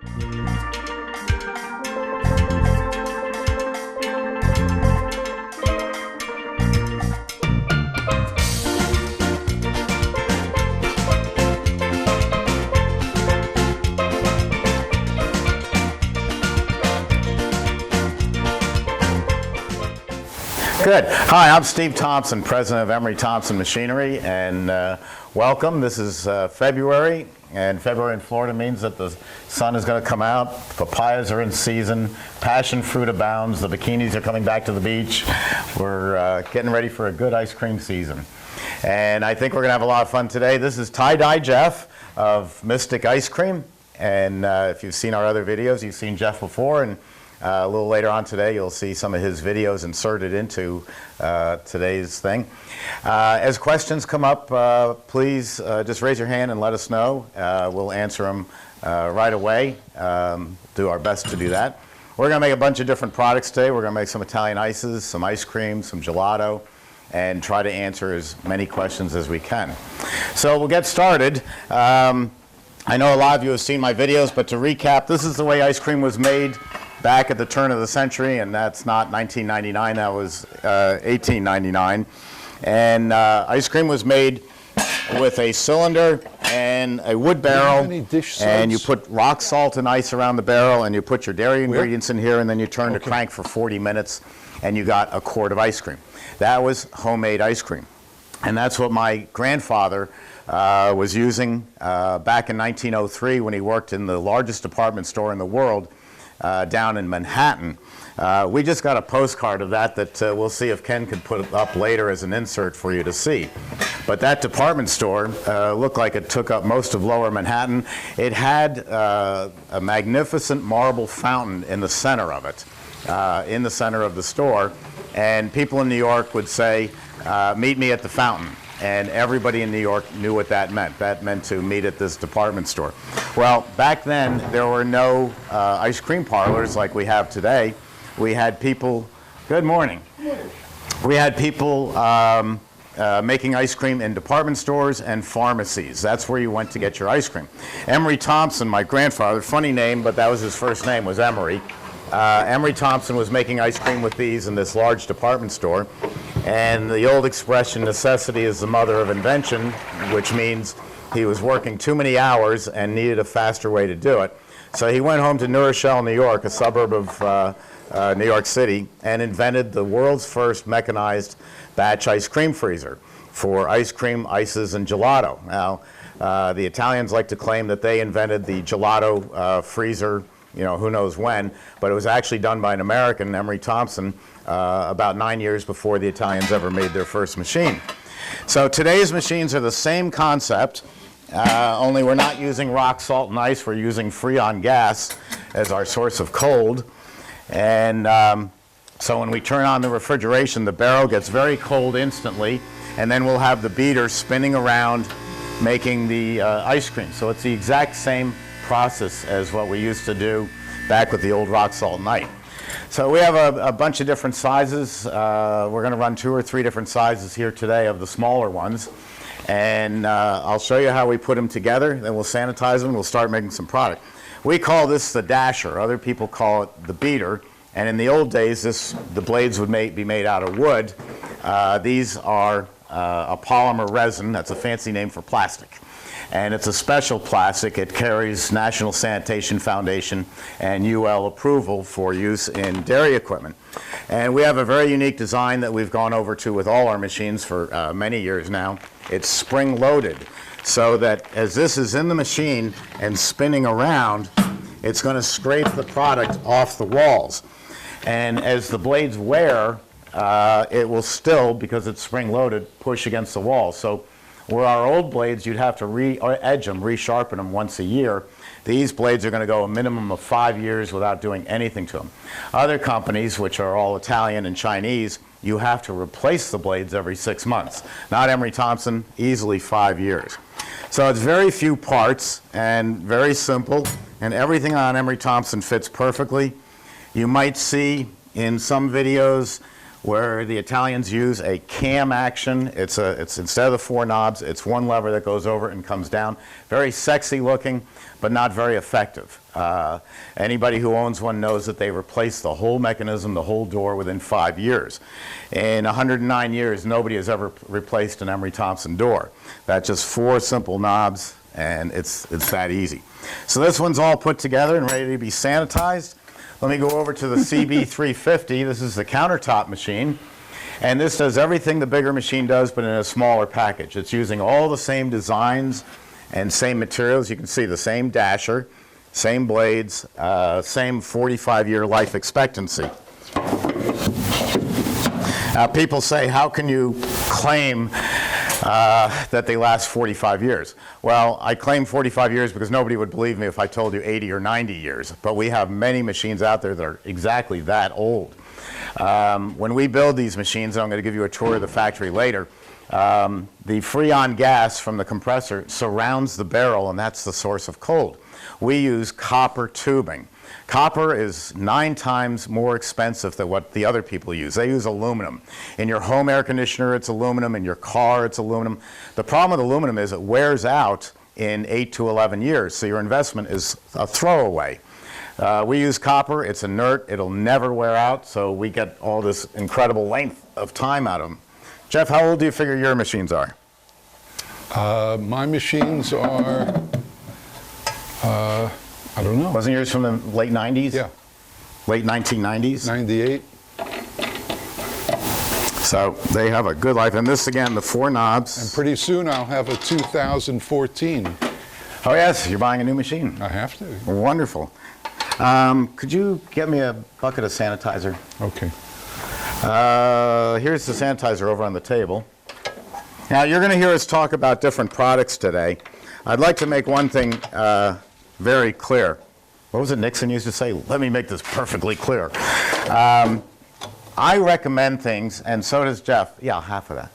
Good. Hi, I'm Steve Thompson, president of Emery Thompson Machinery, and welcome. This is February, and February in Florida means that the sun is going to come out, papayas are in season, passion fruit abounds, the bikinis are coming back to the beach. We're getting ready for a good ice cream season. And I think we're going to have a lot of fun today. This is Tie-Dye Jeff of Mystic Ice Cream, and if you've seen our other videos, you've seen Jeff before, and a little later on today, you'll see some of his videos inserted into today's thing. As questions come up, please just raise your hand and let us know. We'll answer them right away. Do our best to do that. We're going to make a bunch of different products today. We're going to make some Italian ices, some ice cream, some gelato, and try to answer as many questions as we can. So we'll get started. I know a lot of you have seen my videos, but to recap, this is the way ice cream was made back at the turn of the century, and that's not 1999, that was 1899. And ice cream was made with a cylinder and a wood barrel, and you put rock salt and ice around the barrel, and you put your dairy ingredients in here, and then you turn the crank for 40 minutes, and you got a quart of ice cream. That was homemade ice cream. And that's what my grandfather was using back in 1903 when he worked in the largest department store in the world, down in Manhattan. We just got a postcard of that we'll see if Ken could put up later as an insert for you to see. But that department store looked like it took up most of lower Manhattan. It had a magnificent marble fountain in the center of it, in the center of the store. And people in New York would say, meet me at the fountain. And everybody in New York knew what that meant. That meant to meet at this department store. Well, back then, there were no ice cream parlors like we have today. We had people, good morning. We had people making ice cream in department stores and pharmacies. That's where you went to get your ice cream. Emery Thompson, my grandfather, funny name, but that was his first name, was Emery. Emery Thompson was making ice cream with these in this large department store. And the old expression, necessity is the mother of invention, which means he was working too many hours and needed a faster way to do it. So he went home to New Rochelle, New York, a suburb of New York City, and invented the world's first mechanized batch ice cream freezer for ice cream, ices, and gelato. Now, the Italians like to claim that they invented the gelato freezer, you know, who knows when, but it was actually done by an American, Emery Thompson, about 9 years before the Italians ever made their first machine. So today's machines are the same concept, only we're not using rock salt and ice, we're using Freon gas as our source of cold. And so when we turn on the refrigeration, the barrel gets very cold instantly, and then we'll have the beater spinning around making the ice cream. So it's the exact same process as what we used to do back with the old rock salt and ice. So we have a bunch of different sizes. We're going to run 2 or 3 different sizes here today of the smaller ones. And I'll show you how we put them together. Then we'll sanitize them and we'll start making some product. We call this the dasher. Other people call it the beater. And in the old days, the blades would be made out of wood. These are a polymer resin. That's a fancy name for plastic. And it's a special plastic. It carries National Sanitation Foundation and UL approval for use in dairy equipment. And we have a very unique design that we've gone over to with all our machines for many years now. It's spring-loaded, so that as this is in the machine and spinning around, it's going to scrape the product off the walls. And as the blades wear, it will still, because it's spring-loaded, push against the wall. So where our old blades, you'd have to re-edge them, resharpen them once a year. These blades are going to go a minimum of 5 years without doing anything to them. Other companies, which are all Italian and Chinese, you have to replace the blades every 6 months. Not Emery Thompson, easily 5 years. So it's very few parts and very simple, and everything on Emery Thompson fits perfectly. You might see in some videos where the Italians use a cam action. It's instead of the 4 knobs, it's one lever that goes over and comes down. Very sexy looking, but not very effective. Anybody who owns one knows that they replaced the whole mechanism, the whole door, within 5 years. In 109 years, nobody has ever replaced an Emery Thompson door. That's just 4 simple knobs, and it's that easy. So this one's all put together and ready to be sanitized. Let me go over to the CB-350. This is the countertop machine. And this does everything the bigger machine does, but in a smaller package. It's using all the same designs and same materials. You can see the same dasher, same blades, same 45-year life expectancy. People say, how can you claim that they last 45 years? Well, I claim 45 years because nobody would believe me if I told you 80 or 90 years. But we have many machines out there that are exactly that old. When we build these machines, and I'm going to give you a tour of the factory later, the Freon gas from the compressor surrounds the barrel, and that's the source of cold. We use copper tubing. Copper is 9 times more expensive than what the other people use. They use aluminum. In your home air conditioner, it's aluminum. In your car, it's aluminum. The problem with aluminum is it wears out in 8 to 11 years, so your investment is a throwaway. We use copper. It's inert. It'll never wear out, so we get all this incredible length of time out of them. Jeff, how old do you figure your machines are? My machines are, I don't know. Wasn't yours from the late 90s? Yeah. Late 1990s? 98. So they have a good life. And this, again, the 4 knobs. And pretty soon I'll have a 2014. Oh, yes, you're buying a new machine. I have to. Wonderful. Could you get me a bucket of sanitizer? Okay. Here's the sanitizer over on the table. Now, you're going to hear us talk about different products today. I'd like to make one thing very clear. What was it Nixon used to say? Let me make this perfectly clear. I recommend things, and so does Jeff. Yeah, half of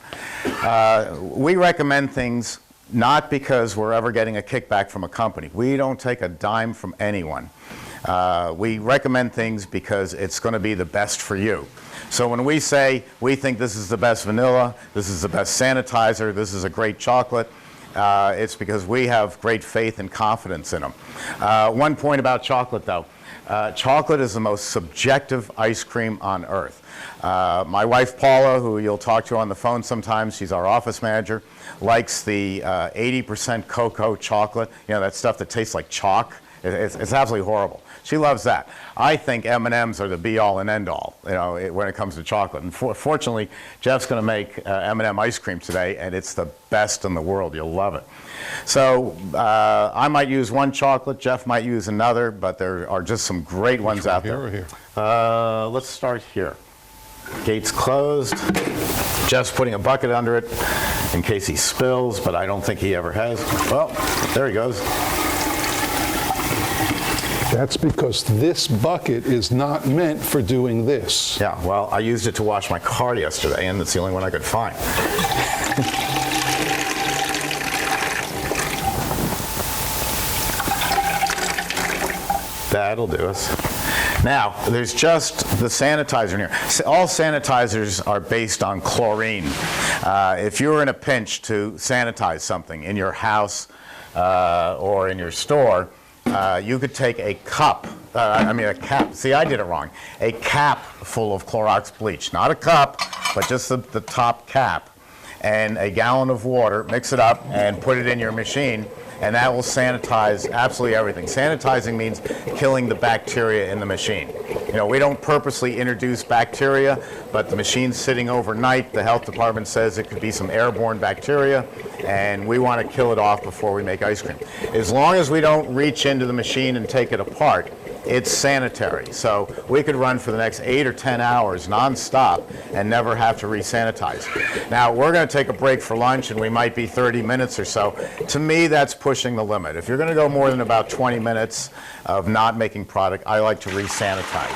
that. We recommend things not because we're ever getting a kickback from a company. We don't take a dime from anyone. We recommend things because it's going to be the best for you. So when we say we think this is the best vanilla, this is the best sanitizer, this is a great chocolate, it's because we have great faith and confidence in them. One point about chocolate, though. Chocolate is the most subjective ice cream on earth. My wife, Paula, who you'll talk to on the phone sometimes, she's our office manager, likes the 80% cocoa chocolate, you know, that stuff that tastes like chalk. It's absolutely horrible. She loves that. I think M&Ms are the be-all and end-all, you know, when it comes to chocolate. And fortunately, Jeff's going to make M&M ice cream today, and it's the best in the world. You'll love it. So I might use one chocolate. Jeff might use another, but there are just some great ones out there. Here or here? Let's start here. Gates closed. Jeff's putting a bucket under it in case he spills, but I don't think he ever has. Well, there he goes. That's because this bucket is not meant for doing this. Yeah, well, I used it to wash my car yesterday, and it's the only one I could find. That'll do us. Now, there's just the sanitizer in here. All sanitizers are based on chlorine. If you're in a pinch to sanitize something in your house or in your store, you could take a cap. See, I did it wrong. A cap full of Clorox bleach. Not a cup, but just the top cap. And a gallon of water, mix it up, and put it in your machine, and that will sanitize absolutely everything. Sanitizing means killing the bacteria in the machine. You know, we don't purposely introduce bacteria, but the machine's sitting overnight. The health department says it could be some airborne bacteria, and we want to kill it off before we make ice cream. As long as we don't reach into the machine and take it apart, it's sanitary. So we could run for the next 8 or 10 hours nonstop and never have to re-sanitize. Now, we're going to take a break for lunch, and we might be 30 minutes or so. To me, that's pushing the limit. If you're going to go more than about 20 minutes of not making product, I like to re-sanitize.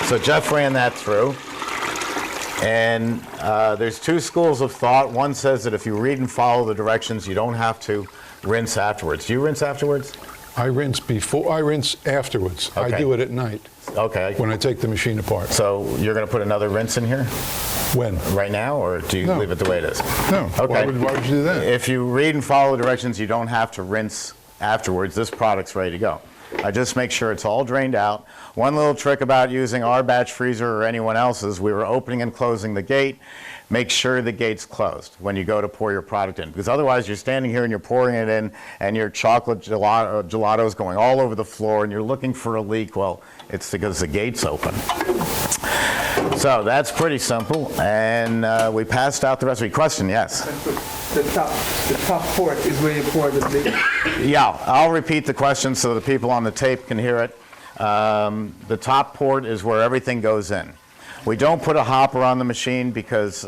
So Jeff ran that through. And there's 2 schools of thought. One says that if you read and follow the directions, you don't have to rinse afterwards. Do you rinse afterwards? I rinse before, I rinse afterwards. Okay. I do it at night. Okay. when I take the machine apart. So you're going to put another rinse in here When? right now, or do you No. leave it the way it is? No. Okay. Why would you do that? If you read and follow the directions, you don't have to rinse afterwards. This product's ready to go. I just make sure it's all drained out. One little trick about using our batch freezer or anyone else's, we were opening and closing the gate. Make sure the gate's closed when you go to pour your product in, because otherwise you're standing here and you're pouring it in and your chocolate gelato is going all over the floor and you're looking for a leak. Well, it's because the gate's open. So that's pretty simple, and we passed out the recipe. Question, yes? The top port is where you pour the big. Yeah, I'll repeat the question so the people on the tape can hear it. The top port is where everything goes in. We don't put a hopper on the machine because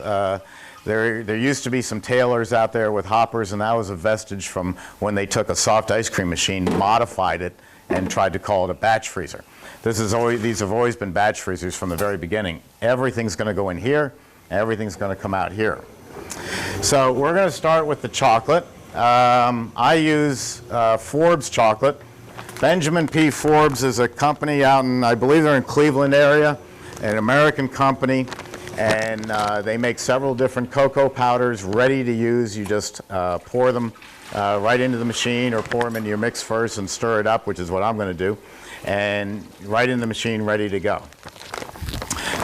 there used to be some tailors out there with hoppers, and that was a vestige from when they took a soft ice cream machine, modified it, and tried to call it a batch freezer. These have always been batch freezers from the very beginning. Everything's going to go in here, everything's going to come out here. So we're going to start with the chocolate. I use Forbes chocolate. Benjamin P. Forbes is a company out in, I believe they're in Cleveland area, an American company, and they make several different cocoa powders ready to use. You just pour them right into the machine or pour them into your mix first and stir it up, which is what I'm going to do, and right in the machine ready to go.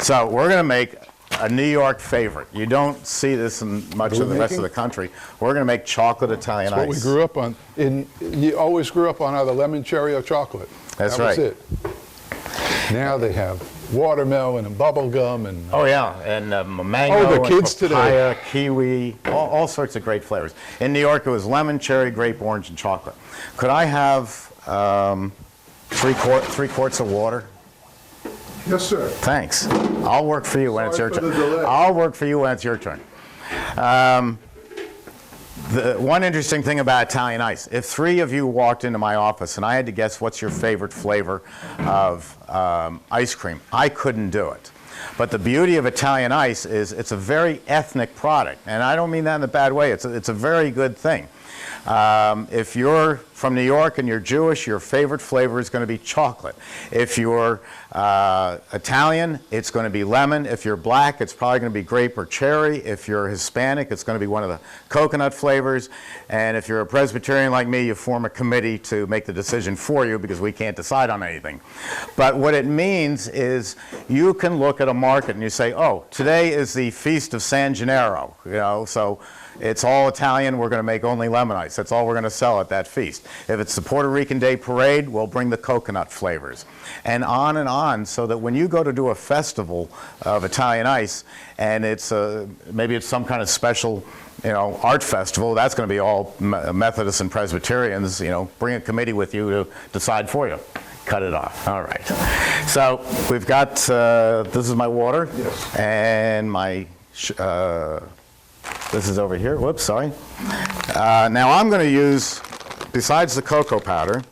So we're going to make a New York favorite. You don't see this in much of the rest of the country. We're going to make chocolate Italian ice. What we grew up on. You always grew up on either lemon, cherry, or chocolate. That's that right. was it. Now they have watermelon and bubble gum and Oh yeah, and mango, Oh, the kids and papaya, today. kiwi, all sorts of great flavors. In New York, it was lemon, cherry, grape, orange, and chocolate. Could I have 3 quarts of water? Yes, sir. Thanks. I'll work for you when it's your Sorry turn. for the delay. I'll work for you when it's your turn. The one interesting thing about Italian ice, if 3 of you walked into my office and I had to guess what's your favorite flavor of ice cream, I couldn't do it. But the beauty of Italian ice is it's a very ethnic product, and I don't mean that in a bad way. It's a very good thing. If you're from New York and you're Jewish, your favorite flavor is going to be chocolate. If you're Italian, it's going to be lemon. If you're black, it's probably going to be grape or cherry. If you're Hispanic, it's going to be one of the coconut flavors. And if you're a Presbyterian like me, you form a committee to make the decision for you because we can't decide on anything. But what it means is you can look at a market and you say, oh, today is the Feast of San Gennaro, so it's all Italian, we're going to make only lemon ice. That's all we're going to sell at that feast. If it's the Puerto Rican Day Parade, we'll bring the coconut flavors. And on, so that when you go to do a festival of Italian ice, and it's maybe it's some kind of special art festival, that's going to be all Methodists and Presbyterians, bring a committee with you to decide for you. Cut it off. All right. So we've got, this is my water. Yes. And my, this is over here. Whoops, sorry. Now I'm going to use, besides the cocoa powder,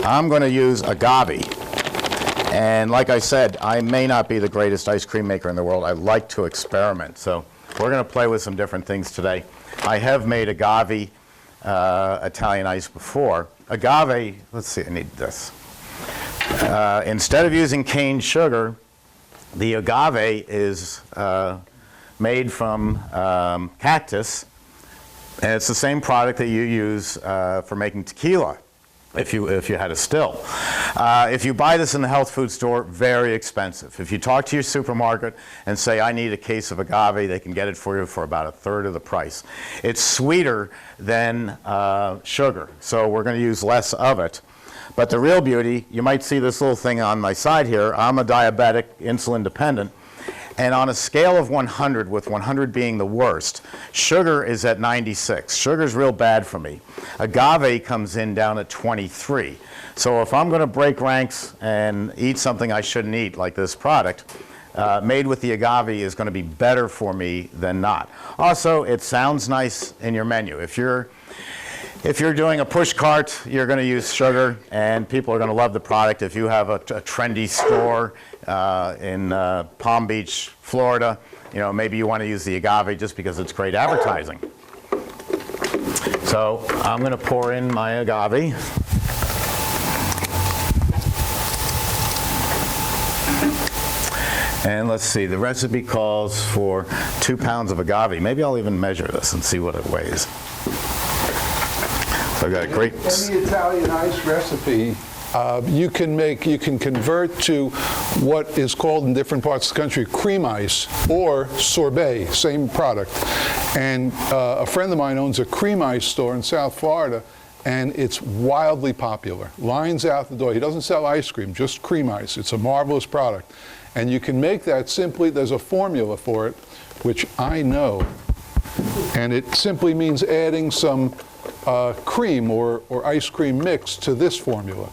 I'm going to use agave. And like I said, I may not be the greatest ice cream maker in the world. I like to experiment. So we're going to play with some different things today. I have made agave Italian ice before. Agave, let's see, I need this. Instead of using cane sugar, the agave is made from cactus, and it's the same product that you use for making tequila if you had a still. If you buy this in the health food store, very expensive. If you talk to your supermarket and say, I need a case of agave, they can get it for you for about 1/3 of the price. It's sweeter than sugar, so we're going to use less of it. But the real beauty, you might see this little thing on my side here. I'm a diabetic, insulin dependent, and on a scale of 100, with 100 being the worst, sugar is at 96. Sugar's real bad for me. Agave comes in down at 23. So if I'm going to break ranks and eat something I shouldn't eat, like this product, made with the agave is going to be better for me than not. Also, it sounds nice in your menu. If you're doing a push cart, you're going to use sugar, and people are going to love the product. If you have a trendy store in Palm Beach, Florida, maybe you want to use the agave just because it's great advertising. So I'm going to pour in my agave. And let's see, the recipe calls for 2 pounds of agave. Maybe I'll even measure this and see what it weighs. So I got a great... In the Italian ice recipe, you can convert to what is called in different parts of the country cream ice or sorbet, same product. And a friend of mine owns a cream ice store in South Florida, and it's wildly popular. Lines out the door. He doesn't sell ice cream, just cream ice. It's a marvelous product. And you can make that simply, there's a formula for it, which I know, and it simply means adding some cream or ice cream mix to this formula.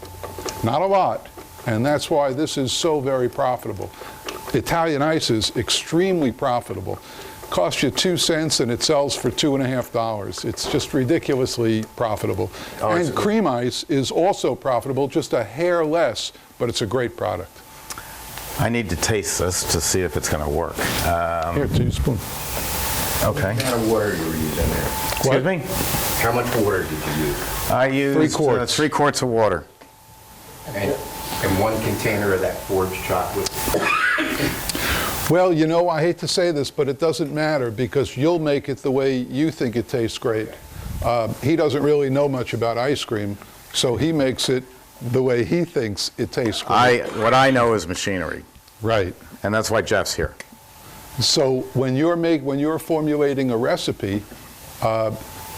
Not a lot, and that's why this is so very profitable. Italian ice is extremely profitable. Costs you 2 cents and it sells for $2.50. It's just ridiculously profitable. And cream ice is also profitable, just a hair less, but it's a great product. I need to taste this to see if it's going to work. Here, 2 spoons. Okay. What kind of water you were using there? Excuse me? How much water did you use? I used 3 quarts. 3 quarts of water. And 1 container of that forged chocolate? Well, you know, I hate to say this, but it doesn't matter because you'll make it the way you think it tastes great. He doesn't really know much about ice cream, so he makes it the way he thinks it tastes great. What I know is machinery, Right. and that's why Jeff's here. So when you're formulating a recipe,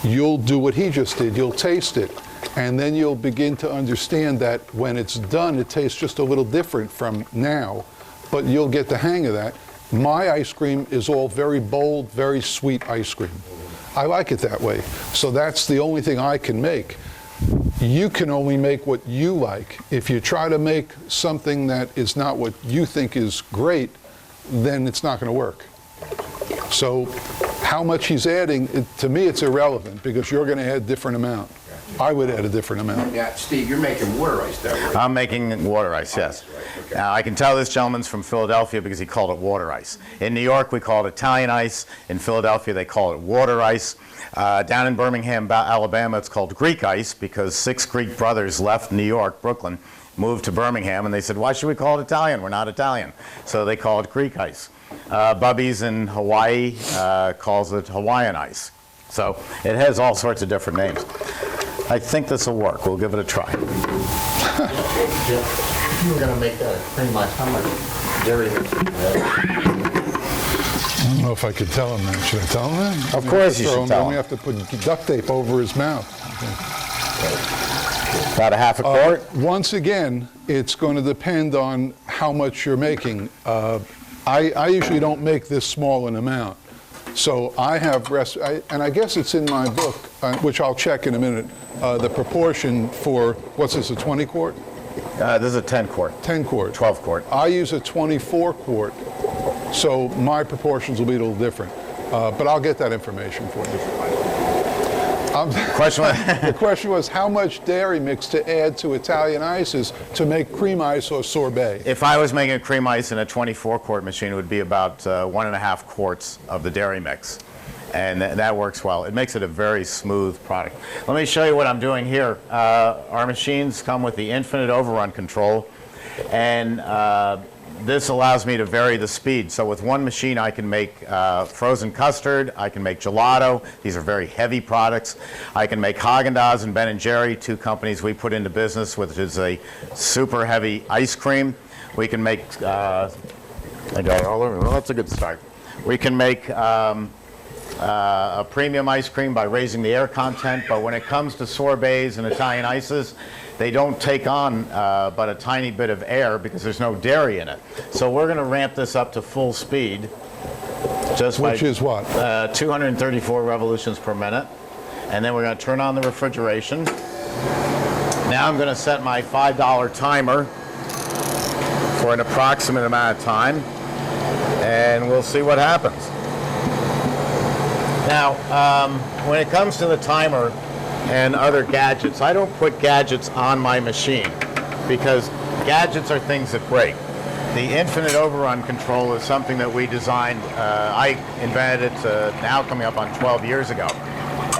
you'll do what he just did. You'll taste it, and then you'll begin to understand that when it's done, it tastes just a little different from now, but you'll get the hang of that. My ice cream is all very bold, very sweet ice cream. I like it that way. So that's the only thing I can make. You can only make what you like. If you try to make something that is not what you think is great, then it's not going to work. So how much he's adding, to me it's irrelevant because you're going to add a different amount. I would add a different amount. Yeah, Steve, you're making water ice though, right? I'm making water ice, yes. Right, okay. Now, I can tell this gentleman's from Philadelphia because he called it water ice. In New York, we call it Italian ice. In Philadelphia, they call it water ice. Down in Birmingham, Alabama, it's called Greek ice because 6 Greek brothers left New York, Brooklyn, moved to Birmingham, and they said, why should we call it Italian? We're not Italian. So they call it Greek ice. Bubby's in Hawaii calls it Hawaiian ice. So it has all sorts of different names. I think this will work. We'll give it a try. If you were going to make that cream ice, how much dairy mix would you add? I don't know if I could tell him that. Should I tell him that? Of course you should tell We him. have to put duct tape over his mouth. About a half a quart? Once again, it's going to depend on how much you're making. I usually don't make this small an amount. So I have, and I guess it's in my book, which I'll check in a minute, the proportion for, what's this, a 20 quart? This is a 10 quart. 10 quart. 12 quart. I use a 24 quart, so my proportions will be a little different. But I'll get that information for you. The question was how much dairy mix to add to Italian ices to make cream ice or sorbet. If I was making a cream ice in a 24 quart machine, it would be about 1.5 quarts of the dairy mix. And that works well. It makes it a very smooth product. Let me show you what I'm doing here. Our machines come with the infinite overrun control, and this allows me to vary the speed. So with one machine I can make frozen custard, I can make gelato. These are very heavy products. I can make Haagen-Dazs and Ben & Jerry, 2 companies we put into business, which is a super heavy ice cream. We can make, I got it all over, well, that's a good start. We can make a premium ice cream by raising the air content, but when it comes to sorbets and Italian ices, they don't take on but a tiny bit of air because there's no dairy in it. So we're going to ramp this up to full speed. Which is what? 234 revolutions per minute. And then we're going to turn on the refrigeration. Now I'm going to set my $5 timer for an approximate amount of time, and we'll see what happens. Now, when it comes to the timer and other gadgets, I don't put gadgets on my machine because gadgets are things that break. The infinite overrun control is something that we designed. I invented it now coming up on 12 years ago.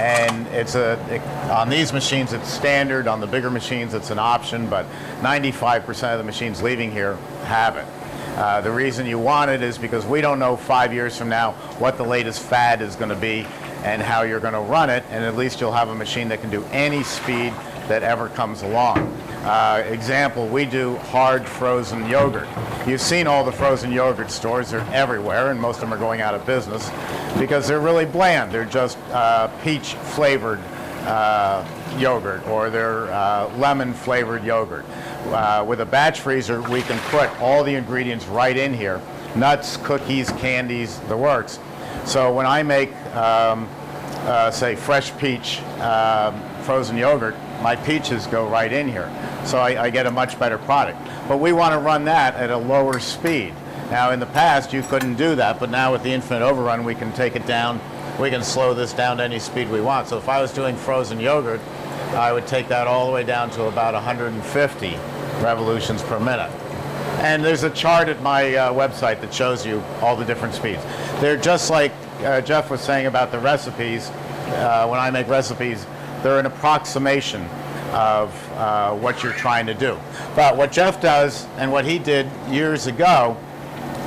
And on these machines it's standard, on the bigger machines it's an option, but 95% of the machines leaving here have it. The reason you want it is because we don't know 5 years from now what the latest fad is going to be and how you're going to run it, and at least you'll have a machine that can do any speed that ever comes along. Example, we do hard frozen yogurt. You've seen all the frozen yogurt stores. They're everywhere, and most of them are going out of business because they're really bland. They're just peach flavored yogurt, or they're lemon flavored yogurt. With a batch freezer, we can put all the ingredients right in here: nuts, cookies, candies, the works. So when I make, say, fresh peach frozen yogurt, my peaches go right in here. So I get a much better product. But we want to run that at a lower speed. Now, in the past, you couldn't do that, but now with the infinite overrun, we can take it down. We can slow this down to any speed we want. So if I was doing frozen yogurt, I would take that all the way down to about 150 revolutions per minute. And there's a chart at my website that shows you all the different speeds. They're just like Jeff was saying about the recipes. When I make recipes, they're an approximation of what you're trying to do. But what Jeff does, and what he did years ago,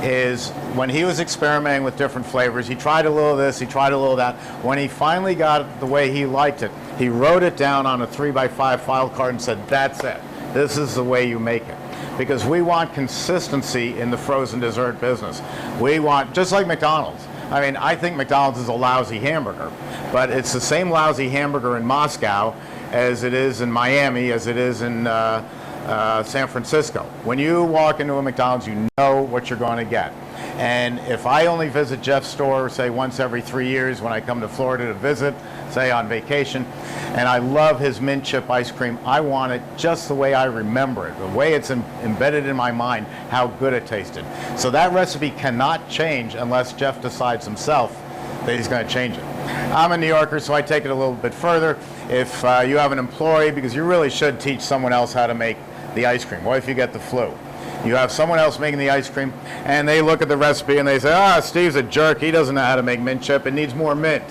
is when he was experimenting with different flavors, he tried a little of this, he tried a little of that. When he finally got it the way he liked it, he wrote it down on a 3x5 file card and said, that's it. This is the way you make it. Because we want consistency in the frozen dessert business. We want, just like McDonald's. I mean, I think McDonald's is a lousy hamburger, but it's the same lousy hamburger in Moscow as it is in Miami, as it is in San Francisco. When you walk into a McDonald's, you know what you're going to get. And if I only visit Jeff's store, say once every 3 years when I come to Florida to visit, say on vacation, and I love his mint chip ice cream, I want it just the way I remember it, the way it's embedded in my mind, how good it tasted. So that recipe cannot change unless Jeff decides himself that he's going to change it. I'm a New Yorker, so I take it a little bit further. If you have an employee, because you really should teach someone else how to make the ice cream. What if you get the flu? You have someone else making the ice cream, and they look at the recipe and they say, Steve's a jerk. He doesn't know how to make mint chip. It needs more mint.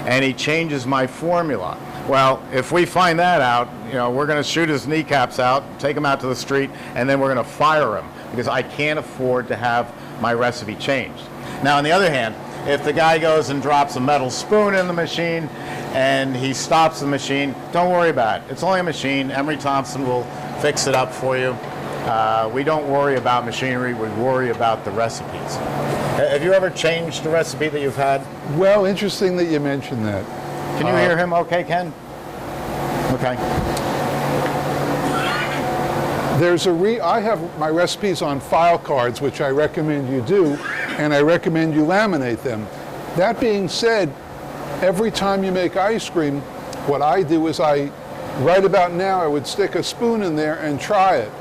And he changes my formula. Well, if we find that out, we're going to shoot his kneecaps out, take him out to the street, and then we're going to fire him because I can't afford to have my recipe changed. Now, on the other hand, if the guy goes and drops a metal spoon in the machine and he stops the machine, don't worry about it. It's only a machine. Emery Thompson will fix it up for you. We don't worry about machinery. We worry about the recipes. Have you ever changed a recipe that you've had? Well, interesting that you mentioned that. Can you hear him okay, Ken? Okay. I have my recipes on file cards, which I recommend you do, and I recommend you laminate them. That being said, every time you make ice cream, what I do is right about now, I would stick a spoon in there and try it.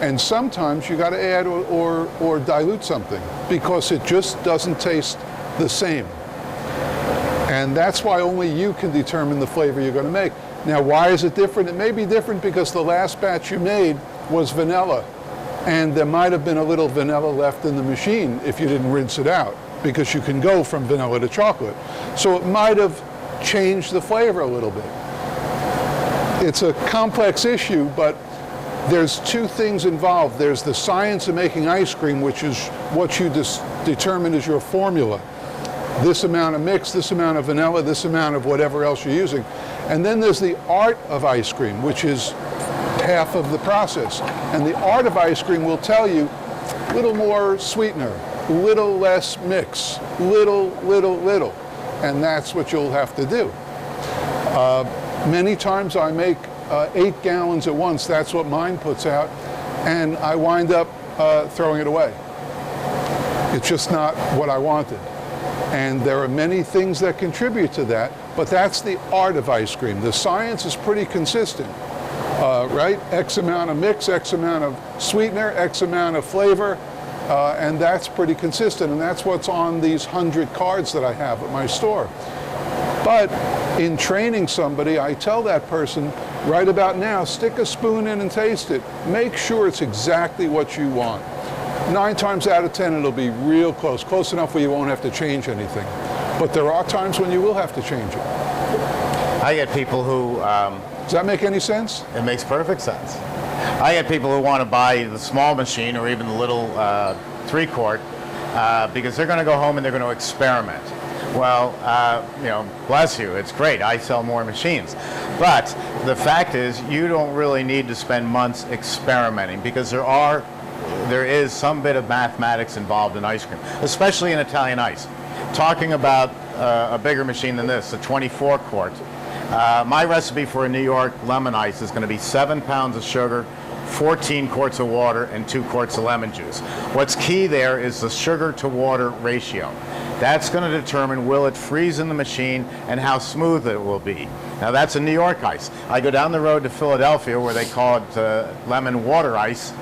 And sometimes you got to add or dilute something because it just doesn't taste the same. And that's why only you can determine the flavor you're going to make. Now, why is it different? It may be different because the last batch you made was vanilla. And there might have been a little vanilla left in the machine if you didn't rinse it out, because you can go from vanilla to chocolate. So it might have changed the flavor a little bit. It's a complex issue, but there's two things involved. There's the science of making ice cream, which is what you determine is your formula. This amount of mix, this amount of vanilla, this amount of whatever else you're using. And then there's the art of ice cream, which is half of the process. And the art of ice cream will tell you a little more sweetener, little less mix, little. And that's what you'll have to do. Many times I make 8 gallons at once. That's what mine puts out. And I wind up throwing it away. It's just not what I wanted. And there are many things that contribute to that, but that's the art of ice cream. The science is pretty consistent, right? X amount of mix, X amount of sweetener, X amount of flavor, and that's pretty consistent. And that's what's on these 100 cards that I have at my store. But in training somebody, I tell that person, right about now, stick a spoon in and taste it. Make sure it's exactly what you want. 9 times out of 10, it'll be real close enough where you won't have to change anything. But there are times when you will have to change it. I get people who... Does that make any sense? It makes perfect sense. I get people who want to buy the small machine or even the little 3-quart, because they're going to go home and they're going to experiment. Well, bless you, it's great. I sell more machines. But the fact is, you don't really need to spend months experimenting, because there is some bit of mathematics involved in ice cream, especially in Italian ice. Talking about a bigger machine than this, a 24-quart. My recipe for a New York lemon ice is going to be 7 pounds of sugar, 14 quarts of water, and 2 quarts of lemon juice. What's key there is the sugar to water ratio. That's going to determine will it freeze in the machine and how smooth it will be. Now that's a New York ice. I go down the road to Philadelphia where they call it lemon water ice,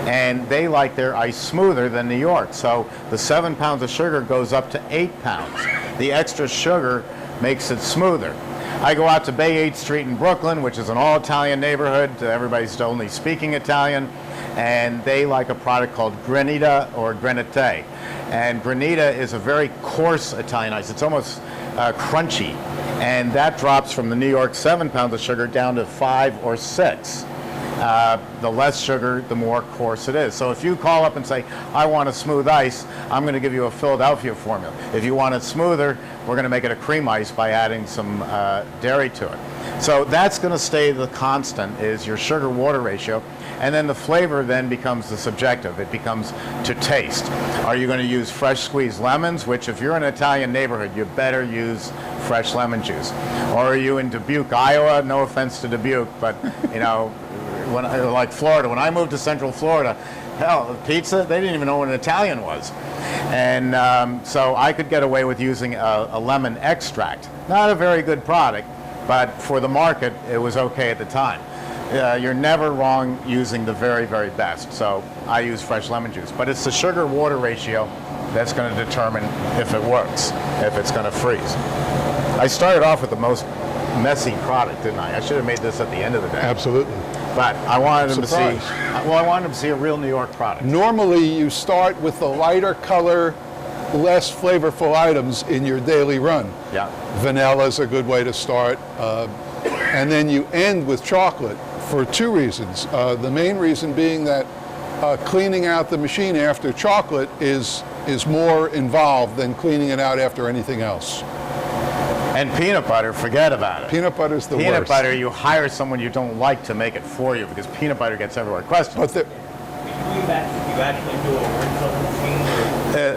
and they like their ice smoother than New York. So the 7 pounds of sugar goes up to 8 pounds. The extra sugar makes it smoother. I go out to Bay 8th Street in Brooklyn, which is an all-Italian neighborhood. Everybody's only speaking Italian, and they like a product called Granita or Granite. And Granita is a very coarse Italian ice. It's almost crunchy, and that drops from the New York 7 pounds of sugar down to 5 or 6. The less sugar, the more coarse it is. So if you call up and say, I want a smooth ice, I'm going to give you a Philadelphia formula. If you want it smoother, we're going to make it a cream ice by adding some dairy to it. So that's going to stay the constant, is your sugar-water ratio. And then the flavor then becomes the subjective. It becomes to taste. Are you going to use fresh squeezed lemons, which if you're in an Italian neighborhood, you better use fresh lemon juice. Or are you in Dubuque, Iowa? No offense to Dubuque, but like Florida, when I moved to Central Florida, hell, pizza, they didn't even know what an Italian was. And so I could get away with using a lemon extract. Not a very good product, but for the market, it was okay at the time. You're never wrong using the very, very best. So I use fresh lemon juice. But it's the sugar-water ratio that's going to determine if it works, if it's going to freeze. I started off with the most messy product, didn't I? I should have made this at the end of the day. Absolutely. But I wanted them to see, Surprise. I wanted them to see a real New York product. Normally, you start with the lighter color, less flavorful items in your daily run. Yeah. Vanilla is a good way to start. And then you end with chocolate for 2 reasons. The main reason being that cleaning out the machine after chocolate is more involved than cleaning it out after anything else. And peanut butter, forget about it. Peanut butter's the worst. Peanut butter, you hire someone you don't like to make it for you, because peanut butter gets everywhere. Question. But Between batches, do you actually do a rinse of the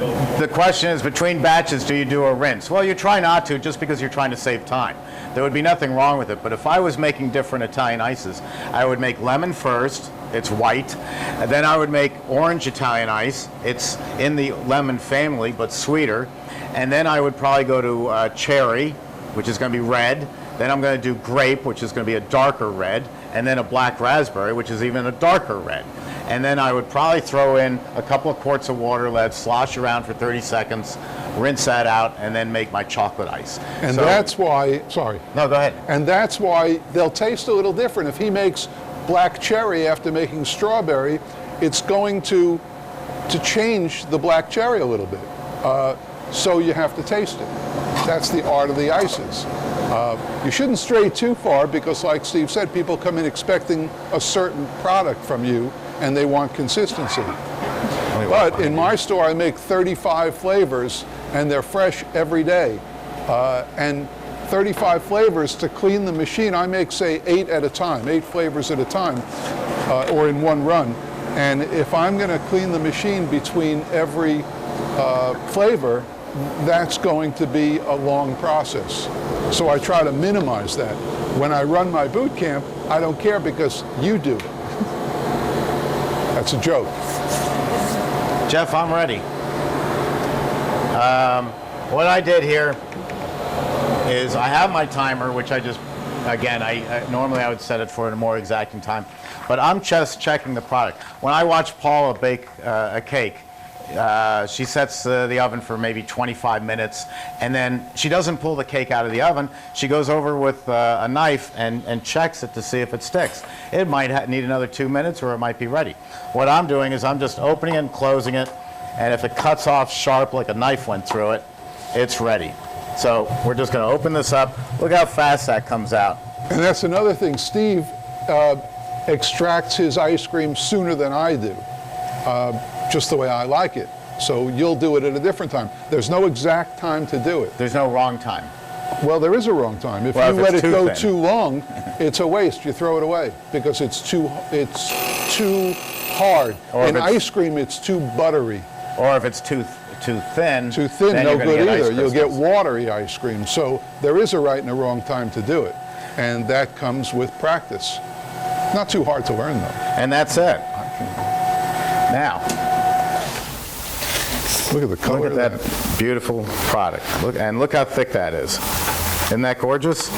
machine? The question is, between batches, do you do a rinse? Well, you try not to, just because you're trying to save time. There would be nothing wrong with it, but if I was making different Italian ices, I would make lemon first, it's white, and then I would make orange Italian ice, it's in the lemon family, but sweeter, and then I would probably go to cherry, which is going to be red, then I'm going to do grape, which is going to be a darker red, and then a black raspberry, which is even a darker red. And then I would probably throw in a couple of quarts of water, let it slosh around for 30 seconds, rinse that out, and then make my chocolate ice. And So- that's why, sorry. No, go ahead. And that's why they'll taste a little different. If he makes black cherry after making strawberry, it's going to change the black cherry a little bit. So you have to taste it. That's the art of the ices. You shouldn't stray too far, because like Steve said, people come in expecting a certain product from you and they want consistency. But in my store, I make 35 flavors and they're fresh every day. And 35 flavors to clean the machine, I make, say, 8 at a time, 8 flavors at a time, or in one run. And if I'm going to clean the machine between every flavor, that's going to be a long process. So I try to minimize that. When I run my boot camp, I don't care, because you do it. That's a joke. Jeff, I'm ready. What I did here is I have my timer, which I just, again, normally I would set it for a more exacting time, but I'm just checking the product. When I watch Paula bake a cake, she sets the oven for maybe 25 minutes, and then she doesn't pull the cake out of the oven. She goes over with a knife and checks it to see if it sticks. It might need another 2 minutes, or it might be ready. What I'm doing is I'm just opening it and closing it, and if it cuts off sharp like a knife went through it, it's ready. So we're just going to open this up. Look how fast that comes out. And that's another thing. Steve extracts his ice cream sooner than I do. just the way I like it. So you'll do it at a different time. There's no exact time to do it. There's no wrong time. Well, there is a wrong time. If Well, you if let it's it too go thin. too long, it's a waste. You throw it away because it's too hard. Or if In it's- ice cream, it's too buttery. Or if it's too thin. Too thin, then no you're gonna good get ice either. You'll get crystals. watery ice cream. So there is a right and a wrong time to do it. And that comes with practice. Not too hard to learn, though. And that's it. Now, Look at the color look at of that beautiful product. Look how thick that is. Isn't that gorgeous?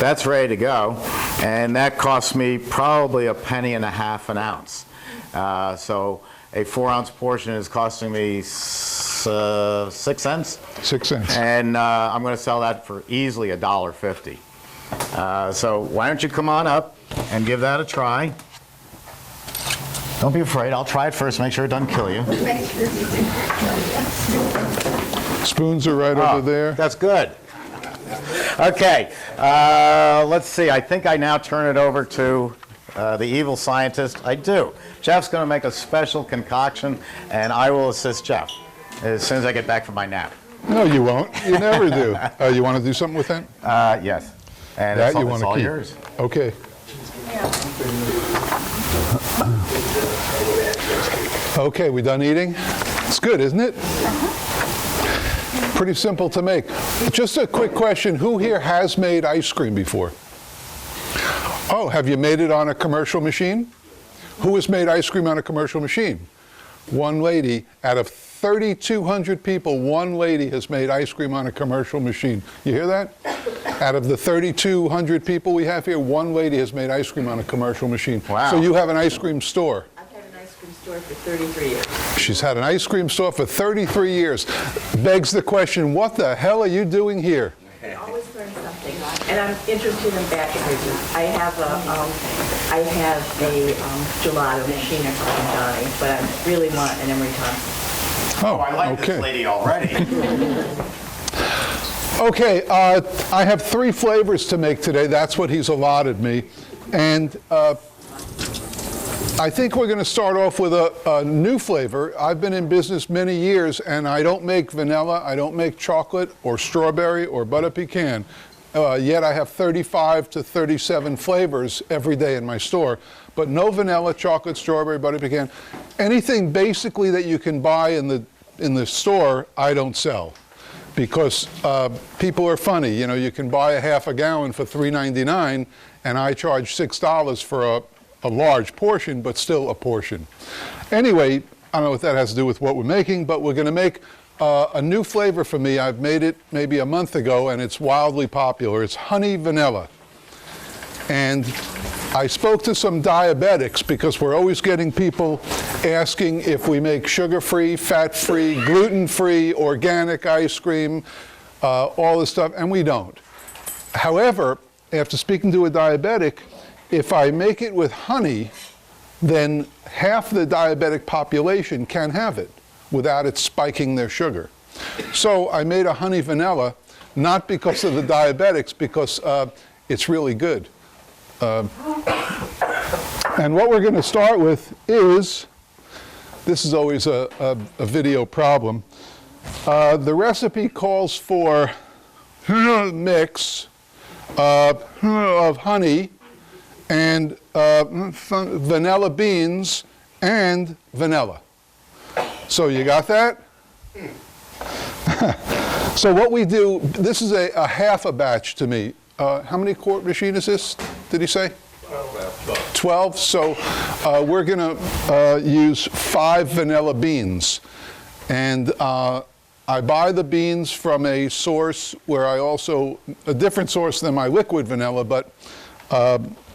That's ready to go. And that cost me probably a penny and a half an ounce. So a 4-ounce portion is costing me 6 cents. 6 cents. And I'm going to sell that for easily $1.50. So why don't you come on up and give that a try? Don't be afraid. I'll try it first, make sure it doesn't kill you. Spoons are right over there. That's good. Okay, let's see. I think I now turn it over to the evil scientist. I do. Jeff's going to make a special concoction, and I will assist Jeff as soon as I get back from my nap. No, you won't. You never do. You want to do something with that? Yes. And That it's, you it's want to all keep. yours. Okay. Okay, we done eating? It's good, isn't it? Pretty simple to make. Just a quick question. Who here has made ice cream before? Oh, have you made it on a commercial machine? Who has made ice cream on a commercial machine? One lady. Out of 3,200 people, one lady has made ice cream on a commercial machine. You hear that? Out of the 3,200 people we have here, one lady has made ice cream on a commercial machine. Wow. So you have an ice cream store. I've had an ice cream store for 33 years. She's had an ice cream store for 33 years. Begs the question, what the hell are you doing here? I always learn something, and I'm interested in batch freezers. I have a gelato machine at Johnny, but I really want an Emery Thompson. Oh, I like okay. this lady already. Okay, I have 3 flavors to make today. That's what he's allotted me. And I think we're going to start off with a new flavor. I've been in business many years, and I don't make vanilla, I don't make chocolate or strawberry or butter pecan. Yet I have 35 to 37 flavors every day in my store. But no vanilla, chocolate, strawberry, butter pecan. Anything basically that you can buy in the store, I don't sell. Because people are funny. You know, you can buy a half a gallon for $3.99, and I charge $6 for a large portion, but still a portion. Anyway, I don't know what that has to do with what we're making, but we're going to make a new flavor for me. I've made it maybe a month ago, and it's wildly popular. It's honey vanilla. And I spoke to some diabetics because we're always getting people asking if we make sugar-free, fat-free, gluten-free, organic ice cream, all this stuff, and we don't. However, after speaking to a diabetic, if I make it with honey, then half the diabetic population can have it without it spiking their sugar. So I made a honey vanilla, not because of the diabetics, because it's really good. And what we're going to start with is, this is always a video problem. The recipe calls for a mix of honey and vanilla beans and vanilla. So you got that? So what we do, this is a half a batch to me. How many quart machine is this, did he say? 12. So we're going to use 5 vanilla beans. And I buy the beans from a source where a different source than my liquid vanilla, but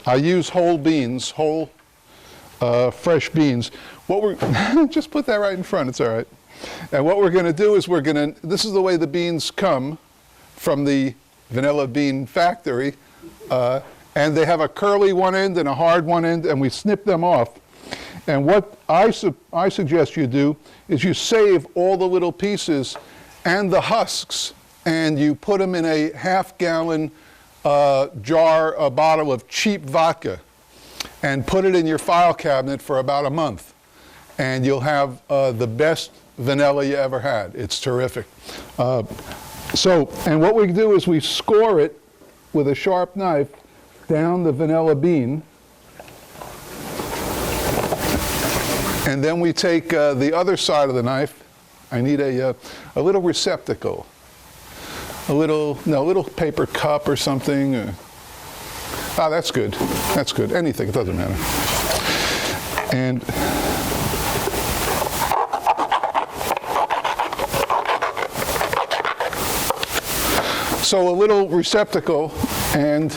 I use whole beans, fresh beans. Just put that right in front, it's all right. And what we're going to do is this is the way the beans come from the vanilla bean factory. And they have a curly one end and a hard one end, and we snip them off. And what I suggest you do is you save all the little pieces and the husks, and you put them in a half-gallon jar, a bottle of cheap vodka, and put it in your file cabinet for about a month. and you'll have the best vanilla you ever had. It's terrific. And what we do is we score it with a sharp knife down the vanilla bean, and then we take the other side of the knife. I need a little receptacle, a little paper cup or something. That's good. That's good. Anything, it doesn't matter. And so a little receptacle, and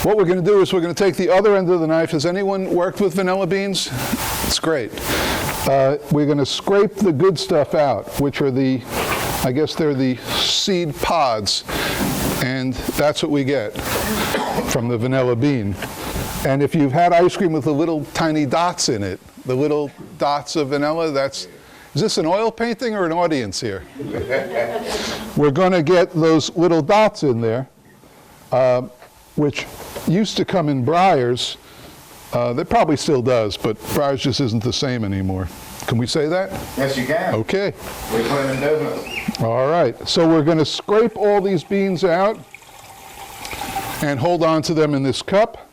what we're going to do is we're going to take the other end of the knife. Has anyone worked with vanilla beans? It's great. We're going to scrape the good stuff out, which are I guess they're the seed pods, and that's what we get from the vanilla bean. And if you've had ice cream with the little tiny dots in it, the little dots of vanilla, is this an oil painting or an audience here? We're going to get those little dots in there, which used to come in Breyers. That probably still does, but Breyers just isn't the same anymore. Can we say that? Yes, you can. Okay. We put them in business. All right. So we're going to scrape all these beans out and hold on to them in this cup.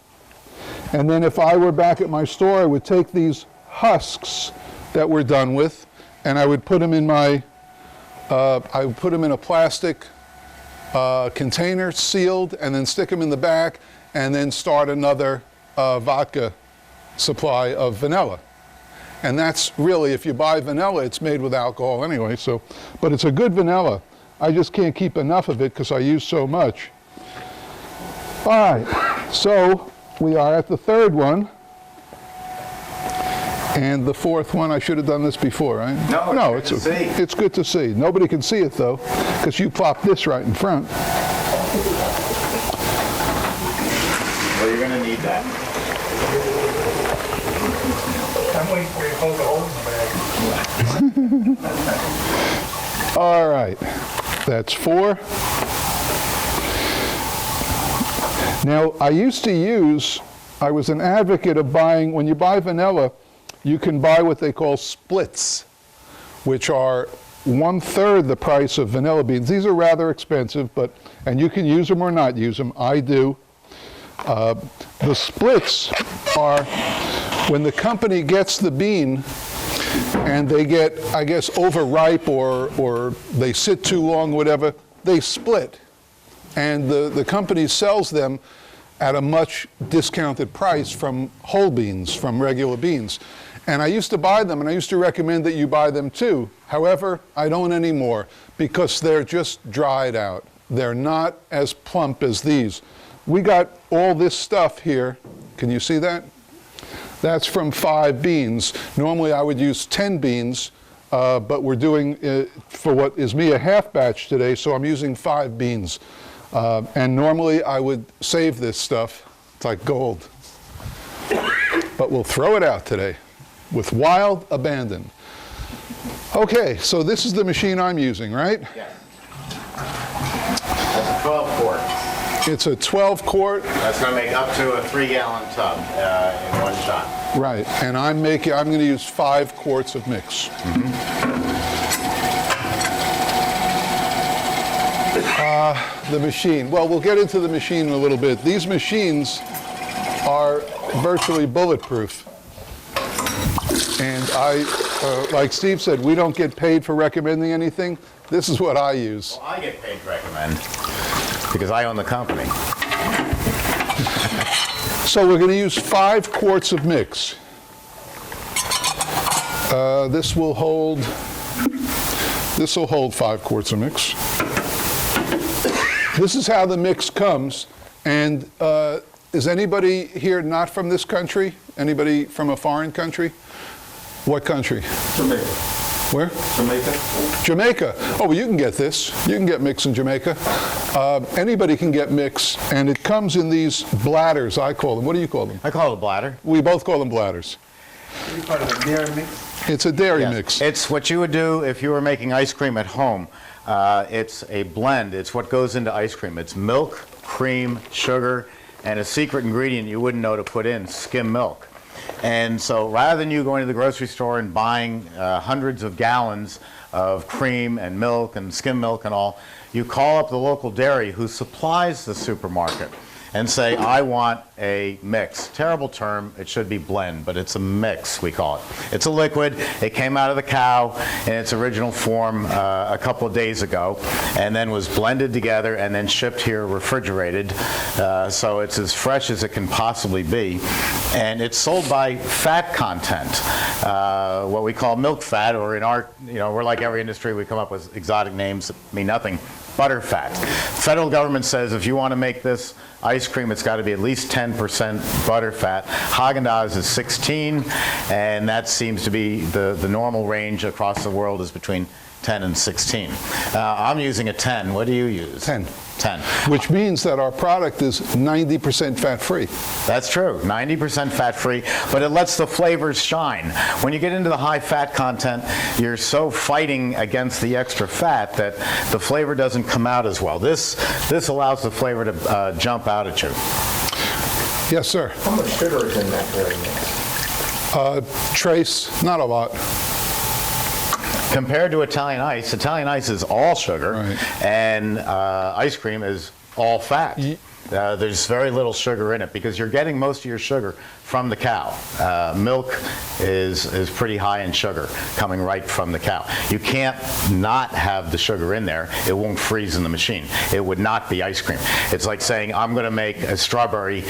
And then if I were back at my store, I would take these husks that we're done with, and I would put them in I would put them in a plastic container, sealed, and then stick them in the back, and then start another vodka supply of vanilla. And that's really, if you buy vanilla, it's made with alcohol anyway, but it's a good vanilla. I just can't keep enough of it because I use so much. All right, so we are at the third one. And the fourth one, I should have done this before, right? No, it's good to see. It's good to see. Nobody can see it, though, because you plop this right in front. Well, you're going to need that. I'm waiting for you to hold the hole in the bag. All right, that's 4. Now, I was an advocate of buying, when you buy vanilla, you can buy what they call splits, which are 1/3 the price of vanilla beans. These are rather expensive, and you can use them or not use them. I do. The splits are when the company gets the bean and they get, I guess, overripe or they sit too long, whatever, they split. And the company sells them at a much discounted price from whole beans, from regular beans. And I used to buy them, and I used to recommend that you buy them too. However, I don't anymore because they're just dried out. They're not as plump as these. We got all this stuff here. Can you see that? That's from 5 beans. Normally I would use 10 beans, but we're doing, for what is me, a half batch today, so I'm using 5 beans. And normally I would save this stuff. It's like gold. But we'll throw it out today with wild abandon. Okay, so this is the machine I'm using, right? Yes. That's a 12 quart. It's a 12 quart. That's going to make up to a 3-gallon tub in one shot. Right, and I'm going to use 5 quarts of mix. The machine. Well, we'll get into the machine in a little bit. These machines are virtually bulletproof. And like Steve said, we don't get paid for recommending anything. This is what I use. Well, I get paid to recommend because I own the company. So we're going to use 5 quarts of mix. This will hold 5 quarts of mix. This is how the mix comes. And is anybody here not from this country? Anybody from a foreign country? What country? Jamaica. Where? Jamaica. Jamaica. Oh, well, you can get this. You can get mix in Jamaica. Anybody can get mix, and it comes in these bladders, I call them. What do you call them? I call it a bladder. We both call them bladders. You part of the dairy mix? It's a dairy Yes. mix. It's what you would do if you were making ice cream at home. It's a blend. It's what goes into ice cream. It's milk, cream, sugar, and a secret ingredient you wouldn't know to put in, skim milk. And so rather than you going to the grocery store and buying hundreds of gallons of cream and milk and skim milk and all, you call up the local dairy who supplies the supermarket and say, I want a mix. Terrible term, it should be blend, but it's a mix, we call it. It's a liquid, it came out of the cow in its original form a couple of days ago, and then was blended together and then shipped here refrigerated, so it's as fresh as it can possibly be. And it's sold by fat content, what we call milk fat, or in our, we're like every industry, we come up with exotic names that mean nothing. Butter fat. Federal government says if you want to make this ice cream, it's got to be at least 10% butter fat. Haagen-Dazs is 16, and that seems to be the normal range across the world is between 10 and 16. I'm using a 10. What do you use? 10. 10. Which means that our product is 90% fat-free. That's true, 90% fat-free, but it lets the flavors shine. When you get into the high fat content, you're so fighting against the extra fat that the flavor doesn't come out as well. This allows the flavor to jump out at you. Yes, sir. How much sugar is in that dairy mix? Trace, not a lot. Compared to Italian ice is all sugar, Right. and ice cream is all fat. There's very little sugar in it because you're getting most of your sugar from the cow. Milk is pretty high in sugar coming right from the cow. You can't not have the sugar in there. It won't freeze in the machine. It would not be ice cream. It's like saying I'm going to make a strawberry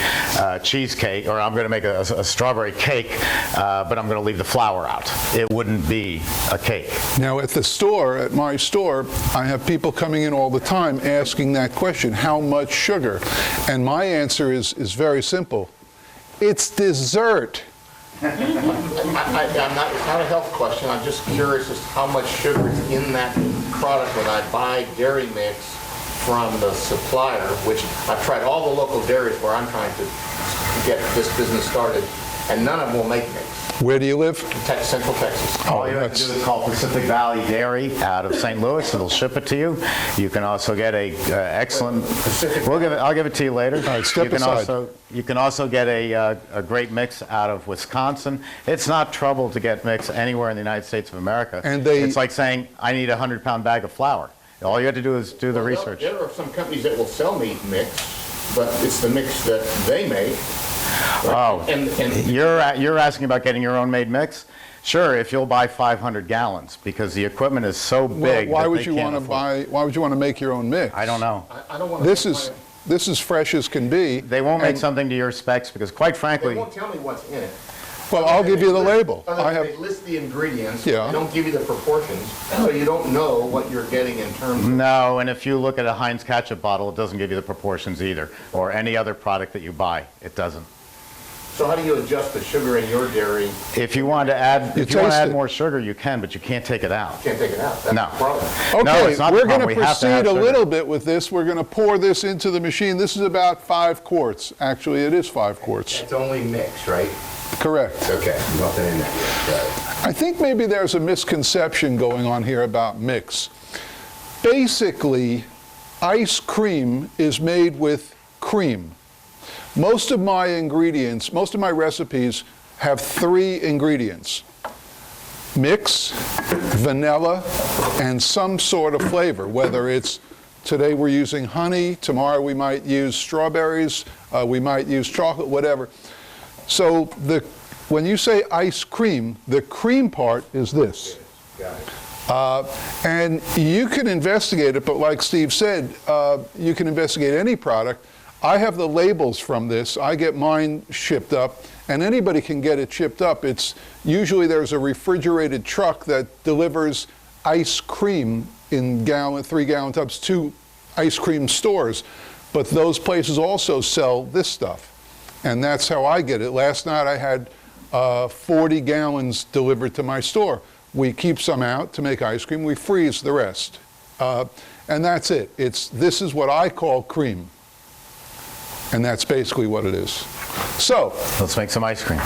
cheesecake, or I'm going to make a strawberry cake, but I'm going to leave the flour out. It wouldn't be a cake. Now, at the store, at my store, I have people coming in all the time asking that question, how much sugar? And my answer is very simple. It's dessert. I'm not, it's not a health question. I'm just curious as to how much sugar is in that product when I buy dairy mix from the supplier, which I've tried all the local dairies where I'm trying to get this business started, and none of them will make mix. Where do you live? Central Texas. All you have to do is call Pacific Valley Dairy out of St. Louis. It'll ship it to you. You can also get a excellent. I'll give it to you later. All right, step aside. You can also get a great mix out of Wisconsin. It's not trouble to get mix anywhere in the United States of America. And it's like saying I need a 100-pound bag of flour. All you have to do is do the research. There are some companies that will sell me mix, but it's the mix that they make. Oh, And you're asking about getting your own made mix? Sure, if you'll buy 500 gallons, because the equipment is so big. Well, why that would they you can't want to afford. Why would you want to make your own mix? I don't know. I don't want to. This is fresh as can be. They won't make and- something to your specs because, quite They frankly, won't tell me what's in it. Well, I'll give you the label. They list the ingredients. Yeah. They don't give you the proportions, so you don't know what you're getting in terms of. no. And if you look at a Heinz ketchup bottle, it doesn't give you the proportions either, or any other product that you buy, it doesn't. So how do you adjust the sugar in your dairy? If you want to add, You if you want to taste add it. more sugar, you can, but you can't take it out. Can't take it out. That's No. the problem. Okay, No, it's not the we're going problem. to We have to have proceed a sugar. little bit with this. We're going to pour this into the machine. This is about 5 quarts. Actually, it is 5 quarts. It's only mix, right? Correct. Okay, nothing in there yet. Got it. I think maybe there's a misconception going on here about mix. Basically, ice cream is made with cream. Most of my ingredients, most of my recipes have 3 ingredients: mix, vanilla, and some sort of flavor, whether it's today we're using honey, tomorrow we might use strawberries, we might use chocolate, whatever. So when you say ice cream, the cream part is this. Got it. And you can investigate it, but like Steve said, you can investigate any product. I have the labels from this. I get mine shipped up, and anybody can get it shipped up. It's usually there's a refrigerated truck that delivers ice cream in 3-gallon tubs to ice cream stores. But those places also sell this stuff. And that's how I get it. Last night I had 40 gallons delivered to my store. We keep some out to make ice cream. We freeze the rest. And that's it. This is what I call cream. And that's basically what it is. So, Let's make some ice cream.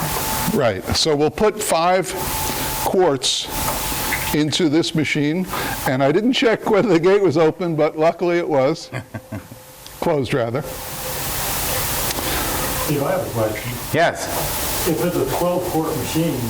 right. So we'll put 5 quarts into this machine. And I didn't check whether the gate was open, but luckily it was. Closed, rather. Steve, I have a question. Yes. If it's a 12-quart machine,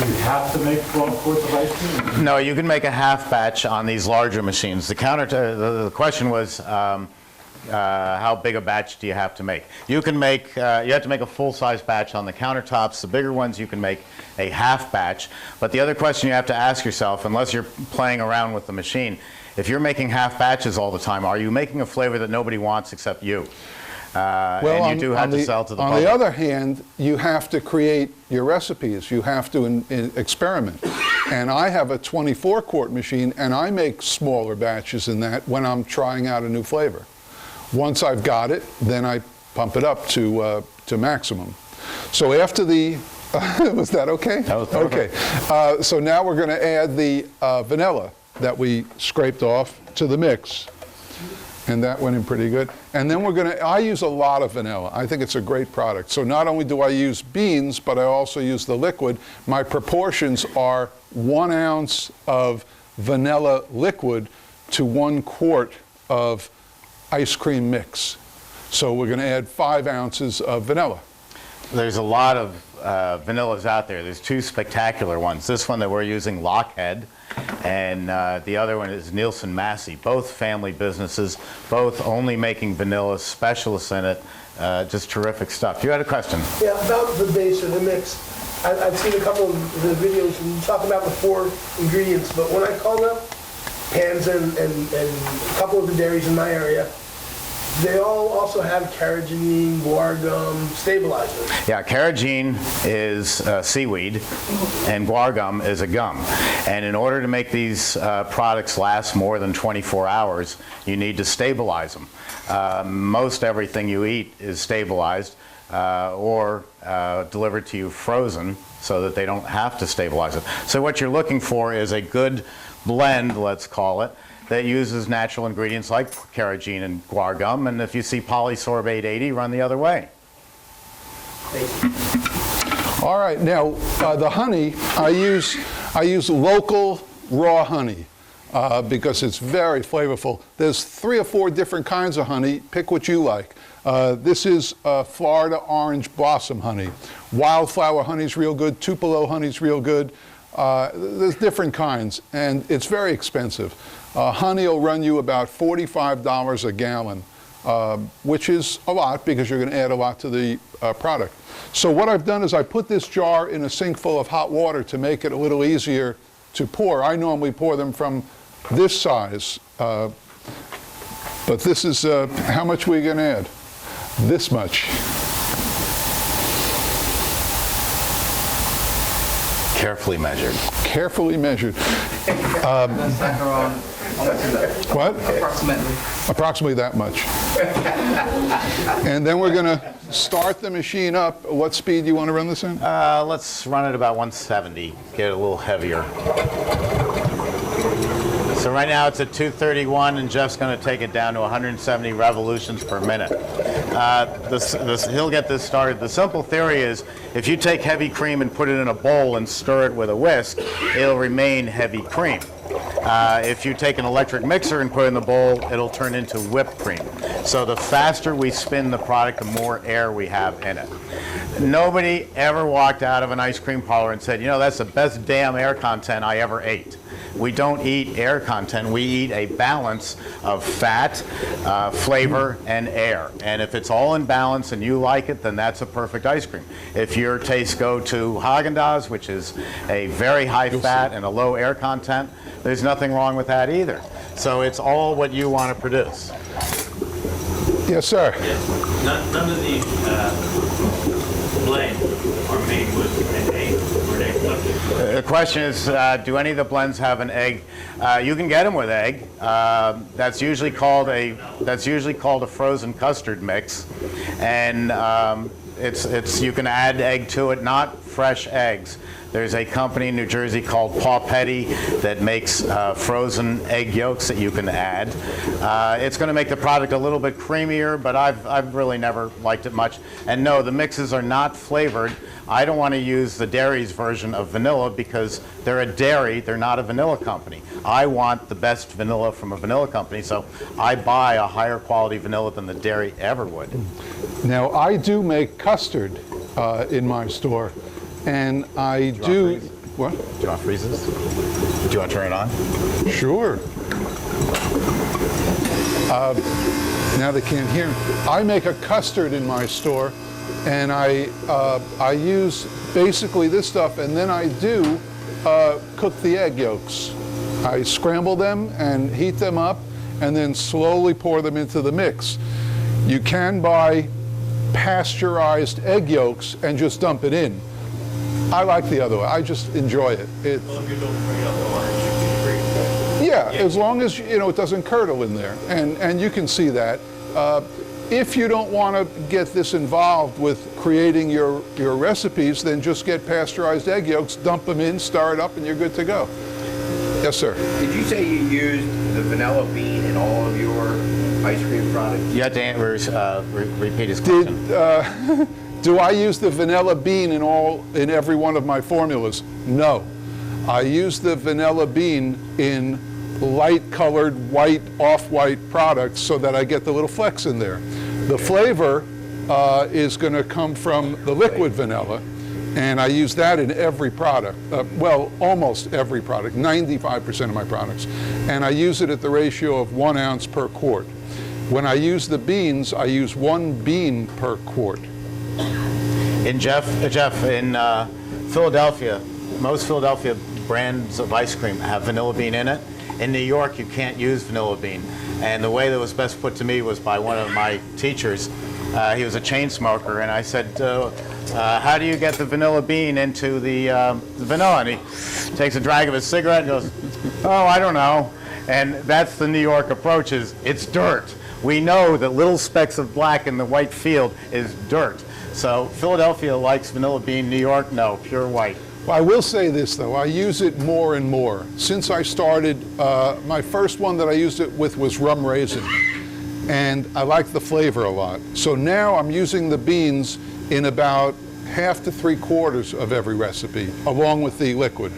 do you have to make 12 quarts of ice cream? No, you can make a half batch on these larger machines. The question was, how big a batch do you have to make? You can make, you have to make a full-size batch on the countertops. The bigger ones, you can make a half batch. But the other question you have to ask yourself, unless you're playing around with the machine, if you're making half batches all the time, are you making a flavor that nobody wants except you? And you do have to sell to the public. On the other hand, you have to create your recipes. You have to experiment. And I have a 24-quart machine, and I make smaller batches in that when I'm trying out a new flavor. Once I've got it, then I pump it up to maximum. So after the, was that okay? That was perfect. Okay. So now we're going to add the vanilla that we scraped off to the mix. And that went in pretty good. And then we're going to, I use a lot of vanilla. I think it's a great product. So not only do I use beans, but I also use the liquid. My proportions are 1 ounce of vanilla liquid to 1 quart of ice cream mix. So we're going to add 5 ounces of vanilla. There's a lot of vanillas out there. There's 2 spectacular ones. This one that we're using, Lockhead, and the other one is Nielsen Massey. Both family businesses, both only making vanilla, specialists in it. Just terrific stuff. You had a question? Yeah, about the base or the mix. I've seen a couple of the videos and you talk about the 4 ingredients, but when I called up Pans and a couple of the dairies in my area, they all also have carrageenan, guar gum, stabilizer. Yeah, carrageen is seaweed and guar gum is a gum. And in order to make these products last more than 24 hours, you need to stabilize them. Most everything you eat is stabilized or delivered to you frozen so that they don't have to stabilize it. So what you're looking for is a good blend, let's call it, that uses natural ingredients like carrageen and guar gum, and if you see polysorbate 80, run the other way. All right, now the honey, I use local raw honey because it's very flavorful. There's 3 or 4 different kinds of honey. Pick what you like. This is Florida orange blossom honey. Wildflower honey's real good. Tupelo honey's real good. There's different kinds, and it's very expensive. Honey will run you about $45 a gallon, which is a lot because you're going to add a lot to the product. So what I've done is I put this jar in a sink full of hot water to make it a little easier to pour. I normally pour them from this size, but this is how much we're going to add. This much. Carefully measured. Carefully measured. What? Approximately. Approximately that much. And then we're going to start the machine up. What speed do you want to run this in? Let's run it about 170, get it a little heavier. So right now it's at 231, and Jeff's going to take it down to 170 revolutions per minute. He'll get this started. The simple theory is if you take heavy cream and put it in a bowl and stir it with a whisk, it'll remain heavy cream. If you take an electric mixer and put it in the bowl, it'll turn into whipped cream. So the faster we spin the product, the more air we have in it. Nobody ever walked out of an ice cream parlor and said, you know, that's the best damn air content I ever ate. We don't eat air content, we eat a balance of fat, flavor, and air. And if it's all in balance and you like it, then that's a perfect ice cream. If your tastes go to Haagen-Dazs, which is a very high fat and a low air content, there's nothing wrong with that either. So it's all what you want to produce. Yes, sir. Yes. None of the blends are made with an egg or an egg substitute. The question is, do any of the blends have an egg? You can get them with egg. That's usually called a frozen custard mix, and you can add egg to it, not fresh eggs. There's a company in New Jersey called Paw Petty that makes frozen egg yolks that you can add. It's going to make the product a little bit creamier, but I've really never liked it much. And no, the mixes are not flavored. I don't want to use the dairy's version of vanilla because they're a dairy, they're not a vanilla company. I want the best vanilla from a vanilla company, so I buy a higher quality vanilla than the dairy ever would. Now, I do make custard in my store, and I do... What? Do you want to freeze this? Do you want to turn it on? Sure. Now they can't hear me. I make a custard in my store, and I use basically this stuff, and then I do cook the egg yolks. I scramble them and heat them up, and then slowly pour them into the mix. You can buy pasteurized egg yolks and just dump it in. I like the other way. I just enjoy it. Well, if you don't bring up the orange, you can bring it. Yeah, as long as it doesn't curdle in there, and you can see that. If you don't want to get this involved with creating your recipes, then just get pasteurized egg yolks, dump them in, stir it up, and you're good to go. Yes, sir. Did you say you used the vanilla bean in all of your ice cream products? You have to repeat his question. Do I use the vanilla bean in every one of my formulas? No. I use the vanilla bean in light-colored, white, off-white products so that I get the little flecks in there. The flavor is going to come from the liquid vanilla, and I use that in every product. Well, almost every product, 95% of my products. And I use it at the ratio of 1 ounce per quart. When I use the beans, I use 1 bean per quart. In Philadelphia, most Philadelphia brands of ice cream have vanilla bean in it. In New York, you can't use vanilla bean. And the way that was best put to me was by one of my teachers. He was a chain smoker, and I said, how do you get the vanilla bean into the vanilla? And he takes a drag of his cigarette and goes, oh, I don't know. And that's the New York approach, is it's dirt. We know that little specks of black in the white field is dirt. So Philadelphia likes vanilla bean, New York, no, pure white. Well, I will say this, though. I use it more and more. Since I started, my first one that I used it with was rum raisin, and I like the flavor a lot. So now I'm using the beans in about half to 3/4 of every recipe, along with the liquid.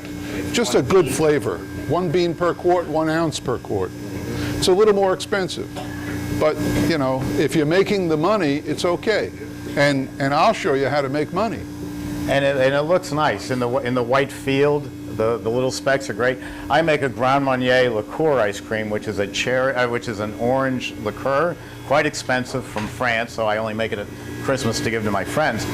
Just a good flavor. 1 bean per quart, 1 ounce per quart. It's a little more expensive, but if you're making the money, it's okay. And I'll show you how to make money. And it looks nice in the white field. The little specks are great. I make a Grand Marnier liqueur ice cream, which is an orange liqueur, quite expensive, from France. So I only make it at Christmas to give to my friends.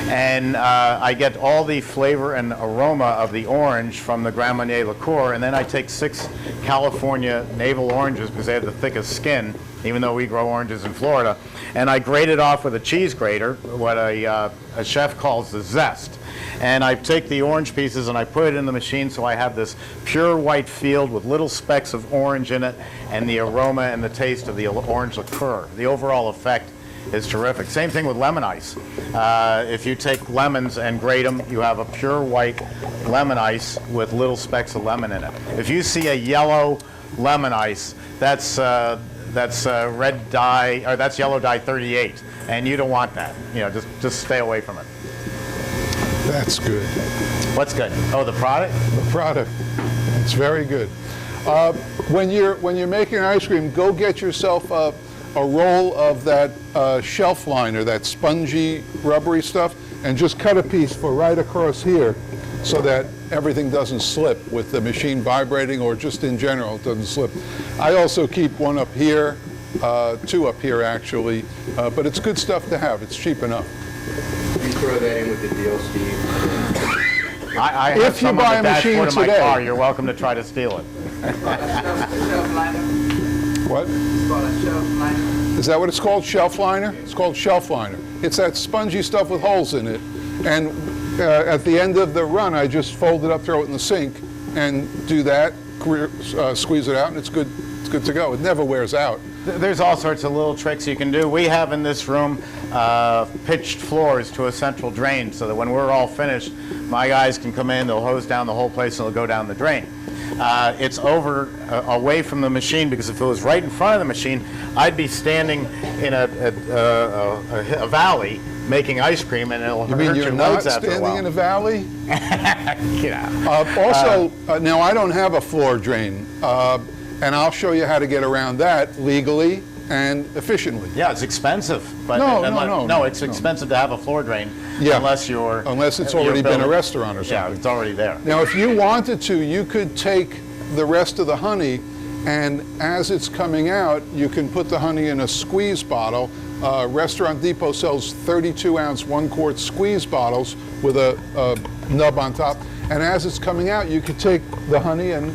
And I get all the flavor and aroma of the orange from the Grand Marnier liqueur, and then I take 6 California navel oranges because they have the thickest skin, even though we grow oranges in Florida, and I grate it off with a cheese grater, what a chef calls the zest. And I take the orange pieces and I put it in the machine, so I have this pure white field with little specks of orange in it, and the aroma and the taste of the orange liqueur. The overall effect is terrific. Same thing with lemon ice. If you take lemons and grate them, you have a pure white lemon ice with little specks of lemon in it. If you see a yellow lemon ice, that's red dye, or that's yellow dye 38, and you don't want that. Just stay away from it. That's good. What's good? Oh, the product? The product. It's very good. When you're making ice cream, go get yourself a roll of that shelf liner, that spongy, rubbery stuff, and just cut a piece for right across here so that everything doesn't slip with the machine vibrating, or just in general, it doesn't slip. I also keep one up here, 2 up here actually, but it's good stuff to have. It's cheap enough. You throw that in with the deal, Steve. I have If you some buy on the a machine dashboard of my today- car. You're welcome to try to steal it. What? Is that what it's called? Shelf liner? It's called shelf liner. It's that spongy stuff with holes in it. And at the end of the run, I just fold it up, throw it in the sink, and do that, squeeze it out, and it's good to go. It never wears out. There's all sorts of little tricks you can do. We have in this room pitched floors to a central drain, so that when we're all finished, my guys can come in, they'll hose down the whole place, and they'll go down the drain. It's away from the machine, because if it was right in front of the machine, I'd be standing in a valley making ice cream, and it'll hurt your you're loads not after a standing while. in a valley? Yeah. Now I don't have a floor drain, and I'll show you how to get around that legally and efficiently. Yeah, it's expensive, but No, it's expensive to have a floor drain Yeah. unless Unless it's you're already been a building- restaurant or something. Yeah, it's already there. Now, if you wanted to, you could take the rest of the honey, and as it's coming out, you can put the honey in a squeeze bottle. Restaurant Depot sells 32-ounce 1-quart squeeze bottles with a nub on top. And as it's coming out, you could take the honey and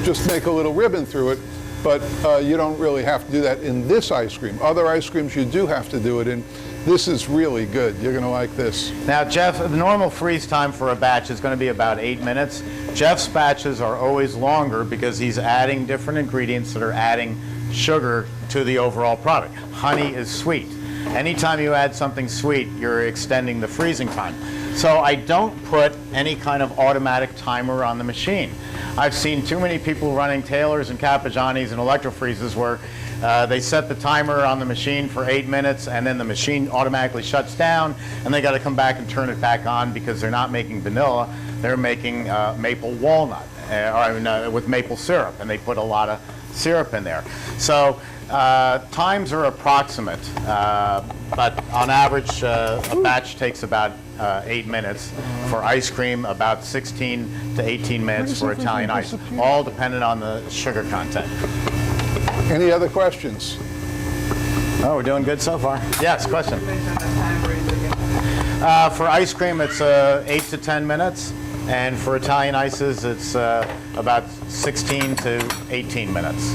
just make a little ribbon through it. But you don't really have to do that in this ice cream. Other ice creams you do have to do it in. This is really good. You're going to like this. Now, Jeff, the normal freeze time for a batch is going to be about 8 minutes. Jeff's batches are always longer because he's adding different ingredients that are adding sugar to the overall product. Honey is sweet. Anytime you add something sweet, you're extending the freezing time. So I don't put any kind of automatic timer on the machine. I've seen too many people running Taylors and Capigianis and electro-freezes where they set the timer on the machine for 8 minutes and then the machine automatically shuts down and they got to come back and turn it back on because they're not making vanilla, they're making maple walnut with maple syrup, and they put a lot of syrup in there. So times are approximate, but on average a batch takes about 8 minutes. For ice cream, about 16 to 18 minutes for Italian ice, all dependent on the sugar content. Any other questions? Oh, we're doing good so far. Yes, question. For ice cream, it's 8 to 10 minutes, and for Italian ices, it's about 16 to 18 minutes.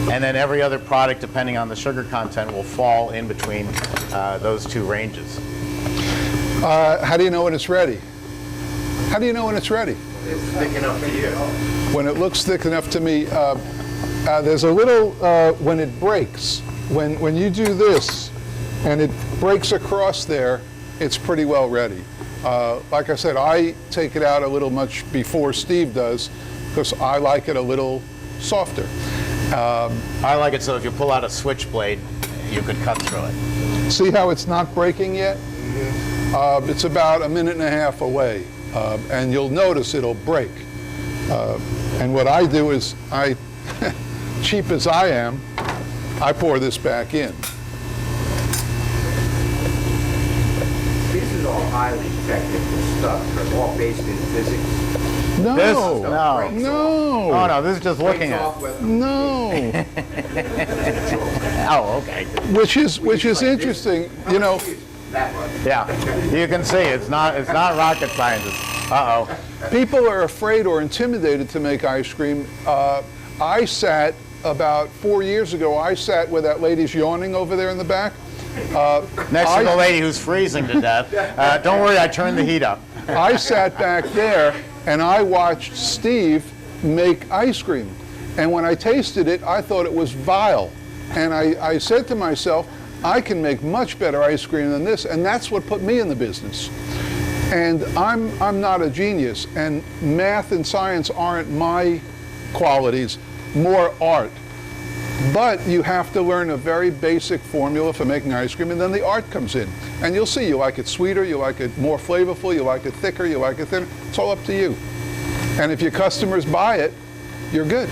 And then every other product, depending on the sugar content, will fall in between those two ranges. How do you know when it's ready? How do you know when it's ready? It's thick enough for you. When it looks thick enough to me, there's a little, when it breaks, when you do this and it breaks across there, it's pretty well ready. Like I said, I take it out a little much before Steve does because I like it a little softer. I like it so if you pull out a switchblade, you could cut through it. See how it's not breaking yet? It's about a minute and a half away, and you'll notice it'll break. And what I do is, cheap as I am, I pour this back in. This is all highly technical stuff. It's all based in physics. No, This? no, No. Oh, no, this is just looking Breaks at off it. with- no. Oh, okay. Which is interesting, you know. That one. Yeah, you can see it's not rocket science. Uh-oh. People are afraid or intimidated to make ice cream. I sat about 4 years ago, I sat where that lady's yawning over there in the back. Next to the lady who's freezing to death. Don't worry, I turned the heat up. I sat back there and I watched Steve make ice cream. And when I tasted it, I thought it was vile. And I said to myself, I can make much better ice cream than this, and that's what put me in the business. And I'm not a genius, and math and science aren't my qualities, more art. But you have to learn a very basic formula for making ice cream, and then the art comes in. And you'll see, you like it sweeter, you like it more flavorful, you like it thicker, you like it thinner. It's all up to you. And if your customers buy it, you're good.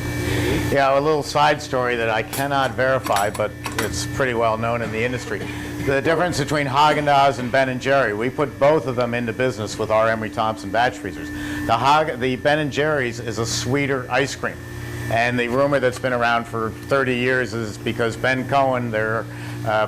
Yeah, a little side story that I cannot verify, but it's pretty well known in the industry. The difference between Haagen-Dazs and Ben & Jerry, we put both of them into business with our Emery Thompson batch freezers. The Ben & Jerry's is a sweeter ice cream. And the rumor that's been around for 30 years is because Ben Cohen, they're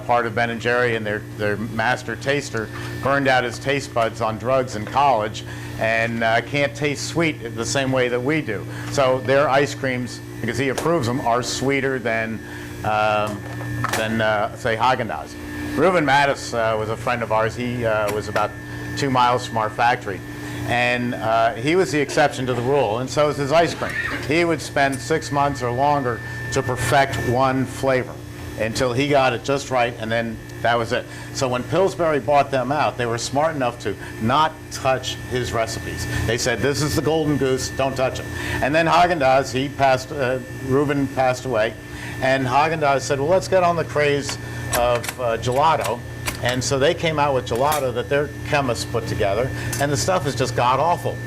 part of Ben & Jerry, and their master taster burned out his taste buds on drugs in college and can't taste sweet the same way that we do. So their ice creams, because he approves them, are sweeter than say Haagen-Dazs. Reuben Mattis was a friend of ours. He was about 2 miles from our factory. And he was the exception to the rule, and so is his ice cream. He would spend 6 months or longer to perfect one flavor until he got it just right, and then that was it. So when Pillsbury bought them out, they were smart enough to not touch his recipes. They said, this is the golden goose, don't touch it. And then Haagen-Dazs, Reuben passed away, and Haagen-Dazs said, well, let's get on the craze of gelato. And so they came out with gelato that their chemists put together, and the stuff is just god-awful.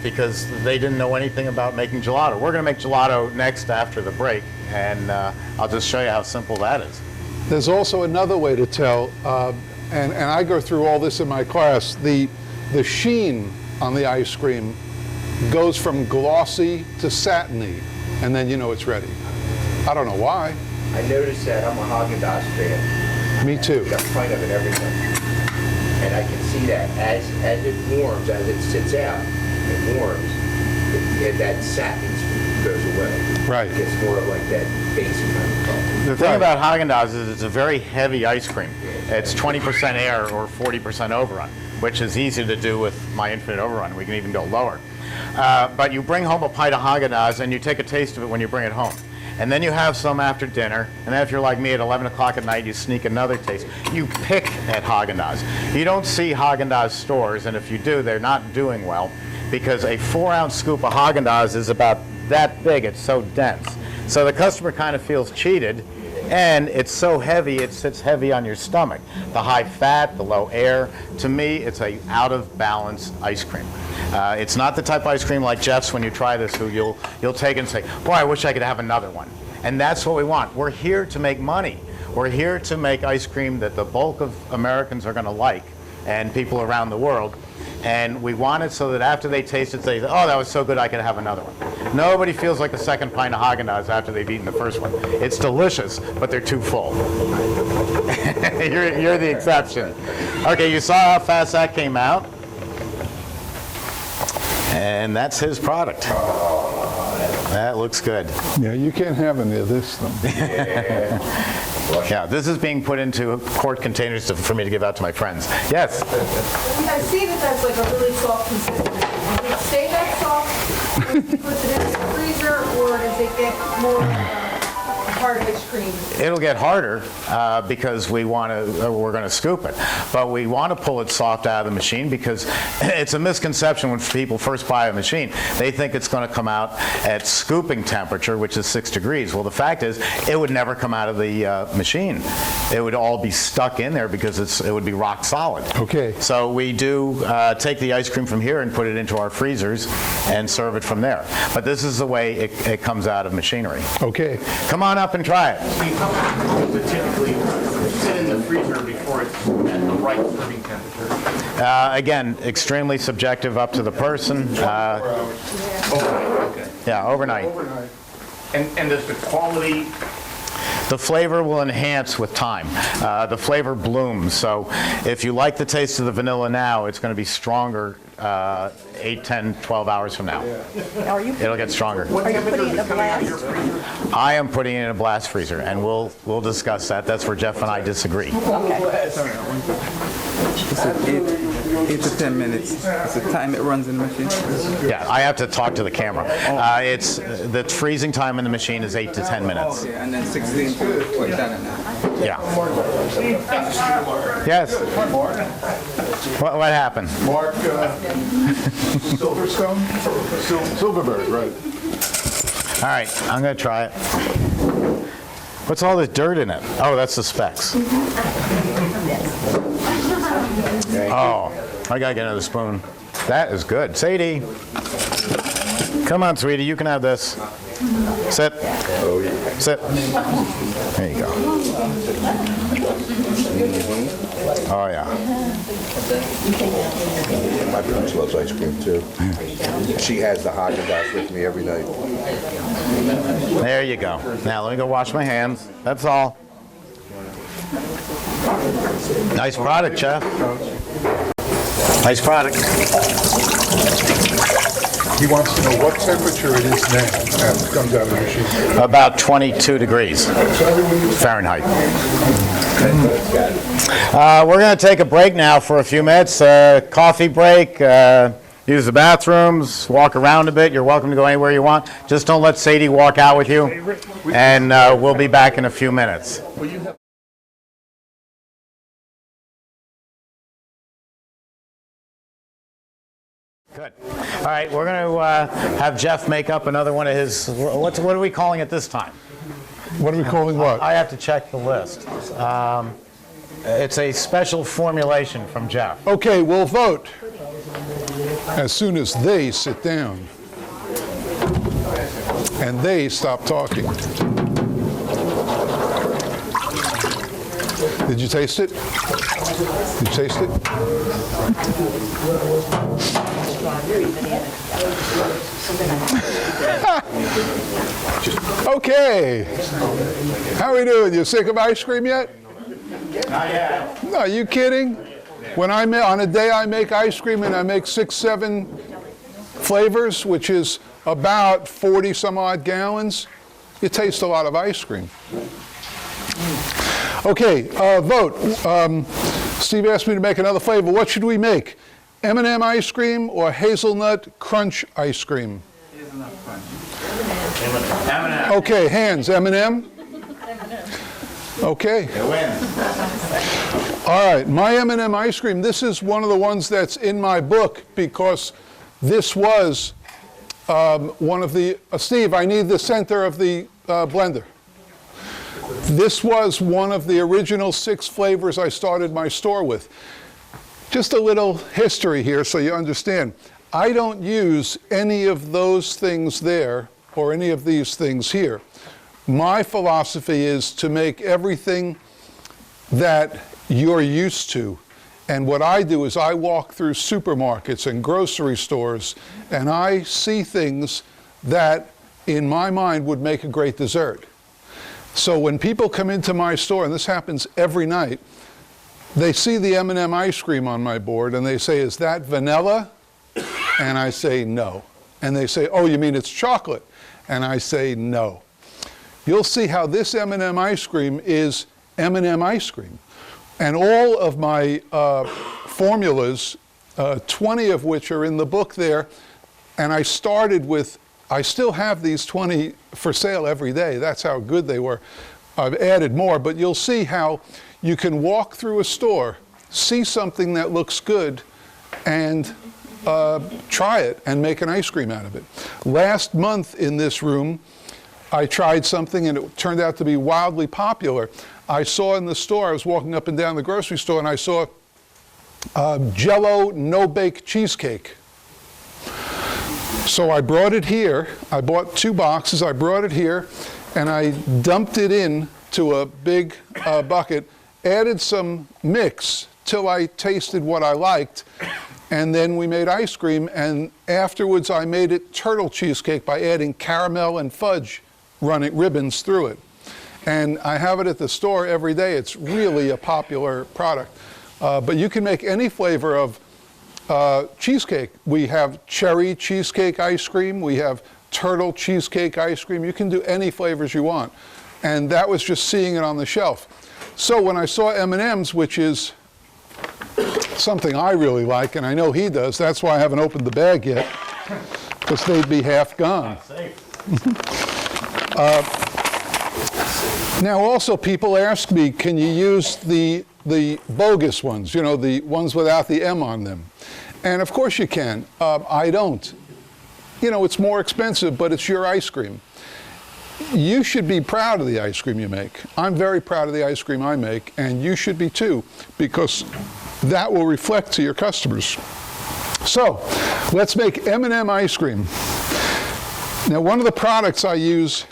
because they didn't know anything about making gelato. We're going to make gelato next after the break, and I'll just show you how simple that is. There's also another way to tell, and I go through all this in my class. The sheen on the ice cream goes from glossy to satiny, and then you know it's ready. I don't know why. I noticed that. I'm a Haagen-Dazs fan. Me too. Got a pint of it and everything. And I can see that as it warms, as it sits out, it warms, that satin goes away. Right. It gets more of like that basic kind of color. The thing about Haagen-Dazs is it's a very heavy ice cream. It's 20% air or 40% overrun, which is easy to do with my infinite overrun. We can even go lower. But you bring home a pint of Haagen-Dazs and you take a taste of it when you bring it home. And then you have some after dinner, and then if you're like me at 11 o'clock at night, you sneak another taste. You pick at Haagen-Dazs. You don't see Haagen-Dazs stores, and if you do, they're not doing well, because a 4-ounce scoop of Haagen-Dazs is about that big. It's so dense. So the customer kind of feels cheated, and it's so heavy, it sits heavy on your stomach. The high fat, the low air, to me, it's a out of balance ice cream. It's not the type of ice cream like Jeff's when you try this, who you'll take it and say, boy, I wish I could have another one. And that's what we want. We're here to make money. We're here to make ice cream that the bulk of Americans are going to like, and people around the world. And we want it so that after they taste it, they say, oh, that was so good, I could have another one. Nobody feels like the second pint of Haagen-Dazs after they've eaten the first one. It's delicious, but they're too full. You're the exception. Okay, you saw how fast that came out. And that's his product. That looks good. Yeah, you can't have any of this, though. Yeah, this is being put into quart containers for me to give out to my friends. Yes? I see that that's like a really soft consistency. Does it stay that soft when you put it in the freezer, or does it get more hard ice cream? It'll get harder because we're going to scoop it. But we want to pull it soft out of the machine because it's a misconception when people first buy a machine. They think it's going to come out at scooping temperature, which is 6 degrees. Well, the fact is, it would never come out of the machine. It would all be stuck in there because it would be rock solid. Okay. So we do take the ice cream from here and put it into our freezers and serve it from there. But this is the way it comes out of machinery. Okay. Come on up and try it. How long does it typically sit in the freezer before it's at the right serving temperature? Again, extremely subjective, up to the person. Overnight, okay. Yeah, overnight. And does the quality... The flavor will enhance with time. The flavor blooms. So if you like the taste of the vanilla now, it's going to be stronger 8, 10, 12 hours from now. It'll get stronger. Are you putting it in a blast? I am putting it in a blast freezer, and we'll discuss that. That's where Jeff and I disagree. It's 8 to 10 minutes. It's the time it runs in the machine. Yeah, I have to talk to the camera. It's the freezing time in the machine is 8 to 10 minutes. Okay, and then 16 to like that. Yeah. Yes. What happened? Mark Silverstone? Silverberg, right. All right, I'm going to try it. What's all this dirt in it? Oh, that's the specks. Oh, I got to get another spoon. That is good. Sadie. Come on, sweetie, you can have this. Sit. Sit. There you go. Oh, yeah. My parents loves ice cream too. She has the Haagen-Dazs with me every night. There you go. Now let me go wash my hands. That's all. Nice product, Jeff. Nice product. He wants to know what temperature it is now as it comes out of the machine. About 22 degrees Fahrenheit. We're going to take a break now for a few minutes. Coffee break. Use the bathrooms. Walk around a bit. You're welcome to go anywhere you want. Just don't let Sadie walk out with you. And we'll be back in a few minutes. Good. All right, we're going to have Jeff make up another one of his, what are we calling it this time? What are we calling what? I have to check the list. It's a special formulation from Jeff. Okay, we'll vote. as soon as they sit down and they stop talking. Did you taste it? Did you taste it? Okay. How are we doing? You sick of ice cream yet? Not yet. No, are you kidding? When on a day I make ice cream and I make 6, 7 flavors, which is about 40 some odd gallons, you taste a lot of ice cream. Okay, vote. Steve asked me to make another flavor. What should we make? M&M ice cream or hazelnut crunch ice cream? Hazelnut crunch. M&M. Okay, hands. M&M? Okay. It wins. All right, my M&M ice cream, this is one of the ones that's in my book because this was one of the, Steve, I need the center of the blender. This was one of the original 6 flavors I started my store with. Just a little history here so you understand. I don't use any of those things there or any of these things here. My philosophy is to make everything that you're used to. And what I do is I walk through supermarkets and grocery stores and I see things that in my mind would make a great dessert. So when people come into my store, and this happens every night, they see the M&M ice cream on my board and they say, "Is that vanilla?" And I say, "No." And they say, "Oh, you mean it's chocolate?" And I say, "No." You'll see how this M&M ice cream is M&M ice cream. And all of my formulas, 20 of which are in the book there, and I started with, I still have these 20 for sale every day. That's how good they were. I've added more, but you'll see how you can walk through a store, see something that looks good, and try it and make an ice cream out of it. Last month in this room, I tried something and it turned out to be wildly popular. I saw in the store, I was walking up and down the grocery store and I saw Jell-O no-bake cheesecake. So I brought it here. I bought 2 boxes. I brought it here and I dumped it in to a big bucket, added some mix till I tasted what I liked, and then we made ice cream, and afterwards I made it turtle cheesecake by adding caramel and fudge ribbons through it. And I have it at the store every day. It's really a popular product. But you can make any flavor of cheesecake. We have cherry cheesecake ice cream. We have turtle cheesecake ice cream. You can do any flavors you want. And that was just seeing it on the shelf. So when I saw M&M's, which is something I really like, and I know he does, that's why I haven't opened the bag yet, because they'd be half gone. Now also people ask me, can you use the bogus ones, you know, the ones without the M on them? And of course you can. I don't. You know, it's more expensive, but it's your ice cream. You should be proud of the ice cream you make. I'm very proud of the ice cream I make, and you should be too, because that will reflect to your customers. So, let's make M&M ice cream. Now, one of the products I use,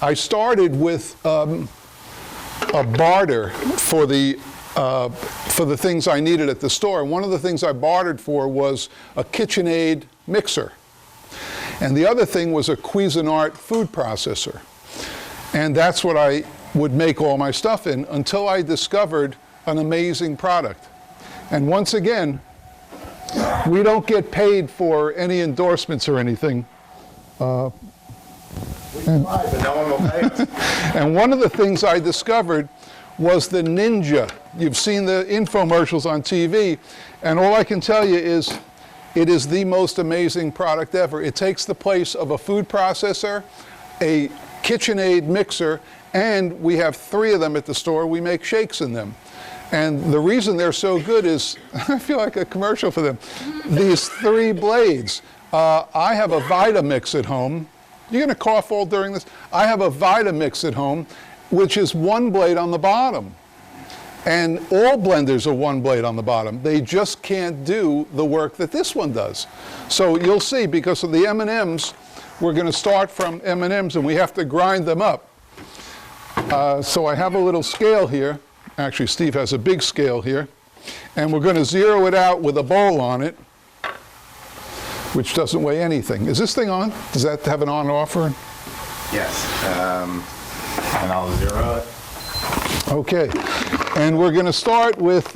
I started with a barter for the things I needed at the store. And one of the things I bartered for was a KitchenAid mixer. And the other thing was a Cuisinart food processor. And that's what I would make all my stuff in until I discovered an amazing product. And once again, we don't get paid for any endorsements or anything. But no one will pay us. And one of the things I discovered was the Ninja. You've seen the infomercials on TV, and all I can tell you is it is the most amazing product ever. It takes the place of a food processor, a KitchenAid mixer, and we have 3 of them at the store. We make shakes in them. And the reason they're so good is, I feel like a commercial for them, these 3 blades. I have a Vitamix at home. You're going to cough all during this? I have a Vitamix at home, which is 1 blade on the bottom. And all blenders are one blade on the bottom. They just can't do the work that this one does. So you'll see, because of the M&Ms, we're going to start from M&Ms and we have to grind them up. So I have a little scale here. Actually, Steve has a big scale here. And we're going to zero it out with a bowl on it, which doesn't weigh anything. Is this thing on? Does that have an on or off? Yes. And I'll zero it. Okay. And we're going to start with,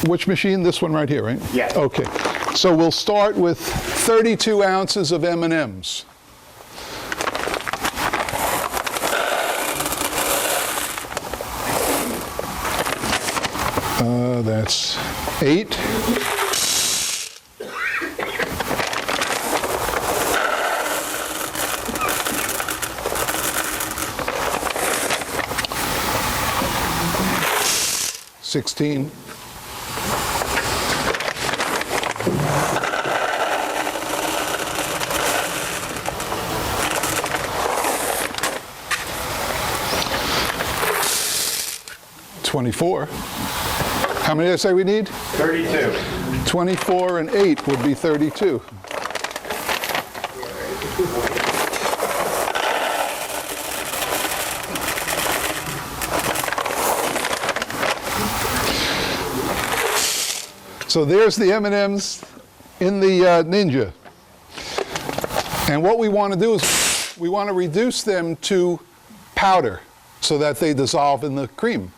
which machine? This one right here, right? Yes. Okay. So we'll start with 32 ounces of M&Ms. That's 8. $16. $24. How many did I say we need? 32. 24 and 8 would be 32. So there's the M&Ms in the Ninja. And what we want to do is we want to reduce them to powder so that they dissolve in the cream.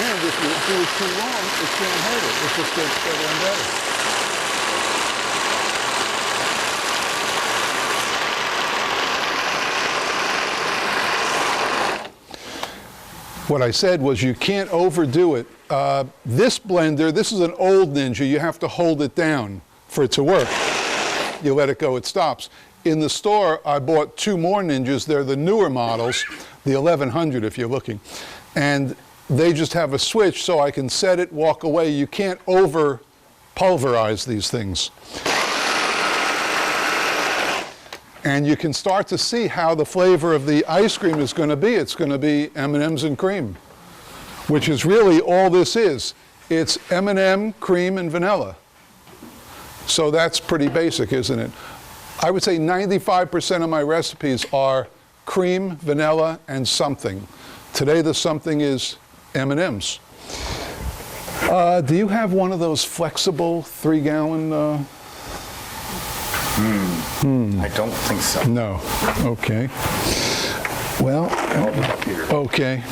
And if you do it too long, it can't hurt it. It just gets better and better. What I said was you can't overdo it. This blender, this is an old Ninja. You have to hold it down for it to work. You let it go, it stops. In the store, I bought 2 more Ninjas. They're the newer models, the 1100 if you're looking. And they just have a switch so I can set it, walk away. You can't over pulverize these things. And you can start to see how the flavor of the ice cream is going to be. It's going to be M&Ms and cream, which is really all this is. It's M&M, cream, and vanilla. So that's pretty basic, isn't it? I would say 95% of my recipes are cream, vanilla, and something. Today the something is M&Ms. Do you have one of those flexible 3-gallon? I don't think so. No. Okay. Well, okay.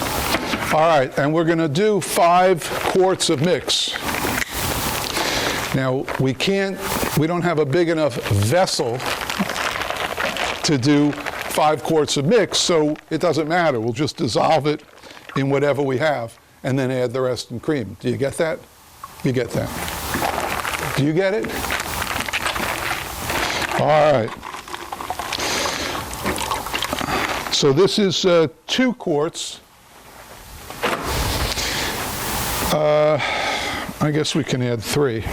All right, and we're going to do 5 quarts of mix. Now, we don't have a big enough vessel to do 5 quarts of mix, so it doesn't matter. We'll just dissolve it in whatever we have and then add the rest in cream. Do you get that? You get that. Do you get it? All right. So this is 2 quarts. I guess we can add 3.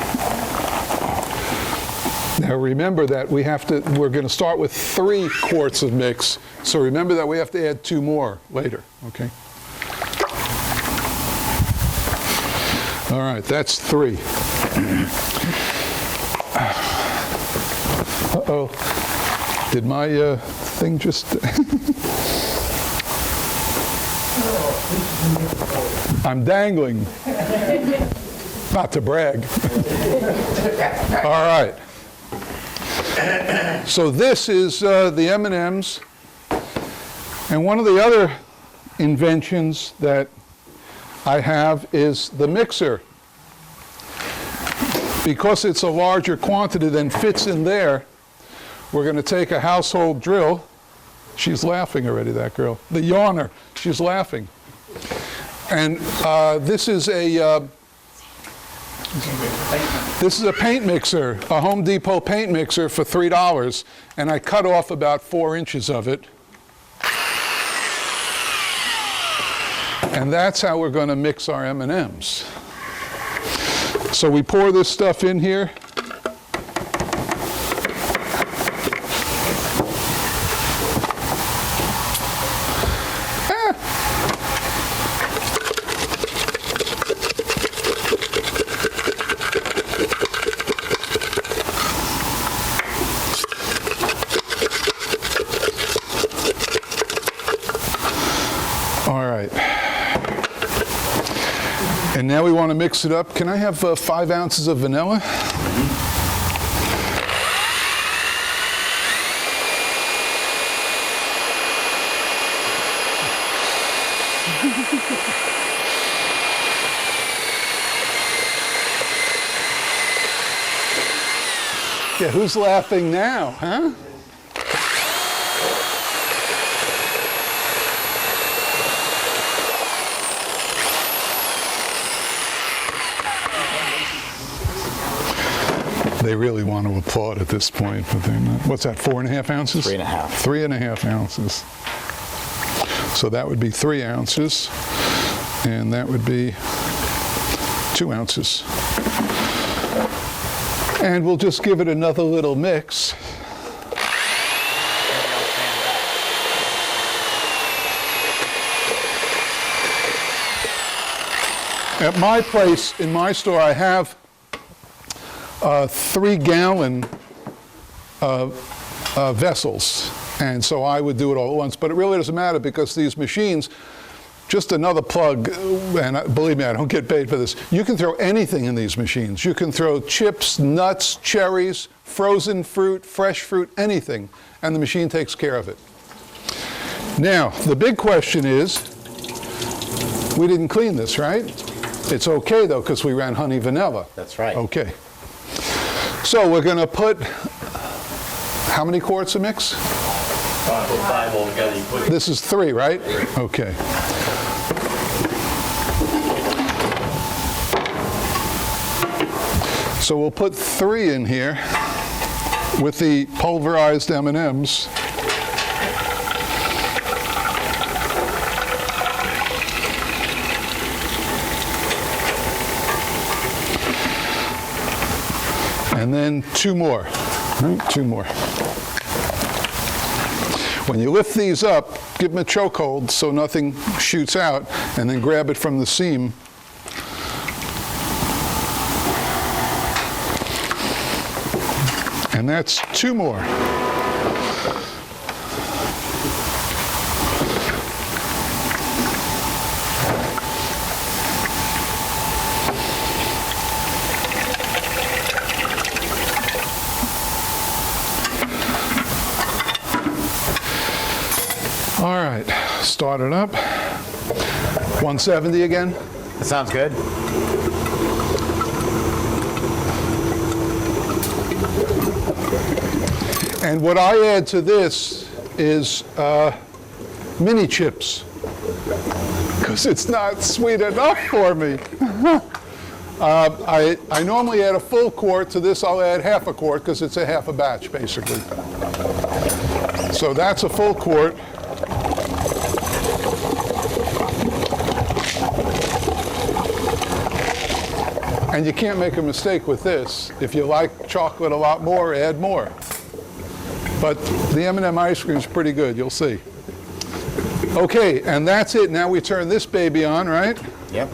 Now remember that we're going to start with 3 quarts of mix. So remember that we have to add 2 more later, okay? All right, that's 3. Uh-oh. Did my thing just... I'm dangling. Not to brag. All right. So this is the M&Ms. And one of the other inventions that I have is the mixer. Because it's a larger quantity than fits in there, we're going to take a household drill. She's laughing already, that girl. The yawner. She's laughing. And this is a paint mixer, a Home Depot paint mixer for $3, and I cut off about 4 inches of it. And that's how we're going to mix our M&Ms. So we pour this stuff in here. And now we want to mix it up. Can I have 5 ounces of vanilla? Yeah, who's laughing now, huh? They really want to applaud at this point, but they're not. What's that, 4.5 ounces? 3.5. 3.5 ounces. So that would be 3 ounces, and that would be 2 ounces. And we'll just give it another little mix. At my place, in my store, I have 3-gallon vessels, and so I would do it all at once. But it really doesn't matter because these machines, just another plug, and believe me, I don't get paid for this. You can throw anything in these machines. You can throw chips, nuts, cherries, frozen fruit, fresh fruit, anything, and the machine takes care of it. Now, the big question is, we didn't clean this, right? It's okay though, because we ran honey vanilla. That's right. Okay. So we're going to put, how many quarts of mix? 5 altogether. You put This is 3, right? Okay. So we'll put 3 in here with the pulverized M&Ms. And then 2 more, right? 2 more. When you lift these up, give them a chokehold so nothing shoots out, and then grab it from the seam. And that's 2 more. All right, start it up. 170 again. That sounds good. And what I add to this is mini chips, because it's not sweet enough for me. I normally add a full quart. To this, I'll add half a quart, because it's a half a batch, basically. So that's a full quart. And you can't make a mistake with this. If you like chocolate a lot more, add more. But the M&M ice cream is pretty good, you'll see. Okay, and that's it. Now we turn this baby on, right? Yep.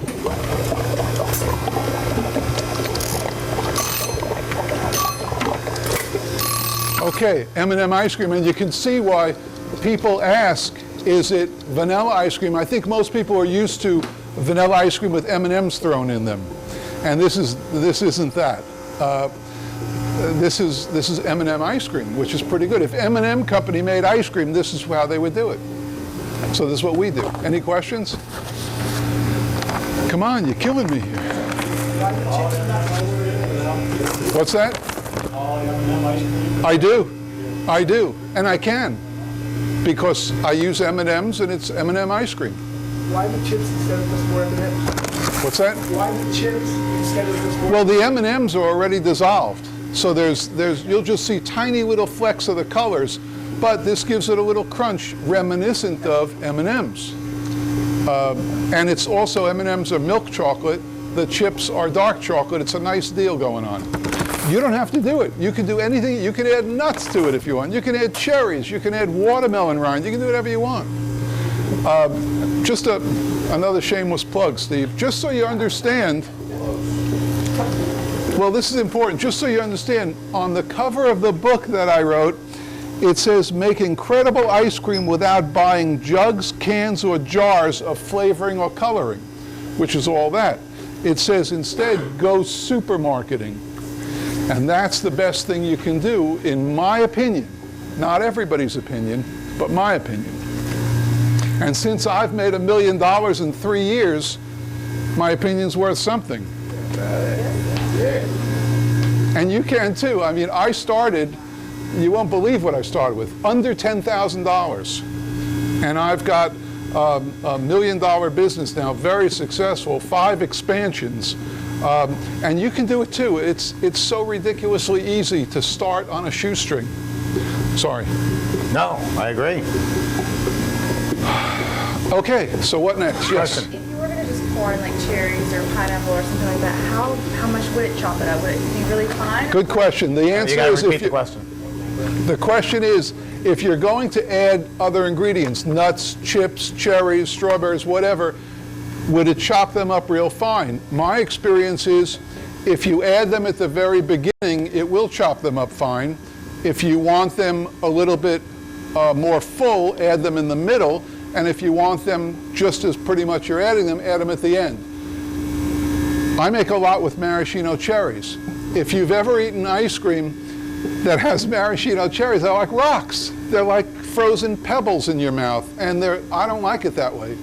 Okay, M&M ice cream, and you can see why people ask, is it vanilla ice cream? I think most people are used to vanilla ice cream with M&Ms thrown in them. And this isn't that. This is M&M ice cream, which is pretty good. If M&M company made ice cream, this is how they would do it. So this is what we do. Any questions? Come on, you're killing me here. What's that? I do, and I can, because I use M&Ms and it's M&M ice cream. Why the chips instead of just more M&Ms? What's that? Why the chips instead of just more? Well, the M&Ms are already dissolved, so you'll just see tiny little flecks of the colors, but this gives it a little crunch reminiscent of M&Ms. And it's also, M&Ms are milk chocolate, the chips are dark chocolate. It's a nice deal going on. You don't have to do it. You can do anything. You can add nuts to it if you want. You can add cherries. You can add watermelon rind. You can do whatever you want. Just another shameless plug, Steve. Just so you understand, well, this is important. Just so you understand, on the cover of the book that I wrote, it says, make incredible ice cream without buying jugs, cans, or jars of flavoring or coloring, which is all that. It says, instead, go supermarketing. And that's the best thing you can do, in my opinion. Not everybody's opinion, but my opinion. And since I've made $1 million in 3 years, my opinion's worth something. And you can too. I mean, I started, you won't believe what I started with, under $10,000. And I've got a $1 million business now, very successful, 5 expansions. And you can do it too. It's so ridiculously easy to start on a shoestring. Sorry. No, I agree. Okay, so what next? Yes. If you were going to just pour in like cherries or pineapple or something like that, how much would it chop it up? Would it be really fine? Good question. The answer You gotta is repeat the question. the question is, if you're going to add other ingredients, nuts, chips, cherries, strawberries, whatever, would it chop them up real fine? My experience is, if you add them at the very beginning, it will chop them up fine. If you want them a little bit more full, add them in the middle. And if you want them just as pretty much you're adding them, add them at the end. I make a lot with maraschino cherries. If you've ever eaten ice cream that has maraschino cherries, they're like rocks. They're like frozen pebbles in your mouth. And I don't like it that way.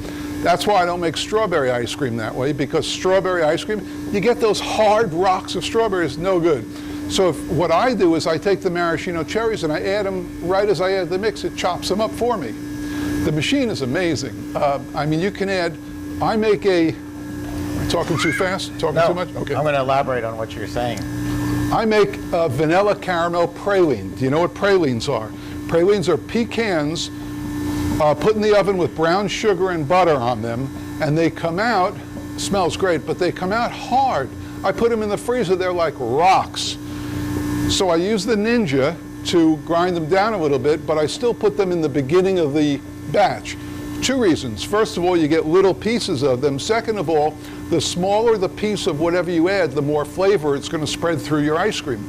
That's why I don't make strawberry ice cream that way, because strawberry ice cream, you get those hard rocks of strawberries, no good. So what I do is I take the maraschino cherries and I add them right as I add the mix. It chops them up for me. The machine is amazing. I mean, you can add, am I talking too fast? Talking too much? Okay. I'm going to elaborate on what you're saying. I make vanilla caramel praline. Do you know what pralines are? Pralines are pecans put in the oven with brown sugar and butter on them, and they come out, smells great, but they come out hard. I put them in the freezer, they're like rocks. So I use the Ninja to grind them down a little bit, but I still put them in the beginning of the batch. 2 reasons. First of all, you get little pieces of them. Second of all, the smaller the piece of whatever you add, the more flavor it's going to spread through your ice cream.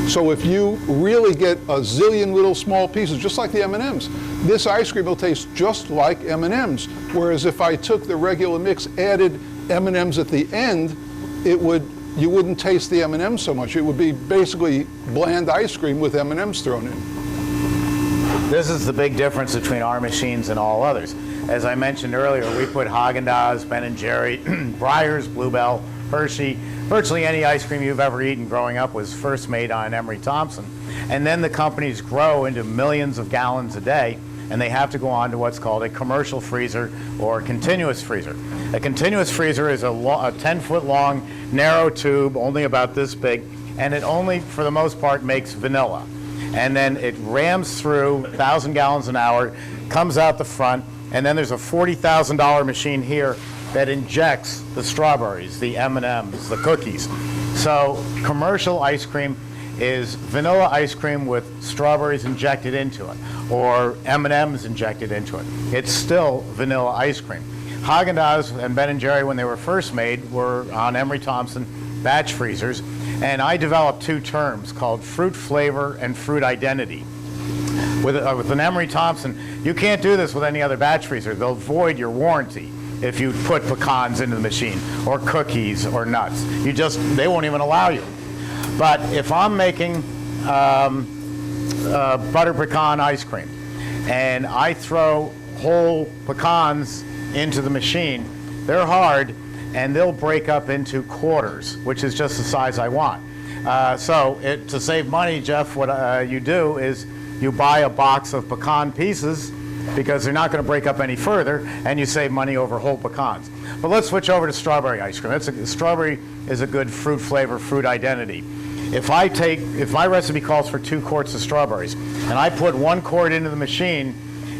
So if you really get a zillion little small pieces, just like the M&Ms, this ice cream will taste just like M&Ms. Whereas if I took the regular mix, added M&Ms at the end, you wouldn't taste the M&Ms so much. It would be basically bland ice cream with M&Ms thrown in. This is the big difference between our machines and all others. As I mentioned earlier, we put Haagen-Dazs, Ben & Jerry, Breyers, Bluebell, Hershey. Virtually any ice cream you've ever eaten growing up was first made on Emery Thompson. And then the companies grow into millions of gallons a day, and they have to go on to what's called a commercial freezer or a continuous freezer. A continuous freezer is a 10-foot long, narrow tube, only about this big, and it only, for the most part, makes vanilla. And then it rams through 1,000 gallons an hour, comes out the front, and then there's a $40,000 machine here that injects the strawberries, the M&Ms, the cookies. So commercial ice cream is vanilla ice cream with strawberries injected into it, or M&Ms injected into it. It's still vanilla ice cream. Haagen-Dazs and Ben & Jerry, when they were first made, were on Emery Thompson batch freezers, and I developed 2 terms called fruit flavor and fruit identity. With an Emery Thompson, you can't do this with any other batch freezer. They'll void your warranty if you put pecans into the machine, or cookies, or nuts. They won't even allow you. But if I'm making butter pecan ice cream, and I throw whole pecans into the machine, they're hard, and they'll break up into quarters, which is just the size I want. To save money, Jeff, what you do is you buy a box of pecan pieces, because they're not going to break up any further, and you save money over whole pecans. But let's switch over to strawberry ice cream. Strawberry is a good fruit flavor, fruit identity. If my recipe calls for 2 quarts of strawberries, and I put 1 quart into the machine,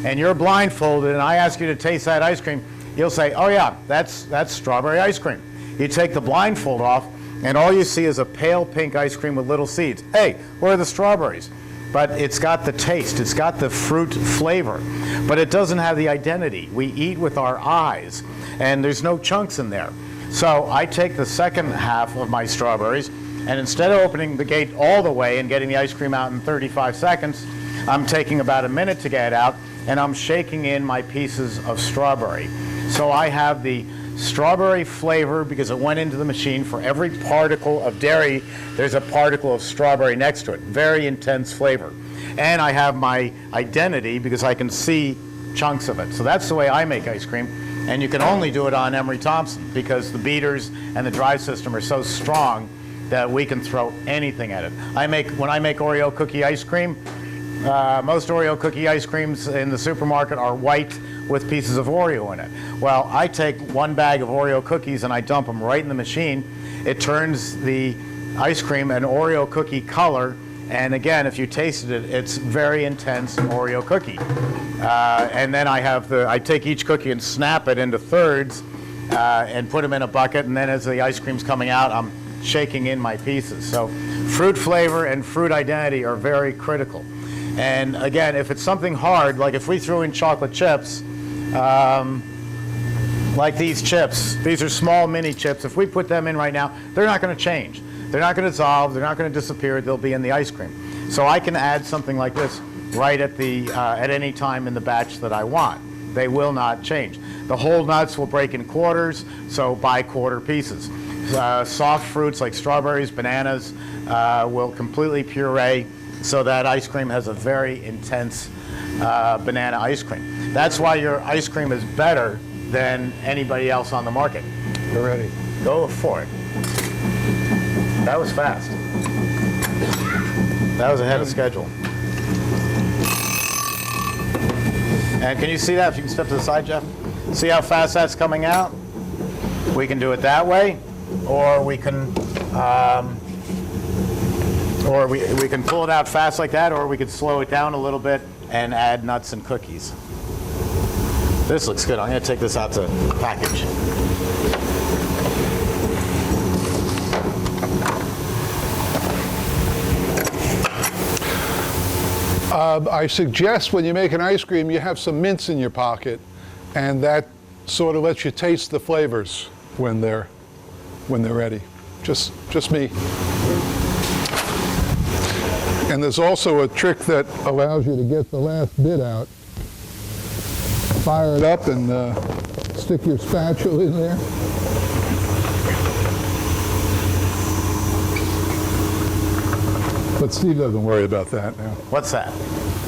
and you're blindfolded, and I ask you to taste that ice cream, you'll say, oh yeah, that's strawberry ice cream. You take the blindfold off, and all you see is a pale pink ice cream with little seeds. Hey, where are the strawberries? But it's got the taste, it's got the fruit flavor, but it doesn't have the identity. We eat with our eyes, and there's no chunks in there. So I take the second half of my strawberries, and instead of opening the gate all the way and getting the ice cream out in 35 seconds, I'm taking about a minute to get it out, and I'm shaking in my pieces of strawberry. So I have the strawberry flavor because it went into the machine. For every particle of dairy, there's a particle of strawberry next to it. Very intense flavor. And I have my identity because I can see chunks of it. So that's the way I make ice cream. And you can only do it on Emery Thompson because the beaters and the dry system are so strong that we can throw anything at it. When I make Oreo cookie ice cream, most Oreo cookie ice creams in the supermarket are white with pieces of Oreo in it. Well, I take one bag of Oreo cookies and I dump them right in the machine. It turns the ice cream an Oreo cookie color, and again, if you tasted it, it's very intense Oreo cookie. And then I take each cookie and snap it into thirds and put them in a bucket, and then as the ice cream's coming out, I'm shaking in my pieces. So fruit flavor and fruit identity are very critical. And again, if it's something hard, like if we threw in chocolate chips, like these chips, these are small mini chips. If we put them in right now, they're not going to change. They're not going to dissolve. They're not going to disappear. They'll be in the ice cream. So I can add something like this right at any time in the batch that I want. They will not change. The whole nuts will break in quarters, so buy quarter pieces. Soft fruits like strawberries, bananas will completely puree, so that ice cream has a very intense banana ice cream. That's why your ice cream is better than anybody else on the market. You're ready. Go for it. That was fast. That was ahead of schedule. And can you see that? If you can step to the side, Jeff. See how fast that's coming out? We can do it that way, or we can we can pull it out fast like that, or we could slow it down a little bit and add nuts and cookies. This looks good. I'm going to take this out to package. I suggest when you make an ice cream, you have some mints in your pocket, and that sort of lets you taste the flavors when they're ready. Just me. And there's also a trick that allows you to get the last bit out. Fire it up and stick your spatula in there. But Steve doesn't worry about that now. What's that?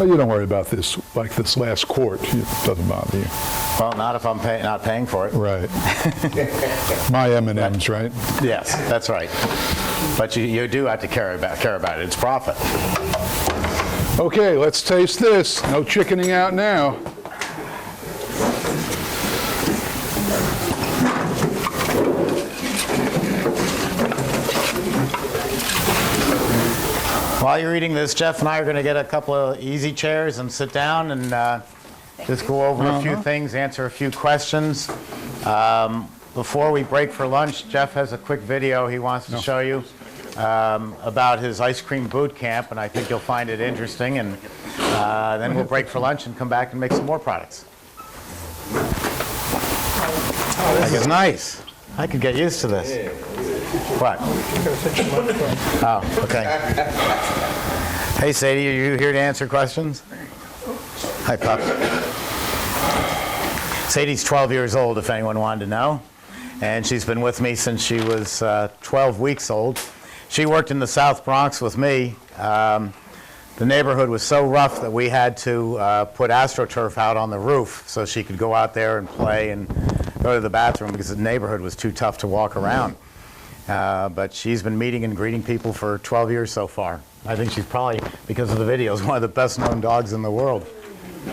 Oh, you don't worry about this, like this last quart. It doesn't bother you. Well, not if I'm not paying for it. Right. My M&Ms, right? Yes, that's right. But you do have to care about it. It's profit. Okay, let's taste this. No chickening out now. While you're eating this, Jeff and I are going to get a couple of easy chairs and sit down and just go over a few things, answer a few questions. Before we break for lunch, Jeff has a quick video he wants to show you about his ice cream boot camp, and I think you'll find it interesting. And then we'll break for lunch and come back and make some more products. That is nice. I could get used to this. What? Oh, okay. Hey, Sadie, are you here to answer questions? Hi, Pup. Sadie's 12 years old, if anyone wanted to know. And she's been with me since she was 12 weeks old. She worked in the South Bronx with me. The neighborhood was so rough that we had to put AstroTurf out on the roof so she could go out there and play and go to the bathroom because the neighborhood was too tough to walk around. But she's been meeting and greeting people for 12 years so far. I think she's probably, because of the videos, one of the best known dogs in the world.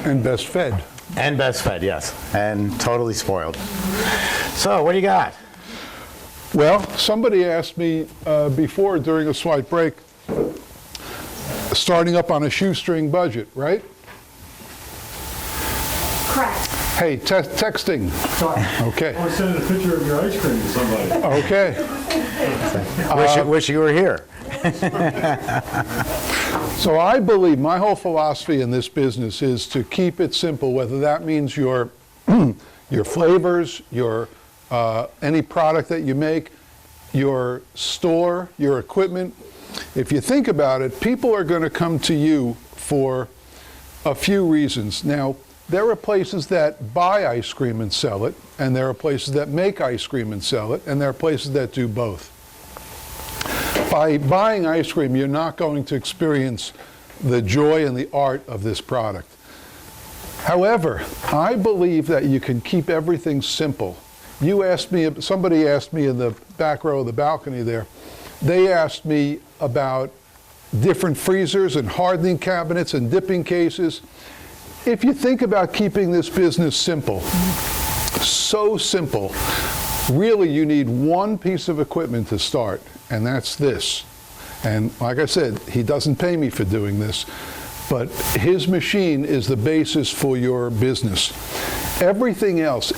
And best fed. And best fed, yes. And totally spoiled. So, what do you got? Well, somebody asked me before during a slight break, starting up on a shoestring budget, right? Correct. Hey, texting. Okay. I was sending a picture of your ice cream to somebody. Okay. Wish you were here. So I believe my whole philosophy in this business is to keep it simple, whether that means your flavors, your any product that you make, your store, your equipment. If you think about it, people are going to come to you for a few reasons. Now, there are places that buy ice cream and sell it, and there are places that make ice cream and sell it, and there are places that do both. By buying ice cream, you're not going to experience the joy and the art of this product. However, I believe that you can keep everything simple. Somebody asked me in the back row of the balcony there, they asked me about different freezers and hardening cabinets and dipping cases. If you think about keeping this business simple, so simple, really you need one piece of equipment to start, and that's this. And like I said, he doesn't pay me for doing this, but his machine is the basis for your business. Everything else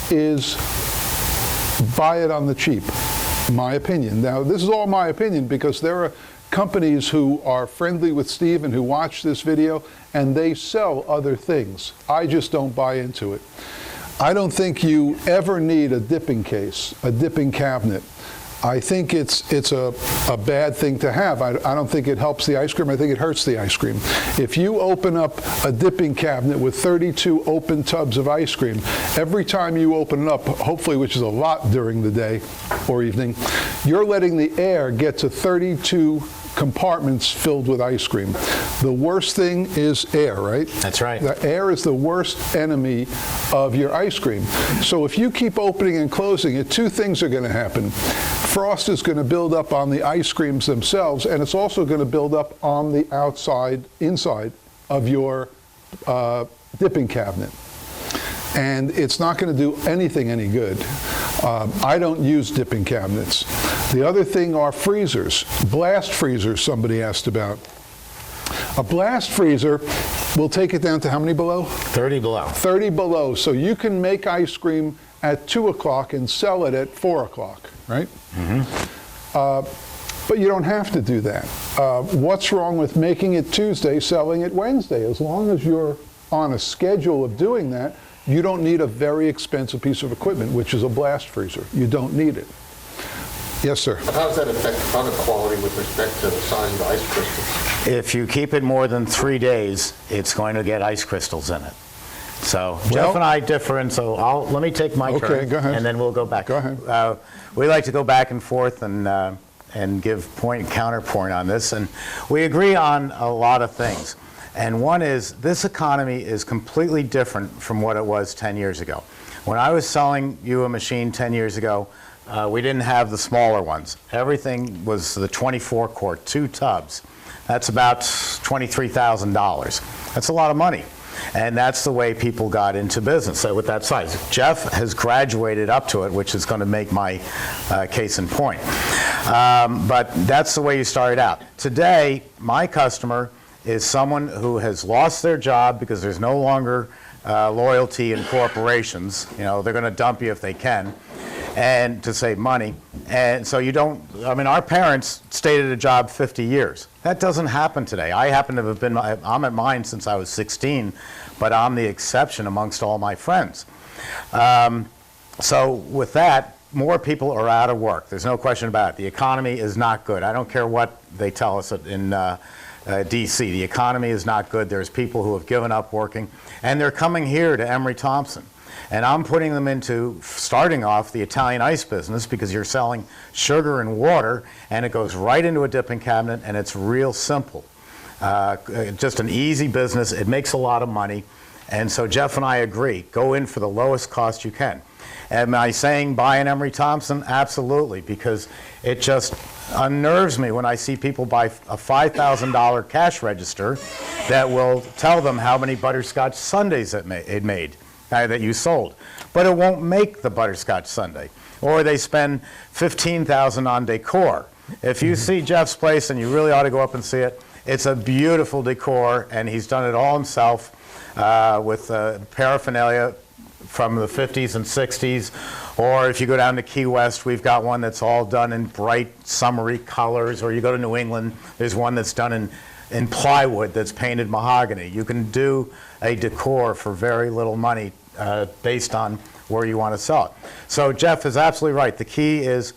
is buy it on the cheap, my opinion. Now, this is all my opinion because there are companies who are friendly with Steve and who watch this video, and they sell other things. I just don't buy into it. I don't think you ever need a dipping case, a dipping cabinet. I think it's a bad thing to have. I don't think it helps the ice cream. I think it hurts the ice cream. If you open up a dipping cabinet with 32 open tubs of ice cream, every time you open it up, hopefully, which is a lot during the day or evening, you're letting the air get to 32 compartments filled with ice cream. The worst thing is air, right? That's right. The air is the worst enemy of your ice cream. So if you keep opening and closing it, two things are going to happen. Frost is going to build up on the ice creams themselves, and it's also going to build up on the inside of your dipping cabinet. And it's not going to do anything any good. I don't use dipping cabinets. The other thing are freezers. Blast freezers, somebody asked about. A blast freezer will take it down to how many below? 30 below. 30 below. So you can make ice cream at 2 o'clock and sell it at 4 o'clock, right? Mm-hmm. But you don't have to do that. What's wrong with making it Tuesday, selling it Wednesday? As long as you're on a schedule of doing that, you don't need a very expensive piece of equipment, which is a blast freezer. You don't need it. Yes, sir. How does that affect product quality with respect to the size of the ice crystals? If you keep it more than 3 days, it's going to get ice crystals in it. So Jeff and I differ, and so let me take my turn, go ahead. and then we'll go back. Go ahead. We like to go back and forth and give point and counterpoint on this, and we agree on a lot of things. And one is, this economy is completely different from what it was 10 years ago. When I was selling you a machine 10 years ago, we didn't have the smaller ones. Everything was the 24 quart, 2 tubs. That's about $23,000. That's a lot of money. And that's the way people got into business, with that size. Jeff has graduated up to it, which is going to make my case in point. But that's the way you started out. Today, my customer is someone who has lost their job because there's no longer loyalty in corporations. You know, they're going to dump you if they can, and to save money. And so you don't, I mean, our parents stayed at a job 50 years. That doesn't happen today. I happen to have been, I'm at mine since I was 16, but I'm the exception amongst all my friends. So with that, more people are out of work. There's no question about it. The economy is not good. I don't care what they tell us in DC. The economy is not good. There's people who have given up working, and they're coming here to Emery Thompson. And I'm putting them into, starting off, the Italian ice business, because you're selling sugar and water, and it goes right into a dipping cabinet, and it's real simple. Just an easy business. It makes a lot of money. And so Jeff and I agree. Go in for the lowest cost you can. Am I saying buy an Emery Thompson? Absolutely, because it just unnerves me when I see people buy a $5,000 cash register that will tell them how many butterscotch sundaes it made. That you sold, but it won't make the butterscotch sundae. Or they spend $15,000 on decor. If you see Jeff's place, and you really ought to go up and see it, It's a beautiful decor, and he's done it all himself with paraphernalia from the 50s and 60s. Or if you go down to Key West, we've got one that's all done in bright, summery colors. Or you go to New England, there's one that's done in plywood that's painted mahogany. You can do a decor for very little money based on where you want to sell it. So Jeff is absolutely right. The key is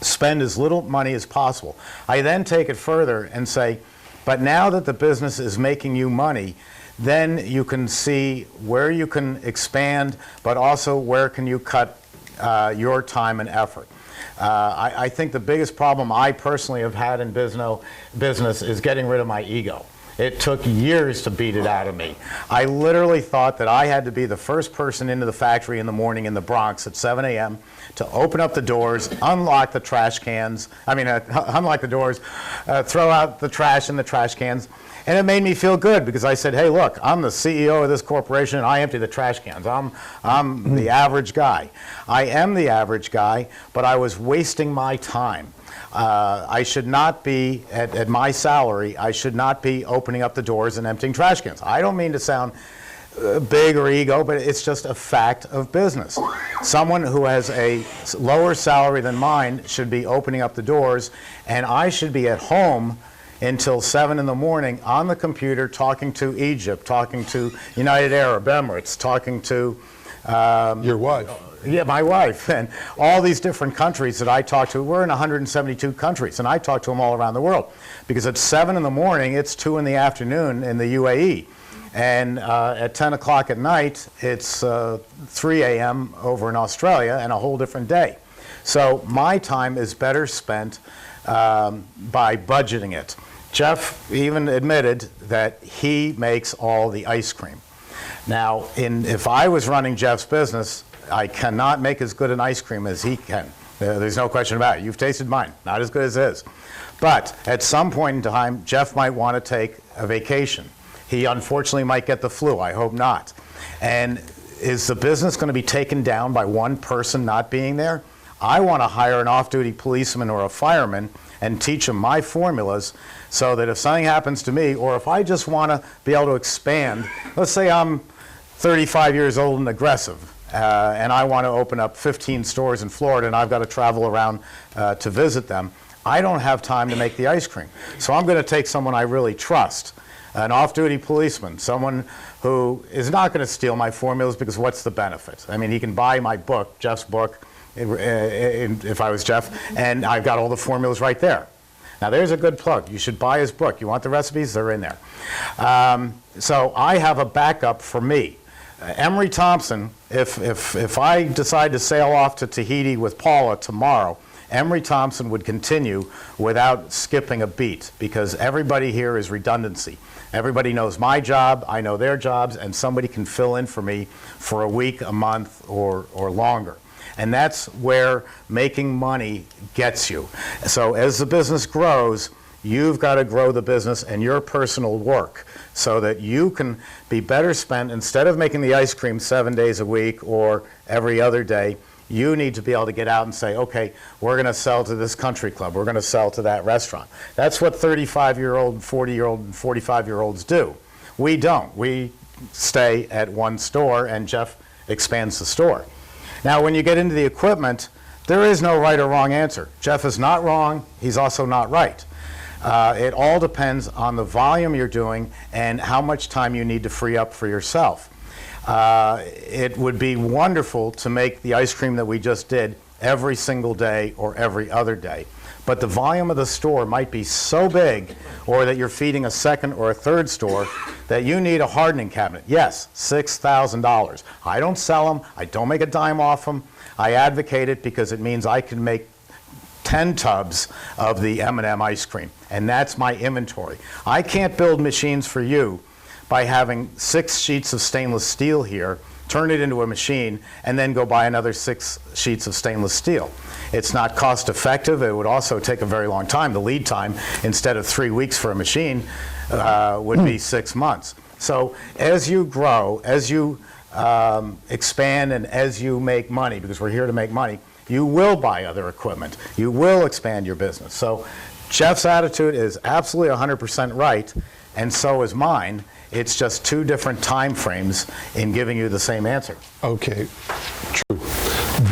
spend as little money as possible. I then take it further and say, but now that the business is making you money, then you can see where you can expand, but also where can you cut your time and effort. I think the biggest problem I personally have had in business is getting rid of my ego. It took years to beat it out of me. I literally thought that I had to be the first person into the factory in the morning in the Bronx at 7 a.m. to open up the doors, unlock the trash cans, unlock the doors, throw out the trash in the trash cans. And it made me feel good because I said, hey, look, I'm the CEO of this corporation and I empty the trash cans. I'm the average guy. I am the average guy, but I was wasting my time. I should not be, at my salary, I should not be opening up the doors and emptying trash cans. I don't mean to sound big or ego, but it's just a fact of business. Someone who has a lower salary than mine should be opening up the doors, and I should be at home until 7 in the morning on the computer talking to Egypt, talking to United Arab Emirates, talking to your wife. Yeah, my wife, and all these different countries that I talk to. We're in 172 countries, and I talk to them all around the world. Because at 7 in the morning, it's 2 in the afternoon in the UAE. And at 10 o'clock at night, it's 3 a.m. over in Australia, and a whole different day. So my time is better spent by budgeting it. Jeff even admitted that he makes all the ice cream. Now, if I was running Jeff's business, I cannot make as good an ice cream as he can. There's no question about it. You've tasted mine, not as good as his. But at some point in time, Jeff might want to take a vacation. He unfortunately might get the flu. I hope not. And is the business going to be taken down by one person not being there? I want to hire an off-duty policeman or a fireman and teach them my formulas so that if something happens to me, or if I just want to be able to expand, let's say I'm 35 years old and aggressive, and I want to open up 15 stores in Florida and I've got to travel around to visit them, I don't have time to make the ice cream. So I'm going to take someone I really trust, an off-duty policeman, someone who is not going to steal my formulas, because what's the benefit? I mean, he can buy my book, Jeff's book, if I was Jeff, and I've got all the formulas right there. Now there's a good plug. You should buy his book. You want the recipes? They're in there. So I have a backup for me. Emery Thompson, if I decide to sail off to Tahiti with Paula tomorrow, Emery Thompson would continue without skipping a beat, because everybody here is redundancy. Everybody knows my job, I know their jobs, and somebody can fill in for me for a week, a month, or longer. And that's where making money gets you. So as the business grows, you've got to grow the business and your personal work so that you can be better spent. Instead of making the ice cream 7 days a week or every other day, you need to be able to get out and say, okay, we're going to sell to this country club, we're going to sell to that restaurant. That's what 35-year-old, 40-year-old, and 45-year-olds do. We don't. We stay at one store, and Jeff expands the store. Now, when you get into the equipment, there is no right or wrong answer. Jeff is not wrong, he's also not right. It all depends on the volume you're doing and how much time you need to free up for yourself. It would be wonderful to make the ice cream that we just did every single day or every other day. But the volume of the store might be so big, or that you're feeding a second or a third store, that you need a hardening cabinet. Yes, $6,000. I don't sell them. I don't make a dime off them. I advocate it because it means I can make 10 tubs of the M&M ice cream, and that's my inventory. I can't build machines for you by having 6 sheets of stainless steel here, turn it into a machine, and then go buy another 6 sheets of stainless steel. It's not cost effective. It would also take a very long time. The lead time, instead of 3 weeks for a machine, would be 6 months. So as you grow, as you expand, and as you make money, because we're here to make money, you will buy other equipment. You will expand your business. So Jeff's attitude is absolutely 100% right, and so is mine. It's just two different time frames in giving you the same answer. Okay, true.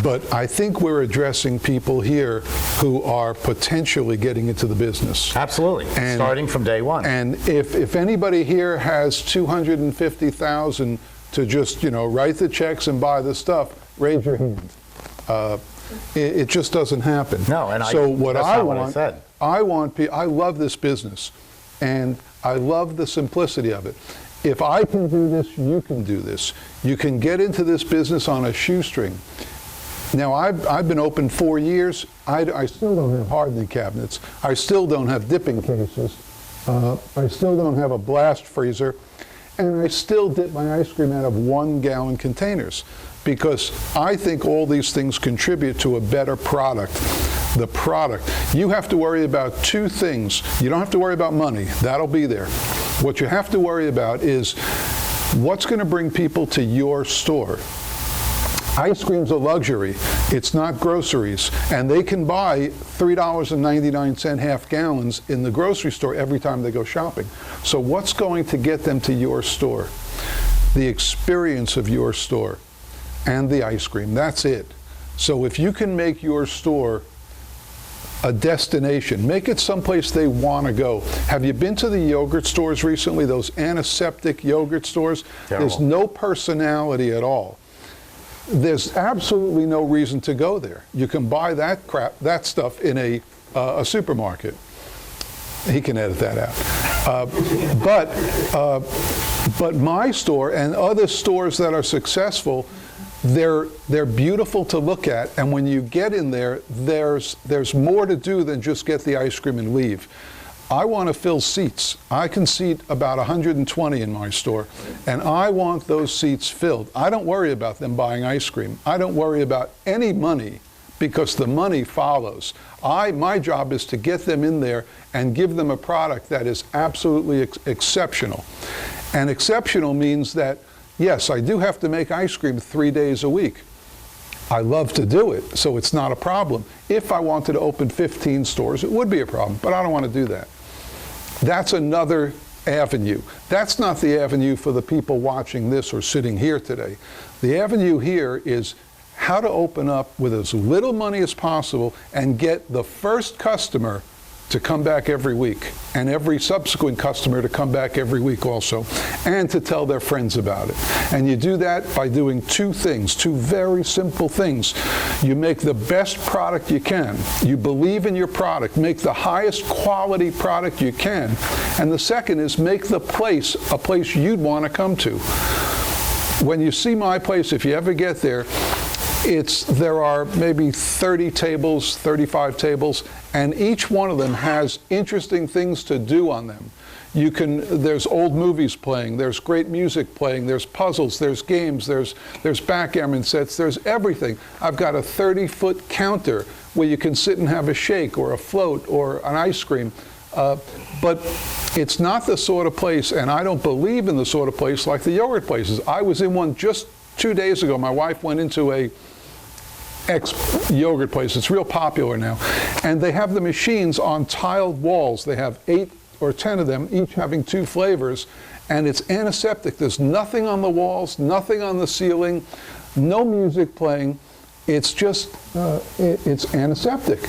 But I think we're addressing people here who are potentially getting into the business. Absolutely, starting from day one. And if anybody here has $250,000 to just, write the checks and buy the stuff, raise your hand. It just doesn't happen. No, and so what that's I not want, what I said. I love this business, and I love the simplicity of it. If I can do this, you can do this. You can get into this business on a shoestring. Now, I've been open 4 years. I still don't have hardening cabinets. I still don't have dipping cases. I still don't have a blast freezer. And I still dip my ice cream out of 1-gallon containers, because I think all these things contribute to a better product. The product. You have to worry about two things. You don't have to worry about money. That'll be there. What you have to worry about is what's going to bring people to your store. Ice cream's a luxury. It's not groceries. And they can buy $3.99 half gallons in the grocery store every time they go shopping. So what's going to get them to your store? The experience of your store and the ice cream. That's it. So if you can make your store a destination, make it someplace they want to go. Have you been to the yogurt stores recently, those antiseptic yogurt stores? Terrible. There's no personality at all. There's absolutely no reason to go there. You can buy that stuff in a supermarket. He can edit that out. But my store and other stores that are successful, they're beautiful to look at, and when you get in there, there's more to do than just get the ice cream and leave. I want to fill seats. I can seat about 120 in my store, and I want those seats filled. I don't worry about them buying ice cream. I don't worry about any money, because the money follows. My job is to get them in there and give them a product that is absolutely exceptional. And exceptional means that, yes, I do have to make ice cream 3 days a week. I love to do it, so it's not a problem. If I wanted to open 15 stores, it would be a problem, but I don't want to do that. That's another avenue. That's not the avenue for the people watching this or sitting here today. The avenue here is how to open up with as little money as possible and get the first customer to come back every week, and every subsequent customer to come back every week also, and to tell their friends about it. And you do that by doing two things, two very simple things. You make the best product you can. You believe in your product. Make the highest quality product you can. And the second is make the place a place you'd want to come to. When you see my place, if you ever get there, there are maybe 30 tables, 35 tables, and each one of them has interesting things to do on them. There's old movies playing, there's great music playing, there's puzzles, there's games, there's backgammon sets, there's everything. I've got a 30-foot counter where you can sit and have a shake or a float or an ice cream. But it's not the sort of place, and I don't believe in the sort of place like the yogurt places. I was in one just 2 days ago. My wife went into a yogurt place. It's real popular now. And they have the machines on tiled walls. They have 8 or 10 of them, each having 2 flavors. And it's antiseptic. There's nothing on the walls, nothing on the ceiling, no music playing. It's just, it's antiseptic.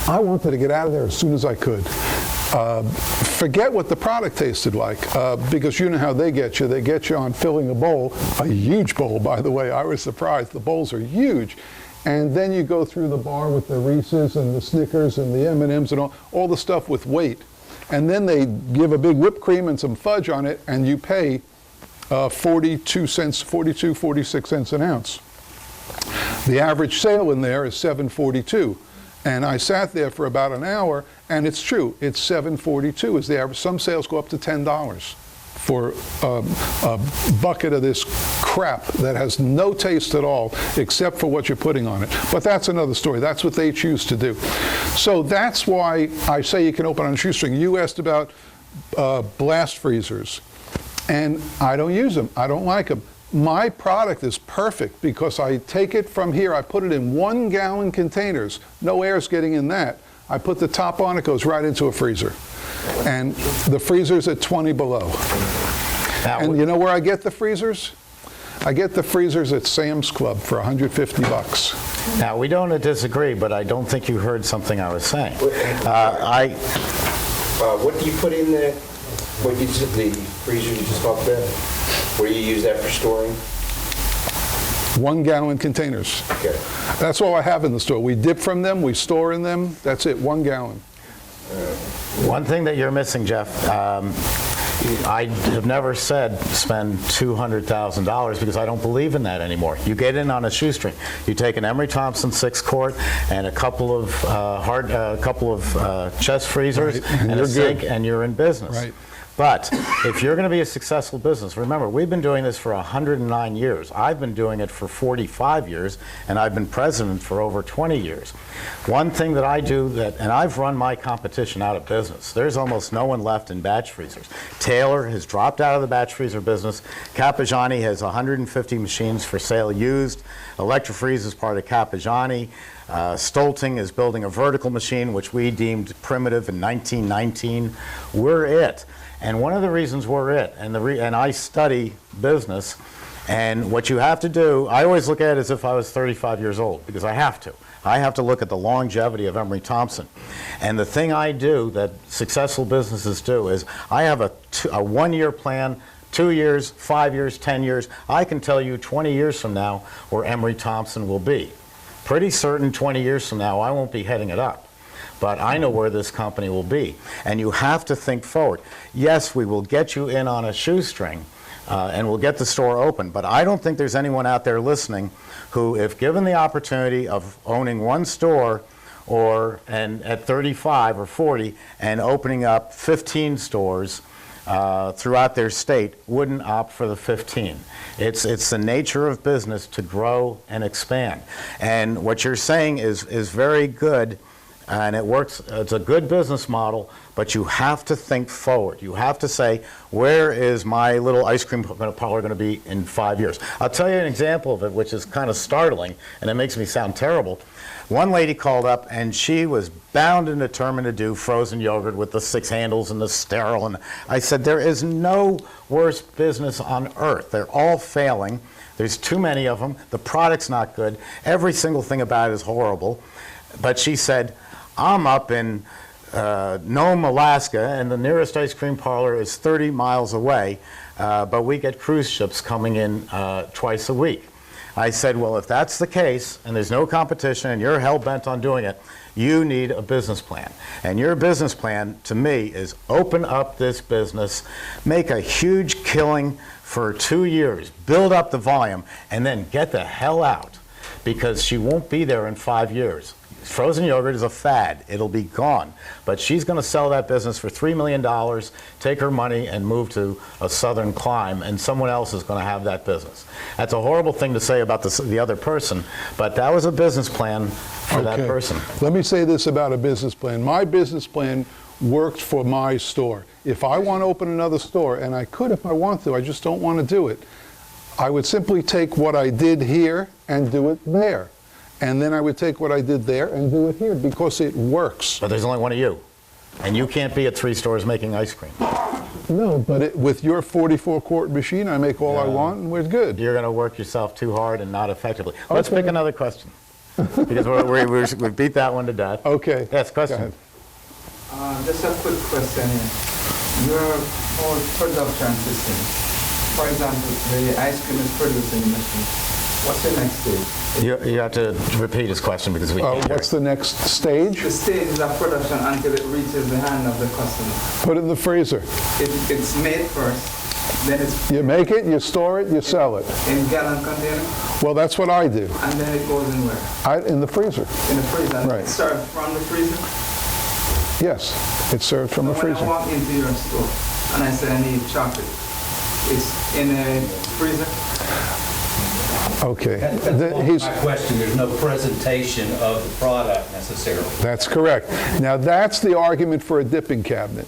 I wanted to get out of there as soon as I could. Forget what the product tasted like, because you know how they get you. They get you on filling a bowl, a huge bowl, by the way. I was surprised. The bowls are huge. And then you go through the bar with the Reese's and the Snickers and the M&Ms and all the stuff with weight. And then they give a big whipped cream and some fudge on it, and you pay 42 cents, 46 cents an ounce. The average sale in there is $7.42. And I sat there for about an hour, and it's true, it's $7.42 is the average. Some sales go up to $10 for a bucket of this crap that has no taste at all except for what you're putting on it. But that's another story. That's what they choose to do. So that's why I say you can open on a shoestring. You asked about blast freezers, and I don't use them. I don't like them. My product is perfect because I take it from here, I put it in 1-gallon containers. No air's getting in that. I put the top on, it goes right into a freezer. And the freezer's at 20 below. And you know where I get the freezers? I get the freezers at Sam's Club for $150. Now, we don't disagree, but I don't think you heard something I was saying. What do you put in there? What you said, the freezer you just talked about? Where do you use that for storing? 1 gallon containers. Okay. That's all I have in the store. We dip from them, we store in them, that's it, 1 gallon. One thing that you're missing, Jeff, I have never said spend $200,000 because I don't believe in that anymore. You get in on a shoestring. You take an Emery Thompson 6-quart and a couple of chest freezers and a sink, and you're in business. Right. But if you're going to be a successful business, remember, we've been doing this for 109 years. I've been doing it for 45 years, and I've been president for over 20 years. One thing that I do, and I've run my competition out of business. There's almost no one left in batch freezers. Taylor has dropped out of the batch freezer business. Capajani has 150 machines for sale used. Electrofreeze is part of Capajani. Stolting is building a vertical machine, which we deemed primitive in 1919. We're it. And one of the reasons we're it, and I study business, and what you have to do, I always look at it as if I was 35 years old, because I have to. I have to look at the longevity of Emery Thompson. And the thing I do that successful businesses do is I have a 1-year plan, 2 years, 5 years, 10 years. I can tell you 20 years from now where Emery Thompson will be. Pretty certain 20 years from now I won't be heading it up. But I know where this company will be. And you have to think forward. Yes, we will get you in on a shoestring, and we'll get the store open. But I don't think there's anyone out there listening who, if given the opportunity of owning one store and at 35 or 40 and opening up 15 stores throughout their state, wouldn't opt for the 15. It's the nature of business to grow and expand. And what you're saying is very good. And it works, it's a good business model, but you have to think forward. You have to say, where is my little ice cream parlor going to be in 5 years? I'll tell you an example of it, which is kind of startling, and it makes me sound terrible. One lady called up, and she was bound and determined to do frozen yogurt with the 6 handles and the sterile. And I said, there is no worse business on earth. They're all failing. There's too many of them. The product's not good. Every single thing about it is horrible. But she said, I'm up in Nome, Alaska, and the nearest ice cream parlor is 30 miles away, but we get cruise ships coming in twice a week. I said, well, if that's the case, and there's no competition, and you're hell-bent on doing it, you need a business plan. And your business plan, to me, is open up this business, make a huge killing for 2 years, build up the volume, and then get the hell out, because she won't be there in 5 years. Frozen yogurt is a fad. It'll be gone. But she's going to sell that business for $3 million, take her money, and move to a southern clime, and someone else is going to have that business. That's a horrible thing to say about the other person, but that was a business plan for that person. Let me say this about a business plan. My business plan worked for my store. If I want to open another store, and I could if I want to, I just don't want to do it, I would simply take what I did here and do it there. And then I would take what I did there and do it here, because it works. But there's only one of you. And you can't be at 3 stores making ice cream. No, but with your 44-quart machine, I make all I want, and we're good. You're going to work yourself too hard and not effectively. Let's pick another question. Because we beat that one to death. Okay. Yes, question. Just a quick question here. Your whole production system, for example, the ice cream is produced in the machine. What's the next stage? You have to repeat his question because we can't hear what's it. the next stage? The stage is of production until it reaches the hand of the customer. Put it in the freezer. It's made first, then it's... You make it, you store it, you sell it. In gallon container? Well, that's what I do. And then it goes in where? In the freezer. In the freezer? And Right. it's served from the freezer? Yes, it's served from the freezer. When I walk into your store and I say I need chocolate, it's in a freezer? Okay. My question, there's no presentation of the product necessarily. That's correct. Now, that's the argument for a dipping cabinet.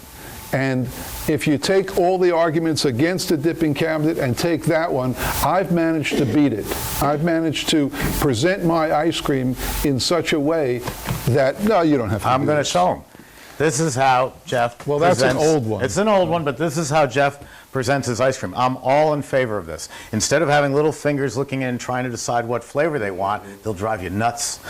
And if you take all the arguments against a dipping cabinet and take that one, I've managed to beat it. I've managed to present my ice cream in such a way that, no, you don't have to. I'm going to show them. This is how Jeff Well, that's presents. an old one. It's an old one, but this is how Jeff presents his ice cream. I'm all in favor of this. Instead of having little fingers looking in and trying to decide what flavor they want, they'll drive you nuts.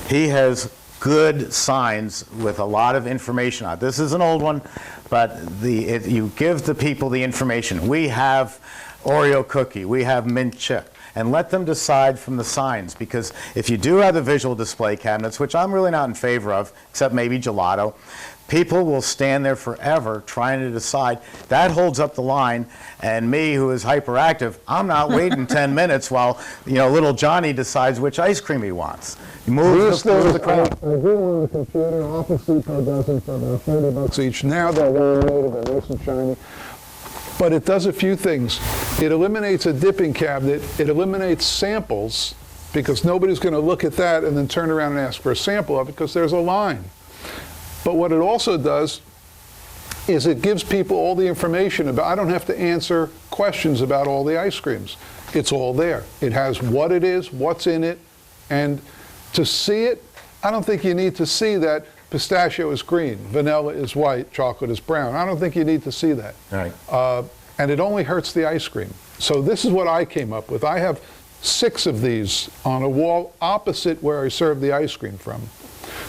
He has good signs with a lot of information on it. This is an old one, but you give the people the information. We have Oreo cookie, we have mint chip, and let them decide from the signs, because if you do have the visual display cabinets, which I'm really not in favor of, except maybe gelato, people will stand there forever trying to decide. That holds up the line, and me, who is hyperactive, I'm not waiting 10 minutes while little Johnny decides which ice cream he wants. Move the crowd. I do on the computer. Office Depot does them for about $30 each. Now they're laminated, they're nice and shiny. But it does a few things. It eliminates a dipping cabinet. It eliminates samples, because nobody's going to look at that and then turn around and ask for a sample of it, because there's a line. But what it also does is it gives people all the information about. I don't have to answer questions about all the ice creams. It's all there. It has what it is, what's in it, and to see it, I don't think you need to see that pistachio is green, vanilla is white, chocolate is brown. I don't think you need to see that. Right. And it only hurts the ice cream. So this is what I came up with. I have 6 of these on a wall opposite where I serve the ice cream from,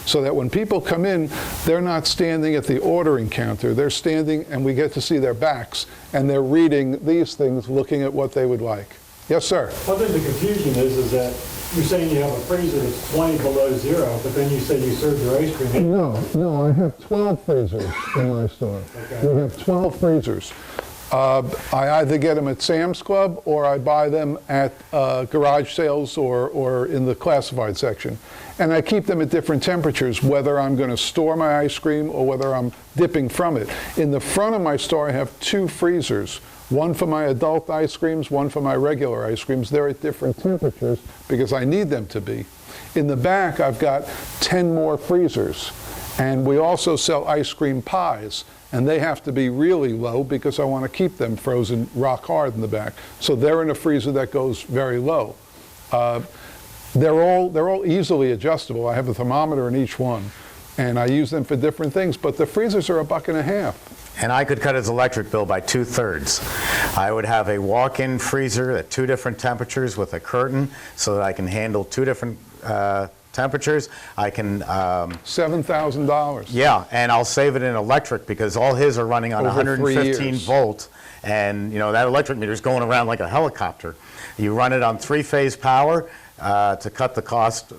so that when people come in, they're not standing at the ordering counter. They're standing, and we get to see their backs, and they're reading these things, looking at what they would like. Yes, sir? What the confusion is that you're saying you have a freezer that's 20 below zero, but then you say you serve your ice cream. No, I have 12 freezers in my store. Okay. We have 12 freezers. I either get them at Sam's Club, or I buy them at garage sales or in the classified section. And I keep them at different temperatures, whether I'm going to store my ice cream or whether I'm dipping from it. In the front of my store, I have 2 freezers. One for my adult ice creams, one for my regular ice creams. They're at different temperatures because I need them to be. In the back, I've got 10 more freezers. And we also sell ice cream pies. And they have to be really low because I want to keep them frozen rock hard in the back. So they're in a freezer that goes very low. They're all easily adjustable. I have a thermometer in each one. And I use them for different things. But the freezers are $1.50. And I could cut his electric bill by 2/3. I would have a walk-in freezer at 2 different temperatures with a curtain so that I can handle 2 different temperatures. I can... $7,000. Yeah, and I'll save it in electric because all his are running on Over 115 volt. And that electric meter is going around like a helicopter. You run it on 3-phase power to cut the cost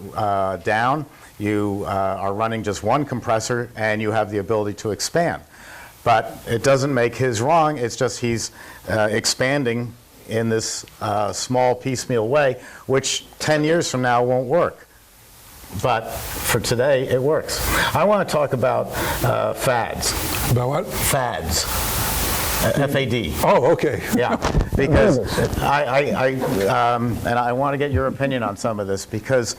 down. You are running just 1 compressor, and you have the ability to expand. But it doesn't make his wrong. It's just he's expanding in this small piecemeal way, which 10 years from now won't work. But for today, it works. I want to talk about fads. About what? Fads. F-A-D. Oh, okay. Yeah, because and I want to get your opinion on some of this, because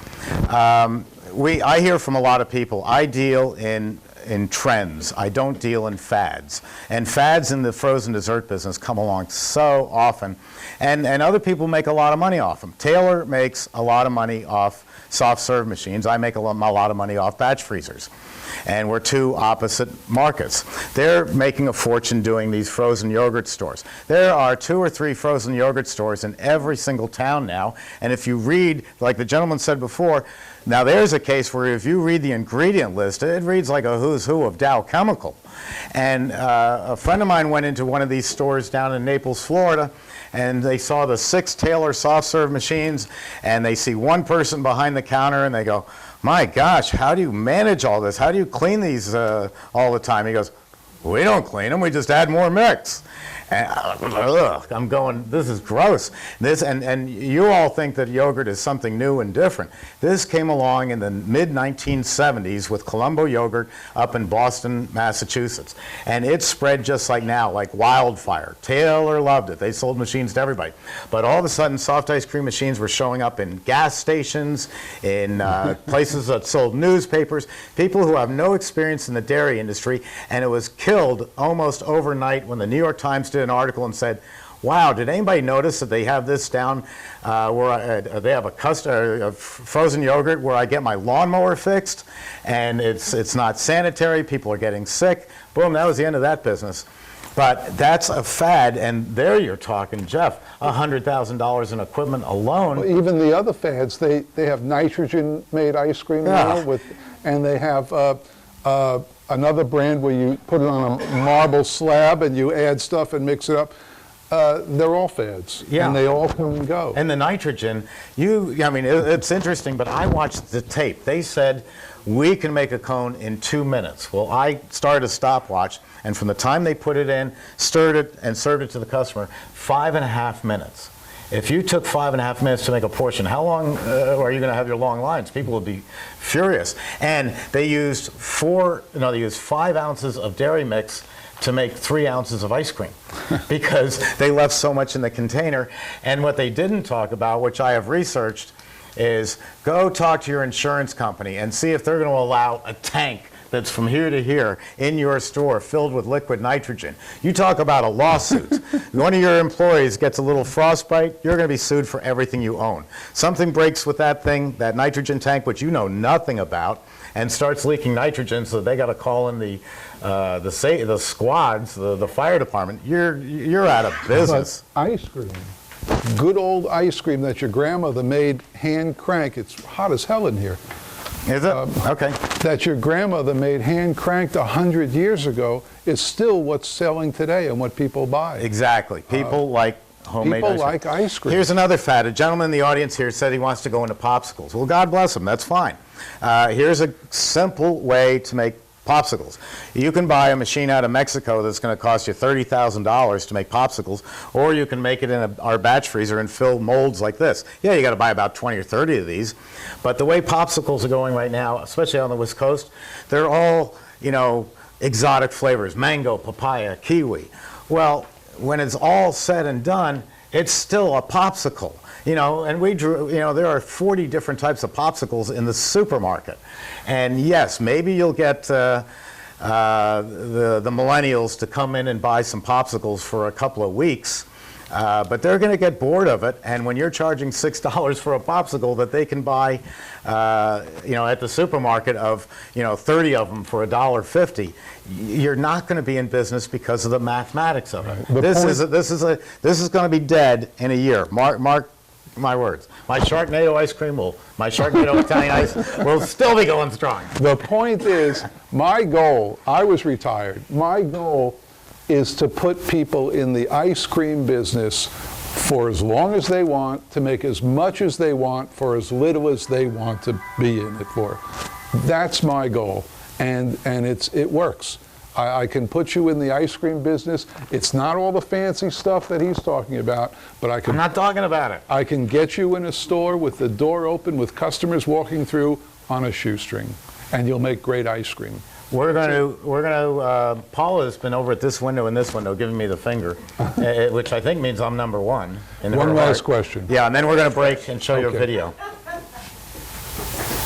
I hear from a lot of people. I deal in trends. I don't deal in fads. And fads in the frozen dessert business come along so often. And other people make a lot of money off them. Taylor makes a lot of money off soft serve machines. I make a lot of money off batch freezers. And we're 2 opposite markets. They're making a fortune doing these frozen yogurt stores. There are 2 or 3 frozen yogurt stores in every single town now. And if you read, like the gentleman said before, now there's a case where if you read the ingredient list, it reads like a who's who of Dow Chemical. And a friend of mine went into one of these stores down in Naples, Florida, and they saw the 6 Taylor soft serve machines, and they see one person behind the counter, and they go, my gosh, how do you manage all this? How do you clean these all the time? He goes, we don't clean them, we just add more mix. And I'm going, this is gross. And you all think that yogurt is something new and different. This came along in the mid-1970s with Colombo Yogurt up in Boston, Massachusetts. And it spread just like now, like wildfire. Taylor loved it. They sold machines to everybody. But all of a sudden, soft ice cream machines were showing up in gas stations, in places that sold newspapers, people who have no experience in the dairy industry, and it was killing killed almost overnight when the New York Times did an article and said, wow, did anybody notice that they have this down where they have a frozen yogurt where I get my lawnmower fixed, and it's not sanitary, people are getting sick. Boom, that was the end of that business. But that's a fad, and there you're talking, Jeff, $100,000 in equipment alone. Well, even the other fads, they have nitrogen-made ice cream now, and they have another brand where you put it on a marble slab and you add stuff and mix it up. They're all fads, and they all come and go. And the nitrogen, I mean, it's interesting, but I watched the tape. They said, we can make a cone in 2 minutes. Well, I started a stopwatch, and from the time they put it in, stirred it, and served it to the customer, 5.5 minutes. If you took 5.5 minutes to make a portion, how long are you going to have your long lines? People would be furious. And they used 5 ounces of dairy mix to make 3 ounces of ice cream because they left so much in the container. And what they didn't talk about, which I have researched, is go talk to your insurance company and see if they're going to allow a tank that's from here to here in your store filled with liquid nitrogen. You talk about a lawsuit. One of your employees gets a little frostbite, you're going to be sued for everything you own. Something breaks with that thing, that nitrogen tank, which you know nothing about, and starts leaking nitrogen, so they got to call in the squads, the fire department. You're out of business. But ice cream, good old ice cream that your grandmother made hand crank. It's hot as hell in here. Is it? Okay. That your grandmother made hand cranked 100 years ago is still what's selling today and what people buy. Exactly. People like homemade people ice cream. like ice cream. Here's another fad. A gentleman in the audience here said he wants to go into popsicles. Well, God bless him. That's fine. Here's a simple way to make popsicles. You can buy a machine out of Mexico that's going to cost you $30,000 to make popsicles, or you can make it in our batch freezer and fill molds like this. Yeah, you got to buy about 20 or 30 of these, but the way popsicles are going right now, especially on the West Coast, they're all, exotic flavors, mango, papaya, kiwi. Well, when it's all said and done, it's still a popsicle. And we drew, there are 40 different types of popsicles in the supermarket. And yes, maybe you'll get the millennials to come in and buy some popsicles for a couple of weeks, but they're going to get bored of it. And when you're charging $6 for a popsicle that they can buy, at the supermarket of, 30 of them for $1.50, you're not going to be in business because of the mathematics of it. Right. This is going to be dead in a year. Mark my words. My Sharknado ice cream my Sharknado Italian ice will still be going strong. The point is, my goal, I was retired, my goal is to put people in the ice cream business for as long as they want, to make as much as they want for as little as they want to be in it for. That's my goal, and it works. I can put you in the ice cream business. It's not all the fancy stuff that he's talking about, but I'm not talking about it. I can get you in a store with the door open, with customers walking through on a shoestring, and you'll make great ice cream. Paula's been over at this window and this window giving me the finger, which I think means I'm number one. One last question. Yeah, and then we're going to break and show you a video.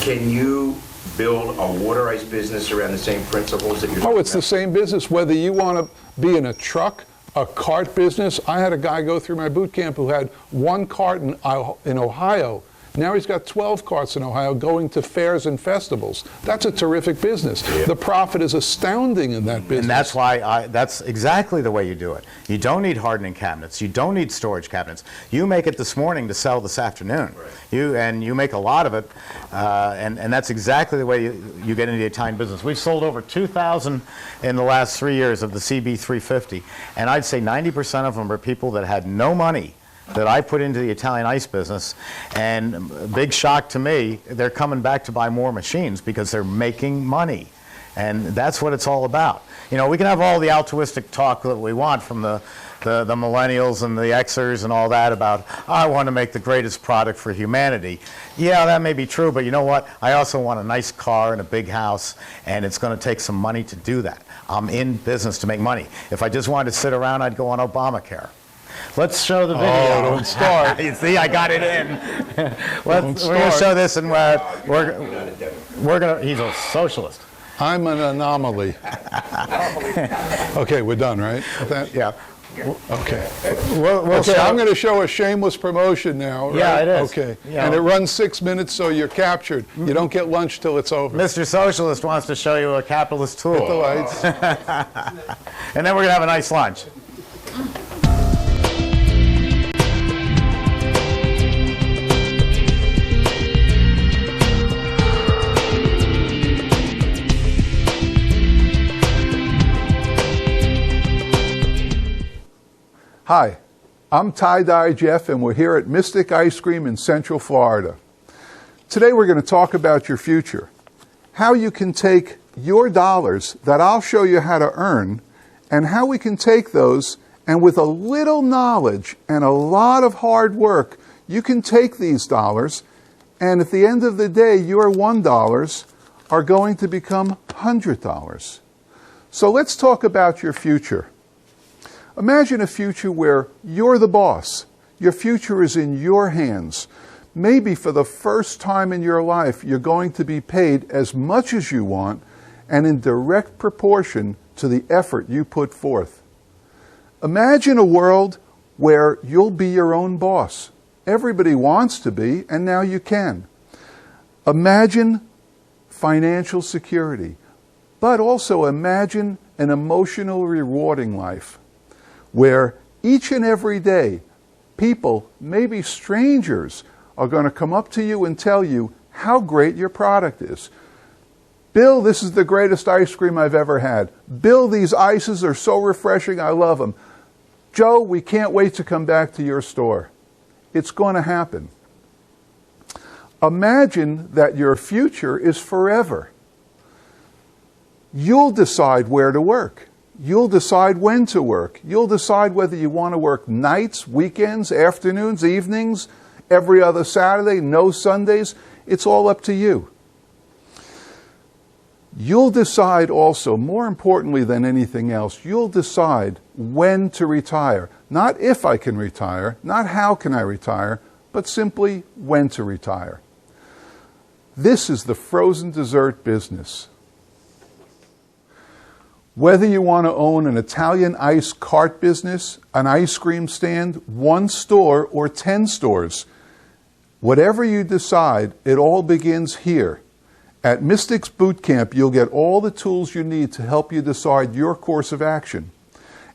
Can you build a water ice business around the same principles that you're talking Oh, it's the same business. Whether you want to be in a truck, a cart business. I had a guy go through my boot camp who had 1 cart in Ohio. Now he's got 12 carts in Ohio going to fairs and festivals. That's a terrific business. Yeah. The profit is astounding in that business. And that's why that's exactly the way you do it. You don't need hardening cabinets. You don't need storage cabinets. You make it this morning to sell this afternoon. Right. You make a lot of it, and that's exactly the way you get into the Italian business. We've sold over 2,000 in the last 3 years of the CB-350, and I'd say 90% of them are people that had no money that I put into the Italian ice business, and big shock to me, they're coming back to buy more machines because they're making money, and that's what it's all about. We can have all the altruistic talk that we want from the millennials and the Xers and all that about, I want to make the greatest product for humanity. Yeah, that may be true, but you know what? I also want a nice car and a big house, and it's going to take some money to do that. I'm in business to make money. If I just wanted to sit around, I'd go on Obamacare. Let's show the video. Oh, don't start. You see, I got it in. We're going to show this, and we're going to, he's a socialist. I'm an anomaly. Okay, we're done, right? With that? Yeah. Okay. We'll Okay, I'm going to show a shameless promotion now, right? Yeah, it is. Okay. Yeah. And it runs 6 minutes, so you're captured. You don't get lunch till it's over. Mr. Socialist wants to show you a capitalist tool. Hit the lights. And then we're going to have a nice lunch. Hi, I'm Tie-Dye Jeff, and we're here at Mystic Ice Cream in Central Florida. Today we're going to talk about your future, how you can take your dollars that I'll show you how to earn, and how we can take those and with a little knowledge and a lot of hard work, you can take these dollars, and at the end of the day, your $1 are going to become $100. So let's talk about your future. Imagine a future where you're the boss. Your future is in your hands. Maybe for the first time in your life, you're going to be paid as much as you want and in direct proportion to the effort you put forth. Imagine a world where you'll be your own boss. Everybody wants to be, and now you can. Imagine financial security, but also imagine an emotional, rewarding life, where each and every day, people, maybe strangers, are going to come up to you and tell you how great your product is. Bill, this is the greatest ice cream I've ever had. Bill, these ices are so refreshing, I love them. Joe, we can't wait to come back to your store. It's going to happen. Imagine that your future is forever. You'll decide where to work. You'll decide when to work. You'll decide whether you want to work nights, weekends, afternoons, evenings, every other Saturday, no Sundays. It's all up to you. You'll decide also, more importantly than anything else, you'll decide when to retire. Not if I can retire, not how can I retire, but simply when to retire. This is the frozen dessert business. Whether you want to own an Italian ice cart business, an ice cream stand, 1 store, or 10 stores, whatever you decide, it all begins here. At Mystic's Boot Camp, you'll get all the tools you need to help you decide your course of action.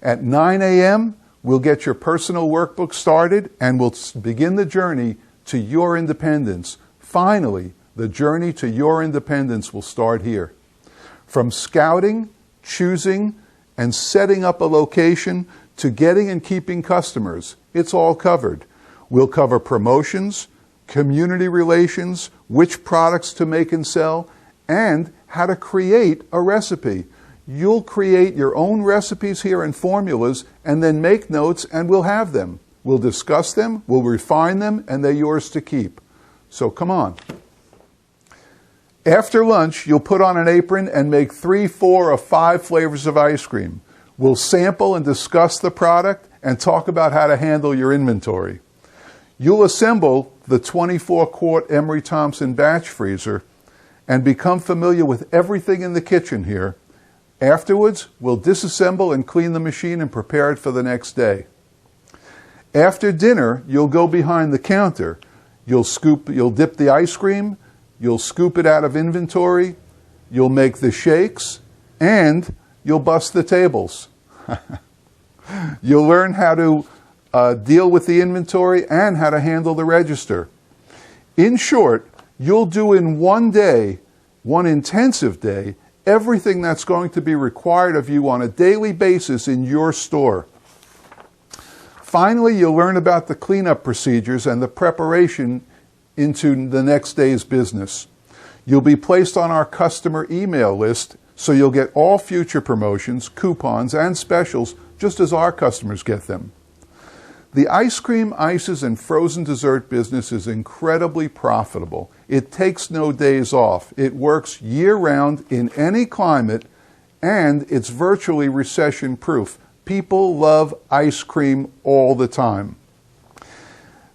At 9 a.m., we'll get your personal workbook started and we'll begin the journey to your independence. Finally, the journey to your independence will start here. From scouting, choosing, and setting up a location to getting and keeping customers, it's all covered. We'll cover promotions, community relations, which products to make and sell, and how to create a recipe. You'll create your own recipes here and formulas and then make notes and we'll have them. We'll discuss them, we'll refine them, and they're yours to keep. So come on. After lunch, you'll put on an apron and make 3, 4, or 5 flavors of ice cream. We'll sample and discuss the product and talk about how to handle your inventory. You'll assemble the 24-quart Emery Thompson Batch Freezer and become familiar with everything in the kitchen here. Afterwards, we'll disassemble and clean the machine and prepare it for the next day. After dinner, you'll go behind the counter. You'll dip the ice cream, you'll scoop it out of inventory, you'll make the shakes, and you'll bust the tables. You'll learn how to deal with the inventory and how to handle the register. In short, you'll do in one day, one intensive day, everything that's going to be required of you on a daily basis in your store. Finally, you'll learn about the cleanup procedures and the preparation into the next day's business. You'll be placed on our customer email list, so you'll get all future promotions, coupons, and specials just as our customers get them. The ice cream, ices, and frozen dessert business is incredibly profitable. It takes no days off. It works year-round in any climate, and it's virtually recession-proof. People love ice cream all the time.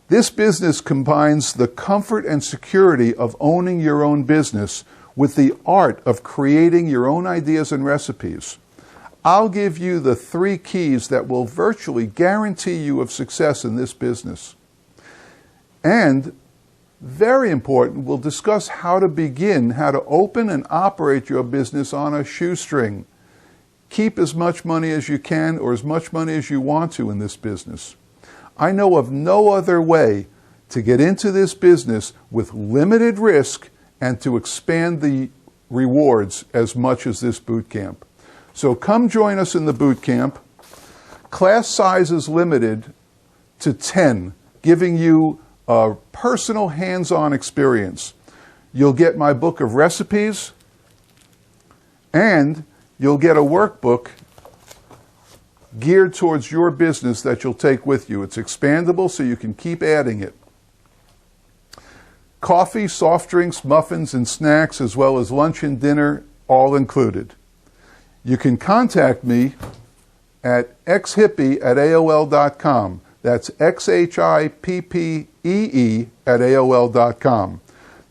This business combines the comfort and security of owning your own business with the art of creating your own ideas and recipes. I'll give you the 3 keys that will virtually guarantee you of success in this business. And, very important, we'll discuss how to begin, how to open and operate your business on a shoestring. Keep as much money as you can or as much money as you want to in this business. I know of no other way to get into this business with limited risk and to expand the rewards as much as this boot camp. So come join us in the boot camp. Class size is limited to 10, giving you a personal hands-on experience. You'll get my book of recipes, and you'll get a workbook geared towards your business that you'll take with you. It's expandable so you can keep adding it. Coffee, soft drinks, muffins, and snacks, as well as lunch and dinner, all included. You can contact me at xhippie@aol.com. That's XHIPPEE@aol.com.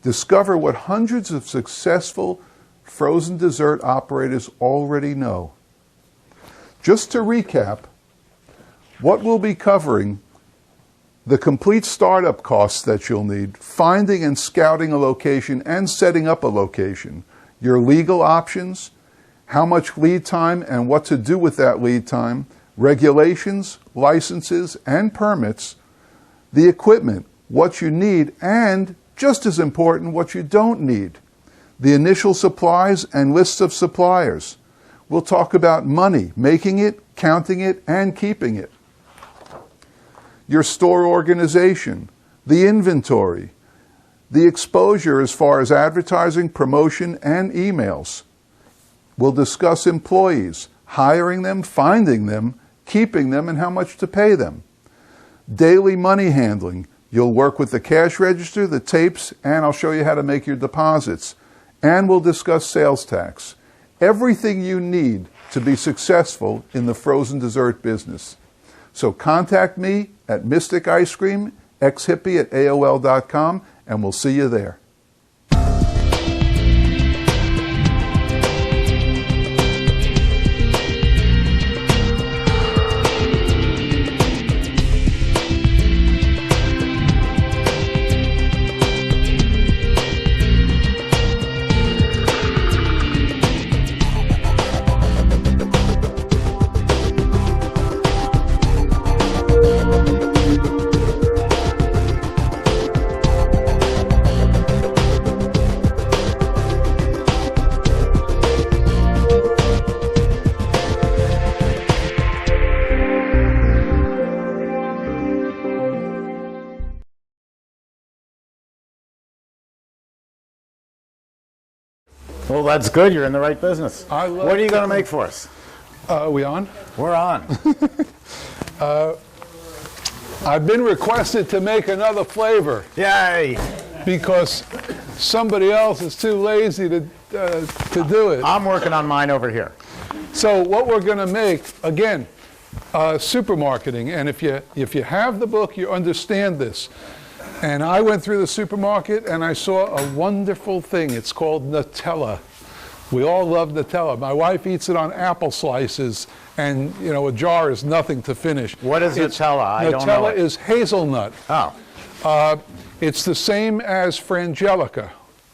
Discover what hundreds of successful frozen dessert operators already know. Just to recap, what we'll be covering: the complete startup costs that you'll need, finding and scouting a location and setting up a location, your legal options, how much lead time and what to do with that lead time, regulations, licenses, and permits, the equipment, what you need, and, just as important, what you don't need, the initial supplies and lists of suppliers. We'll talk about money, making it, counting it, and keeping it. Your store organization, the inventory, the exposure as far as advertising, promotion, and emails. We'll discuss employees, hiring them, finding them, keeping them, and how much to pay them. Daily money handling. You'll work with the cash register, the tapes, and I'll show you how to make your deposits. And we'll discuss sales tax. Everything you need to be successful in the frozen dessert business. So contact me at Mystic Ice Cream, xhippie@aol.com, and we'll see you there. Well, that's good. You're in the right business. I love What are you going to make for us? Are we on? We're on. I've been requested to make another flavor Yay! because somebody else is too lazy to do it. I'm working on mine over here. So what we're going to make, again, supermarketing. And if you have the book, you understand this. And I went through the supermarket and I saw a wonderful thing. It's called Nutella. We all love Nutella. My wife eats it on apple slices, and you know, a jar is nothing to finish. What is Nutella? I don't know. Nutella is hazelnut. Oh. It's the same as Frangelica,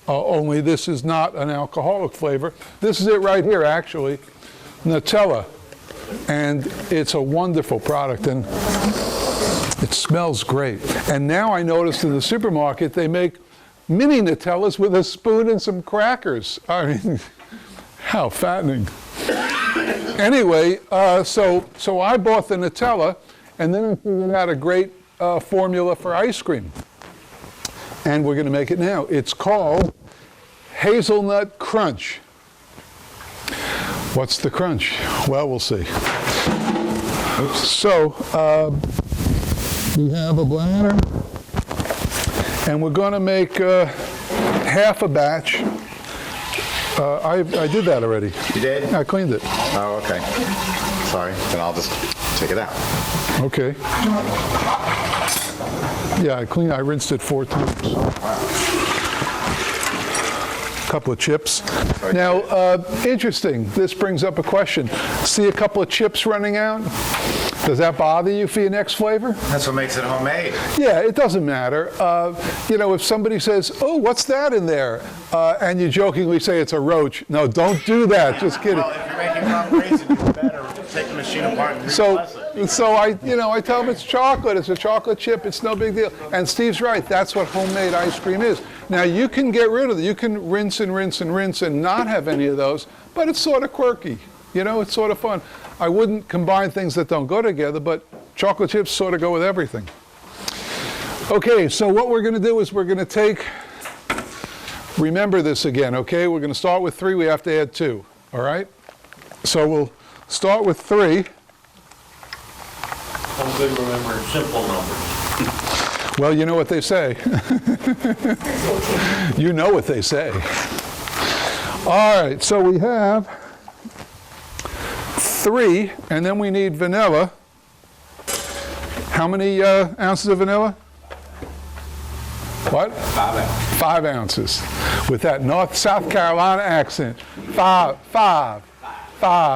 only this is not an alcoholic flavor. This is it right here, actually, Nutella. And it's a wonderful product, and it smells great. And now I noticed in the supermarket they make mini Nutellas with a spoon and some crackers. I mean, how fattening. Anyway, so I bought the Nutella, and then I figured out a great formula for ice cream. And we're going to make it now. It's called Hazelnut Crunch. What's the crunch? Well, we'll see. So, we have a bladder, and we're going to make half a batch. I did that already. You did? I cleaned it. Oh, okay. Sorry. Then I'll just take it out. Okay. Yeah, I rinsed it 4 times. couple of chips. Now, interesting, this brings up a question. See a couple of chips running out? Does that bother you for your next flavor? That's what makes it homemade. Yeah, it doesn't matter. If somebody says, oh, what's that in there? And you jokingly say it's a roach. No, don't do that, just kidding. Well, if you're making rum raisin, you better take the machine apart and repress it. So I tell them it's chocolate. It's a chocolate chip. It's no big deal. And Steve's right. That's what homemade ice cream is. Now, you can get rid of it. You can rinse and rinse and rinse and not have any of those, but it's sort of quirky. It's sort of fun. I wouldn't combine things that don't go together, but chocolate chips sort of go with everything. Okay, so what we're going to do is we're going to take, remember this again, okay? We're going to start with 3. We have to add 2, all right? So we'll start with 3. I'm good remembering simple numbers. Well, you know what they say. You know what they say. All right, so we have 3, and then we need vanilla. How many ounces of vanilla? What? 5 ounces. 5 ounces. With that South Carolina accent. 5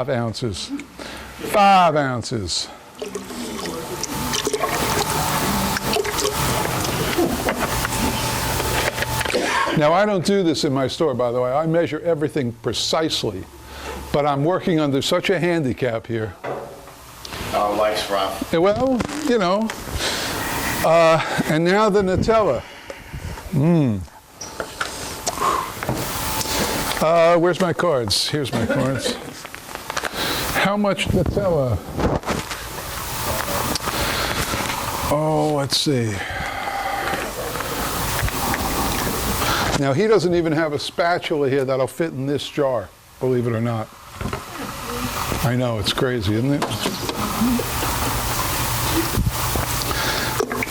ounces. 5 ounces. Now, I don't do this in my store, by the way. I measure everything precisely. But I'm working under such a handicap here. Oh, life's rough. Well, and now the Nutella. Where's my cards? Here's my cards. How much Nutella? Oh, let's see. Now, he doesn't even have a spatula here that'll fit in this jar, believe it or not. I know, it's crazy, isn't it?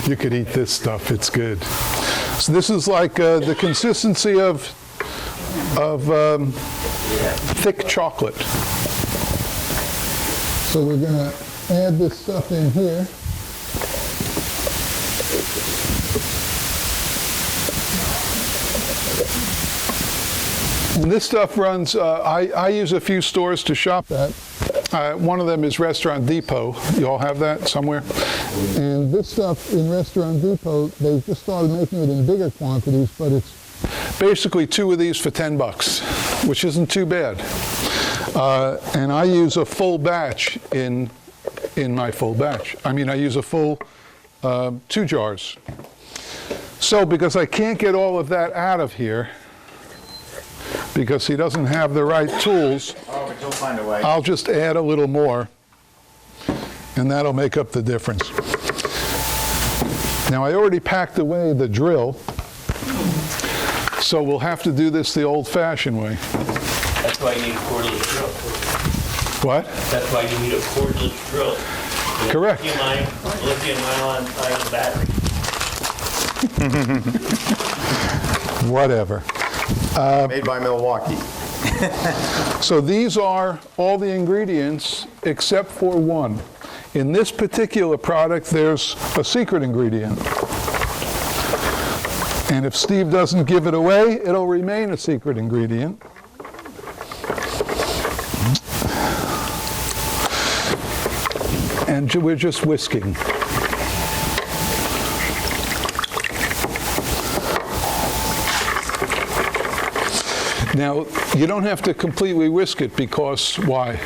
You could eat this stuff, it's good. So this is like the consistency of thick chocolate. So we're going to add this stuff in here. And this stuff runs, I use a few stores to shop at. One of them is Restaurant Depot. You all have that somewhere? And this stuff in Restaurant Depot, they just started making it in bigger quantities, but it's basically 2 of these for $10, which isn't too bad. And I use a full batch in my full batch. I mean, I use a full 2 jars. So because I can't get all of that out of here, because he doesn't have the right tools, but you'll find a way. I'll just add a little more, and that'll make up the difference. Now, I already packed away the drill, so we'll have to do this the old-fashioned way. That's why you need a cordless drill. What? That's why you need a cordless drill. Correct. Lithium-ion battery. Whatever. Made by Milwaukee. So these are all the ingredients except for one. In this particular product, there's a secret ingredient. And if Steve doesn't give it away, it'll remain a secret ingredient. And we're just whisking. Now, you don't have to completely whisk it because, why?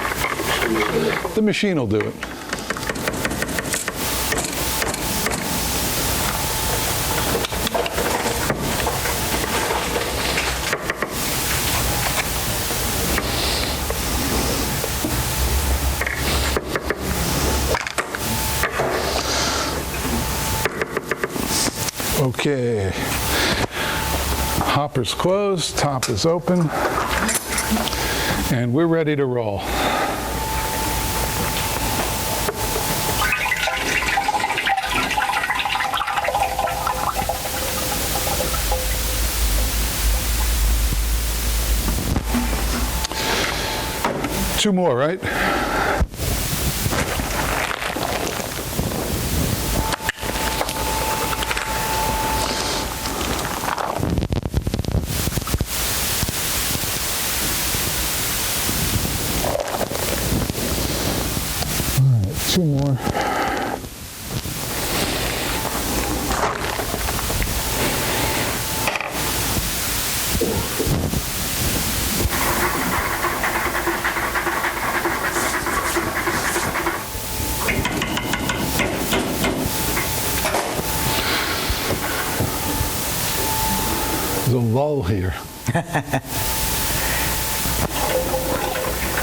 The machine will do it. Okay. Hopper's closed, top is open, and we're ready to roll. Two more, right? 2 more. There's a lull here.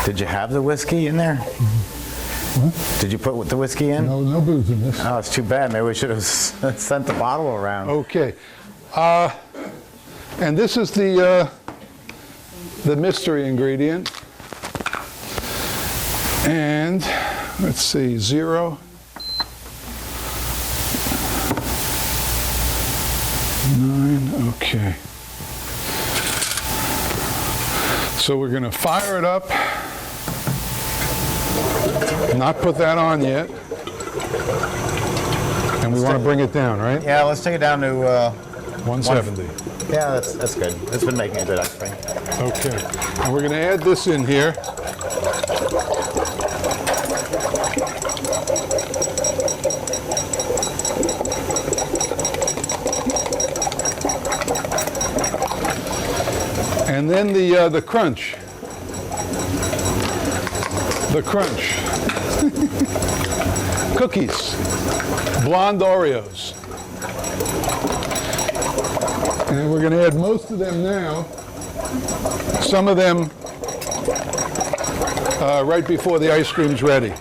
Did you have the whiskey in there? What? Did you put the whiskey in? No, no booze in this. Oh, it's too bad. Maybe we should have sent the bottle around. Okay. And this is the mystery ingredient. And let's see, 0. 9, okay. So we're going to fire it up. Not put that on yet. And we want to bring it down, right? Yeah, let's take it down to 170. Yeah, that's good. It's been making a good ice cream. Okay. And we're going to add this in here. And then the crunch. The crunch. Cookies. Blonde Oreos. And we're going to add most of them now. Some of them right before the ice cream's ready.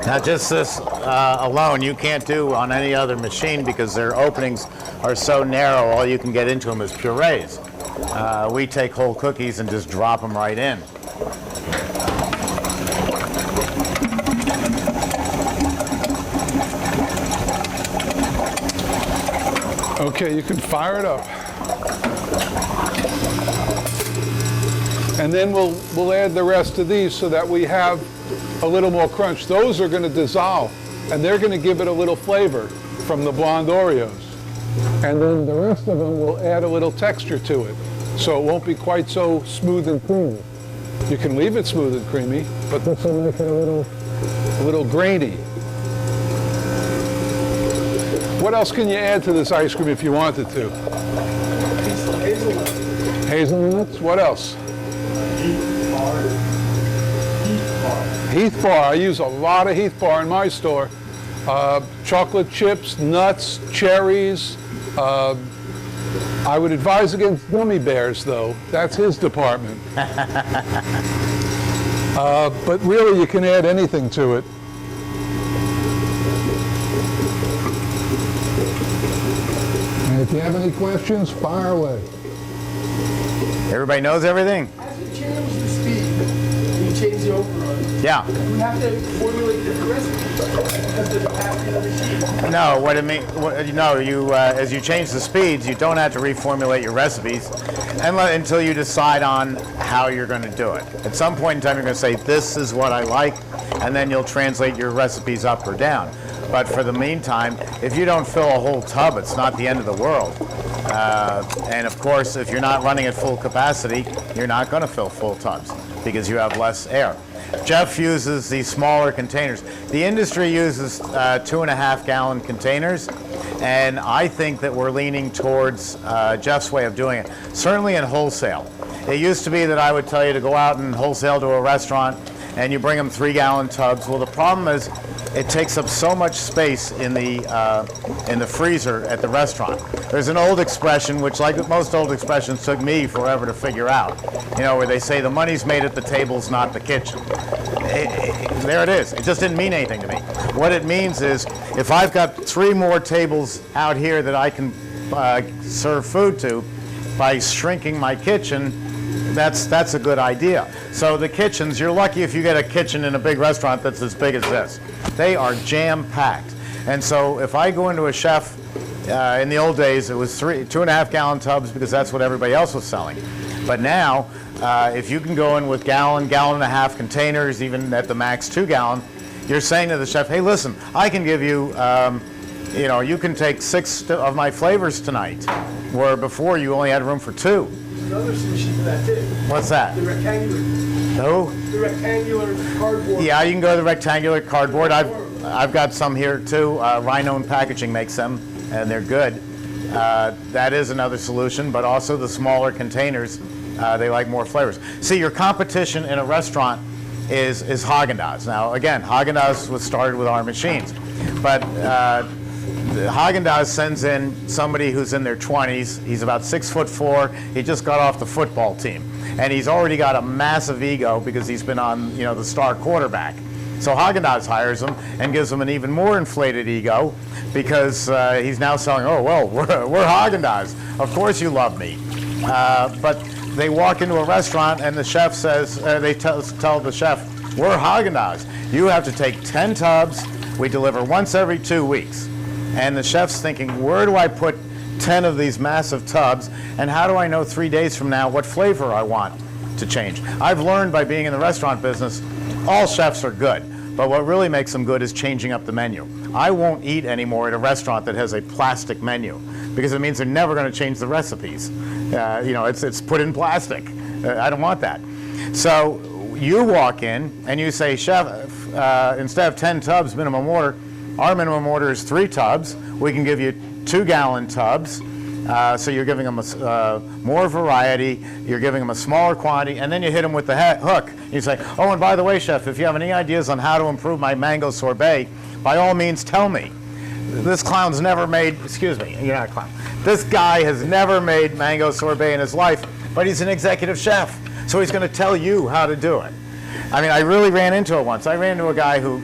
Now, just this alone, you can't do on any other machine because their openings are so narrow. All you can get into them is purees. We take whole cookies and just drop them right in. Okay, you can fire it up. And then we'll add the rest of these so that we have a little more crunch. Those are going to dissolve, and they're going to give it a little flavor from the blonde Oreos. And then the rest of them will add a little texture to it, so it won't be quite so smooth and creamy. You can leave it smooth and creamy, but this will make it a little grainy. What else can you add to this ice cream if you wanted to? Hazelnuts. What else? Heath bar. I use a lot of Heath bar in my store. Chocolate chips, nuts, cherries. I would advise against gummy bears, though. That's his department. But really, you can add anything to it. And if you have any questions, fire away. Everybody knows everything? As you change the speed, you change the overrun. Yeah. You have to formulate different recipes because of the capacity of the machine. No, what it mean? No, you as you change the speeds, you don't have to reformulate your recipes until you decide on how you're going to do it. At some point in time, you're going to say, "This is what I like," and then you'll translate your recipes up or down. But for the meantime, if you don't fill a whole tub, it's not the end of the world. And of course, if you're not running at full capacity, you're not going to fill full tubs because you have less air. Jeff uses these smaller containers. The industry uses 2.5 gallon containers, and I think that we're leaning towards Jeff's way of doing it, certainly in wholesale. It used to be that I would tell you to go out and wholesale to a restaurant and you bring them 3 gallon tubs. Well, the problem is it takes up so much space in the freezer at the restaurant. There's an old expression, which like most old expressions took me forever to figure out, you know, where they say the money's made at the tables, not the kitchen. There it is. It just didn't mean anything to me. What it means is if I've got 3 more tables out here that I can serve food to by shrinking my kitchen, that's a good idea. So the kitchens, you're lucky if you get a kitchen in a big restaurant that's as big as this. They are jam-packed. And so if I go into a chef, in the old days it was 2.5 gallon tubs because that's what everybody else was selling. But now, if you can go in with gallon and a half containers, even at the max 2 gallon, you're saying to the chef, hey, listen, I can give you, you know, you can take 6 of my flavors tonight, where before you only had room for 2. another solution to that too. What's that? The rectangular, Who? the rectangular cardboard. Yeah, you can go to the rectangular cardboard. I've got some here too. Rhino and Packaging makes them, and they're good. That is another solution, but also the smaller containers, they like more flavors. See, your competition in a restaurant is Haagen-Dazs. Now, again, Haagen-Dazs was started with our machines, but Haagen-Dazs sends in somebody who's in their 20s. He's about 6'4". He just got off the football team, and he's already got a massive ego because he's been on, the star quarterback. So Haagen-Dazs hires him and gives him an even more inflated ego because he's now selling, oh, well, we're Haagen-Dazs. Of course you love me. But they walk into a restaurant and the chef says, they tell the chef, we're Haagen-Dazs. You have to take 10 tubs. We deliver once every 2 weeks. And the chef's thinking, where do I put 10 of these massive tubs? And how do I know 3 days from now what flavor I want to change? I've learned by being in the restaurant business, all chefs are good. But what really makes them good is changing up the menu. I won't eat anymore at a restaurant that has a plastic menu because it means they're never going to change the recipes. It's put in plastic. I don't want that. So you walk in and you say, Chef, instead of 10 tubs minimum order, our minimum order is 3 tubs. We can give you 2-gallon tubs. So you're giving them more variety, you're giving them a smaller quantity, and then you hit them with the hook. You say, oh, and by the way, Chef, if you have any ideas on how to improve my mango sorbet, by all means tell me. This clown's never made, excuse me, you're not a clown. This guy has never made mango sorbet in his life, but he's an executive chef, so he's going to tell you how to do it. I mean, I really ran into it once. I ran into a guy who,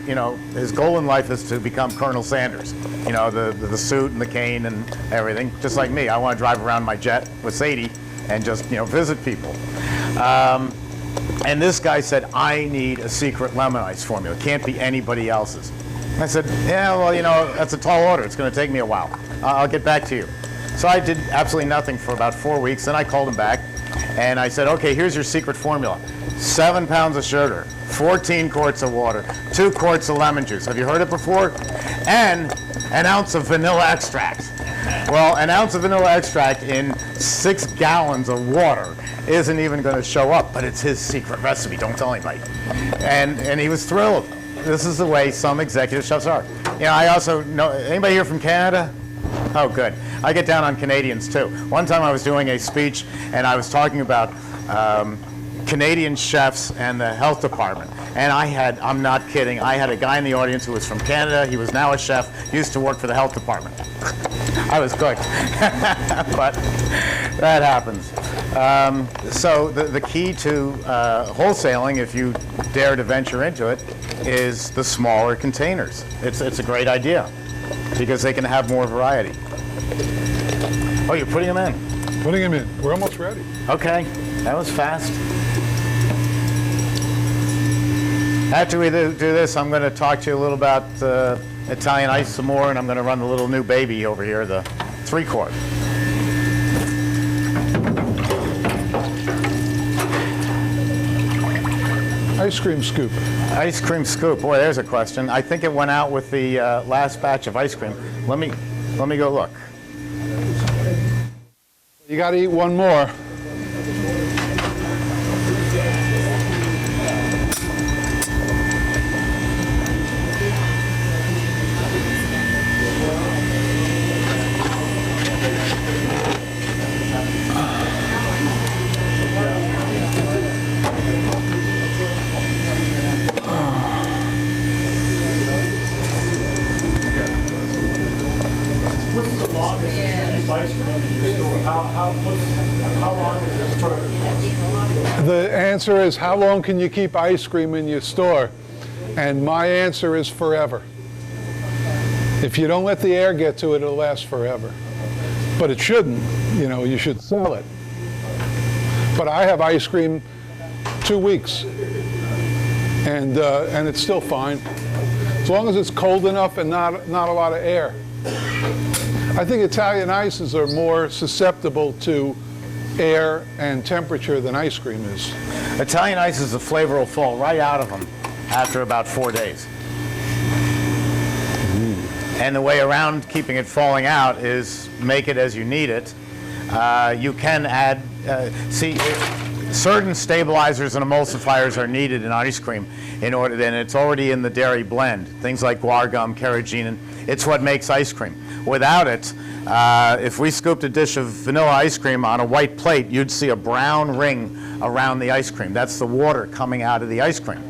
his goal in life is to become Colonel Sanders. The suit and the cane and everything, just like me. I want to drive around my jet with Sadie and just, visit people. And this guy said, I need a secret lemon ice formula. It can't be anybody else's. I said, yeah, well, that's a tall order. It's going to take me a while. I'll get back to you. So I did absolutely nothing for about 4 weeks. Then I called him back, and I said, okay, here's your secret formula. 7 pounds of sugar, 14 quarts of water, 2 quarts of lemon juice. Have you heard it before? And an ounce of vanilla extract. Well, an ounce of vanilla extract in 6 gallons of water isn't even going to show up, but it's his secret recipe. Don't tell anybody. And he was thrilled. This is the way some executive chefs are. I also know, anybody here from Canada? Oh, good. I get down on Canadians, too. One time I was doing a speech, and I was talking about Canadian chefs and the health department. And I'm not kidding, I had a guy in the audience who was from Canada. He was now a chef, he used to work for the health department. I was cooked, but that happens. So the key to wholesaling, if you dare to venture into it, is the smaller containers. It's a great idea because they can have more variety. Oh, you're putting them in? Putting them in. We're almost ready. Okay, that was fast. After we do this, I'm going to talk to you a little about Italian ice some more, and I'm going to run the little new baby over here, the 3-quart. Ice cream scoop. Ice cream scoop. Boy, there's a question. I think it went out with the last batch of ice cream. Let me go look. You got to eat one more. The answer is, how long can you keep ice cream in your store? And my answer is forever. If you don't let the air get to it, it'll last forever. But it shouldn't. You should sell it. But I have ice cream 2 weeks, and it's still fine, as long as it's cold enough and not a lot of air. I think Italian ices are more susceptible to air and temperature than ice cream is. Italian ices, the flavor will fall right out of them after about 4 days. And the way around keeping it falling out is make it as you need it. You can add, certain stabilizers and emulsifiers are needed in ice cream in order, then it's already in the dairy blend. Things like guar gum, carrageenan, it's what makes ice cream. Without it, if we scooped a dish of vanilla ice cream on a white plate, you'd see a brown ring around the ice cream. That's the water coming out of the ice cream.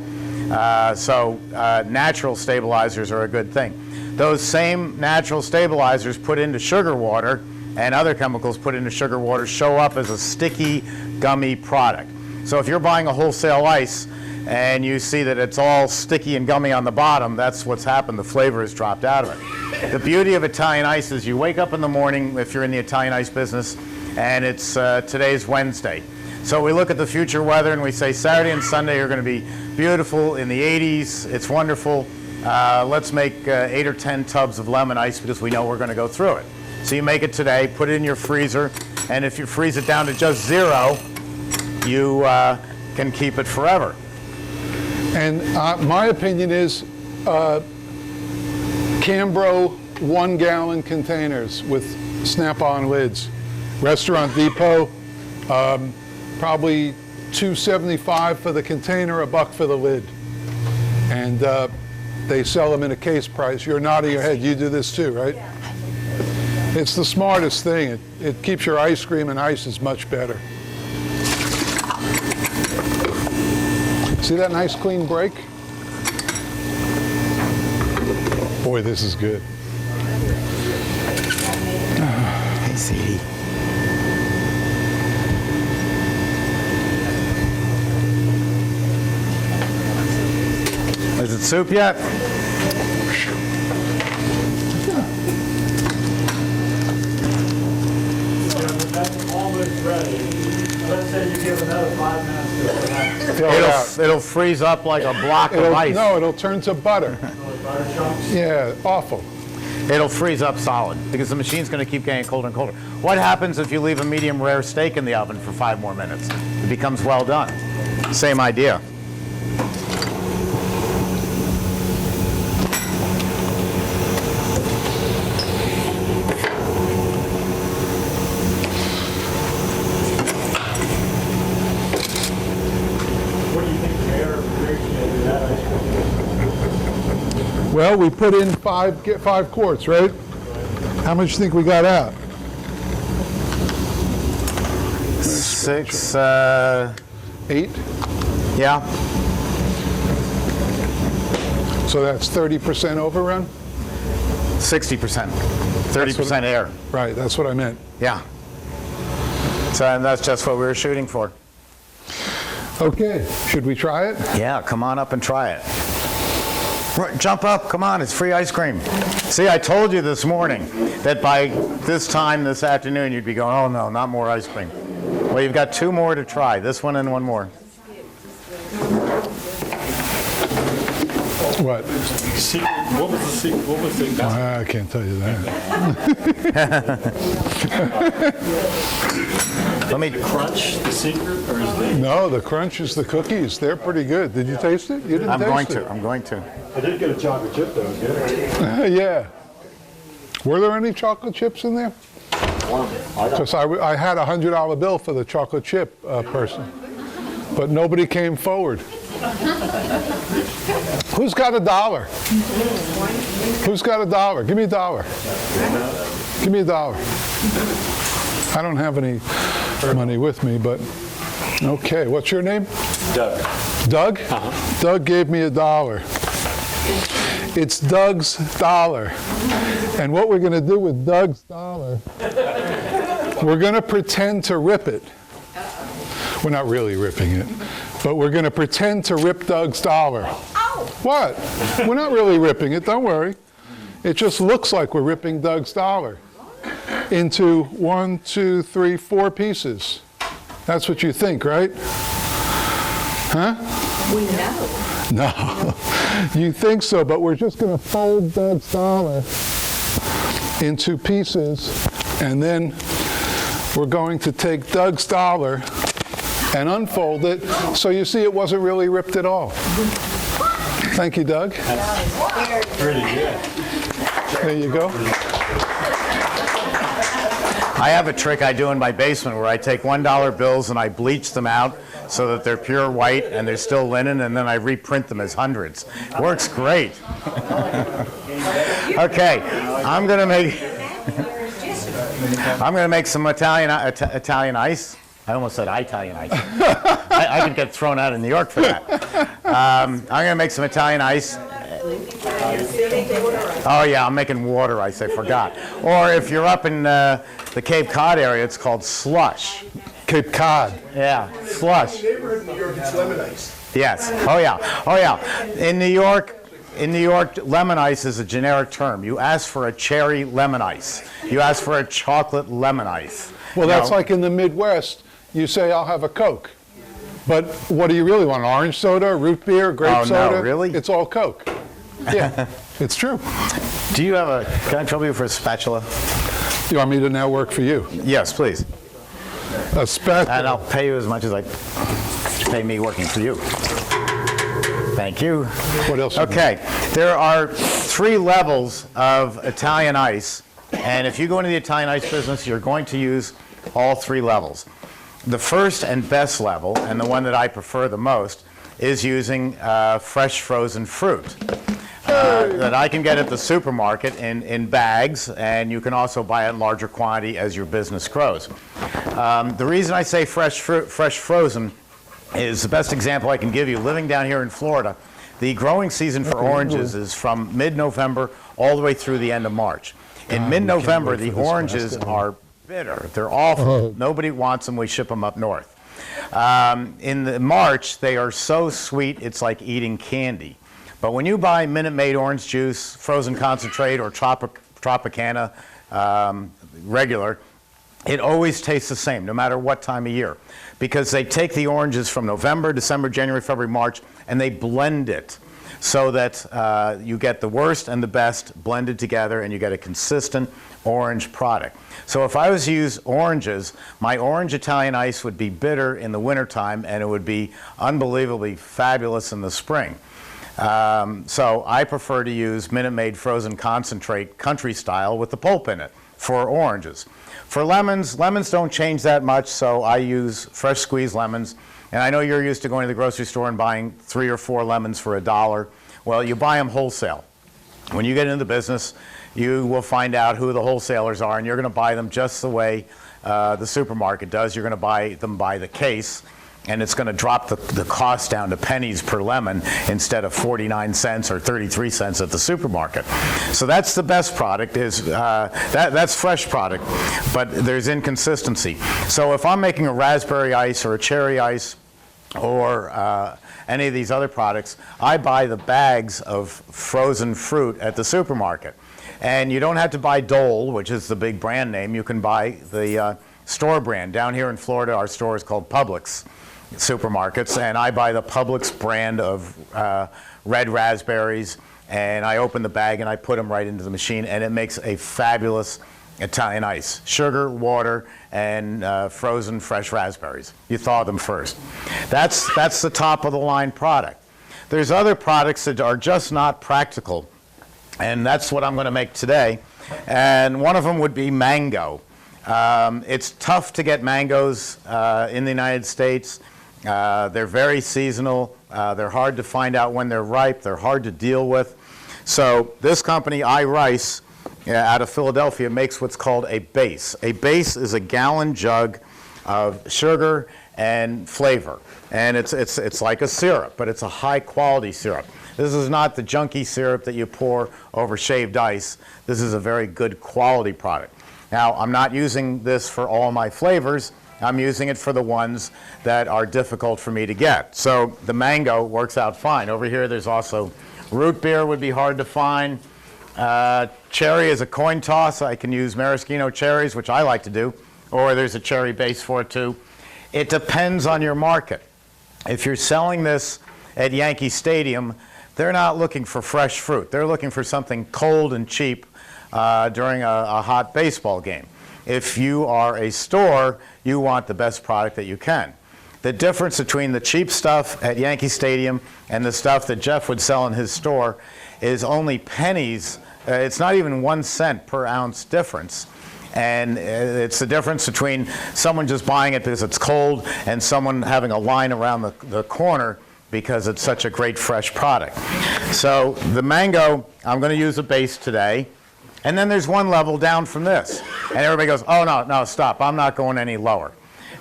So natural stabilizers are a good thing. Those same natural stabilizers put into sugar water and other chemicals put into sugar water show up as a sticky, gummy product. So if you're buying a wholesale ice and you see that it's all sticky and gummy on the bottom, that's what's happened. The flavor has dropped out of it. The beauty of Italian ice is you wake up in the morning, if you're in the Italian ice business, and it's today's Wednesday. So we look at the future weather and we say Saturday and Sunday are going to be beautiful in the 80s. It's wonderful. Let's make 8 or 10 tubs of lemon ice because we know we're going to go through it. So you make it today, put it in your freezer, and if you freeze it down to just 0, you can keep it forever. And my opinion is Cambro 1-gallon containers with snap-on lids. Restaurant Depot, probably $2.75 for the container, $1 for the lid. And they sell them in a case price. You're nodding your head. You do this too, right? Yeah. It's the smartest thing. It keeps your ice cream and ices much better. See that nice clean break? Boy, this is good. Hey, CD. Is it soup yet? That's almost ready. Let's say you give another 5 minutes to It'll freeze up like a block of ice. No, it'll turn to butter. butter chunks. Yeah, awful. It'll freeze up solid because the machine's going to keep getting colder and colder. What happens if you leave a medium rare steak in the oven for 5 more minutes? It becomes well done. Same idea. Well, we put in 5 quarts, right? How much do you think we got out? 6, 8? Yeah. So that's 30% overrun? 60%. 30% air. Right, that's what I meant. Yeah. So and that's just what we were shooting for. Okay, should we try it? Yeah, come on up and try it. Right, jump up, come on, it's free ice cream. See, I told you this morning that by this time this afternoon you'd be going, oh no, not more ice cream. Well, you've got 2 more to try, this one and one more. What? What was the secret? What was the I can't tell you that. Let me crunch, the secret, or is the... No, the crunch is the cookies. They're pretty good. Did you taste it? You didn't I'm taste going it. I'm going to. I did get a chocolate chip, though. It was good. Yeah. Were there any chocolate chips in there? Because I had a $100 bill for the chocolate chip person, but nobody came forward. Who's got $1? Who's got $1? Give me $1. Give me $1. I don't have any money with me, but okay. What's your name? Doug. Doug? Doug gave me $1. It's Doug's dollar. And what we're going to do with Doug's dollar, we're going to pretend to rip it. We're not really ripping it, but we're going to pretend to rip Doug's dollar. What? We're not really ripping it, don't worry. It just looks like we're ripping Doug's dollar into 1, 2, 3, 4 pieces. That's what you think, right? Huh? We know. No, you think so, but we're just going to fold Doug's dollar into pieces, and then we're going to take Doug's dollar and unfold it, so you see it wasn't really ripped at all. Thank you, Doug. That's pretty good. There you go. I have a trick I do in my basement where I take $1 bills and I bleach them out so that they're pure white and they're still linen, and then I reprint them as hundreds. Works great. Okay, I'm gonna make some Italian ice. I almost said Italian ice. I could get thrown out of New York for that. I'm gonna make some Italian ice. Oh yeah, I'm making water ice, I forgot. Or if you're up in the Cape Cod area, it's called slush. Cape Cod. Yeah, slush. Neighborhood in New York, it's lemon ice. Yes. Oh yeah. Oh yeah. In New York, lemon ice is a generic term. You ask for a cherry lemon ice. You ask for a chocolate lemon ice. Well, that's like in the Midwest. You say, I'll have a Coke. But what do you really want? Orange soda, root beer, grape soda? Oh, no, really? It's all Coke. Yeah, it's true. Do you have can I trouble you for a spatula? You want me to now work for you? Yes, please. A spatula. And I'll pay you as much as I pay me working for you. Thank you. What else? Okay, there are 3 levels of Italian ice, and if you go into the Italian ice business, you're going to use all 3 levels. The first and best level, and the one that I prefer the most, is using fresh frozen fruit that I can get at the supermarket in bags, and you can also buy it in larger quantity as your business grows. The reason I say fresh frozen is the best example I can give you. Living down here in Florida, the growing season for oranges is from mid-November all the way through the end of March. In mid-November, the oranges are bitter. They're awful. Nobody wants them. We ship them up north. In March, they are so sweet, it's like eating candy. But when you buy Minute Maid orange juice, frozen concentrate, or Tropicana regular, it always tastes the same, no matter what time of year. Because they take the oranges from November, December, January, February, March, and they blend it so that you get the worst and the best blended together, and you get a consistent orange product. So if I was to use oranges, my orange Italian ice would be bitter in the wintertime, and it would be unbelievably fabulous in the spring. So I prefer to use Minute Maid frozen concentrate country style with the pulp in it for oranges. For lemons don't change that much, so I use fresh squeezed lemons. And I know you're used to going to the grocery store and buying 3 or 4 lemons for $1. Well, you buy them wholesale. When you get into the business, you will find out who the wholesalers are, and you're going to buy them just the way the supermarket does. You're going to buy them by the case, and it's going to drop the cost down to pennies per lemon instead of 49 cents or 33 cents at the supermarket. So that's the best product. That's fresh product, but there's inconsistency. So if I'm making a raspberry ice or a cherry ice or any of these other products, I buy the bags of frozen fruit at the supermarket. And you don't have to buy Dole, which is the big brand name. You can buy the store brand. Down here in Florida, our store is called Publix Supermarkets, and I buy the Publix brand of red raspberries, and I open the bag and I put them right into the machine, and it makes a fabulous Italian ice. Sugar, water, and frozen fresh raspberries. You thaw them first. That's the top of the line product. There's other products that are just not practical, and that's what I'm going to make today. And one of them would be mango. It's tough to get mangoes in the United States. They're very seasonal. They're hard to find out when they're ripe. They're hard to deal with. So this company, iRice, out of Philadelphia, makes what's called a base. A base is a gallon jug of sugar and flavor. And it's like a syrup, but it's a high-quality syrup. This is not the junky syrup that you pour over shaved ice. This is a very good quality product. Now, I'm not using this for all my flavors. I'm using it for the ones that are difficult for me to get. So the mango works out fine. Over here, there's also root beer would be hard to find. Cherry is a coin toss. I can use maraschino cherries, which I like to do, or there's a cherry base for it too. It depends on your market. If you're selling this at Yankee Stadium, they're not looking for fresh fruit. They're looking for something cold and cheap during a hot baseball game. If you are a store, you want the best product that you can. The difference between the cheap stuff at Yankee Stadium and the stuff that Jeff would sell in his store is only pennies. It's not even 1 cent per ounce difference. And it's the difference between someone just buying it because it's cold and someone having a line around the corner because it's such a great fresh product. So the mango, I'm going to use a base today. And then there's one level down from this. And everybody goes, oh, no, stop. I'm not going any lower.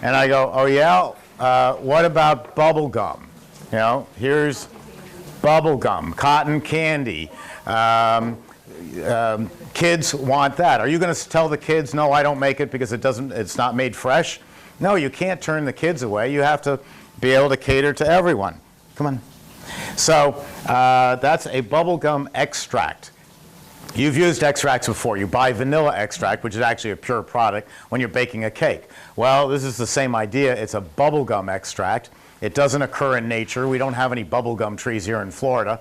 And I go, oh, yeah? What about bubble gum? You know, here's bubble gum, cotton candy. Kids want that. Are you going to tell the kids, no, I don't make it because it's not made fresh? No, you can't turn the kids away. You have to be able to cater to everyone. Come on. So that's a bubble gum extract. You've used extracts before. You buy vanilla extract, which is actually a pure product, when you're baking a cake. Well, this is the same idea. It's a bubblegum extract. It doesn't occur in nature. We don't have any bubblegum trees here in Florida.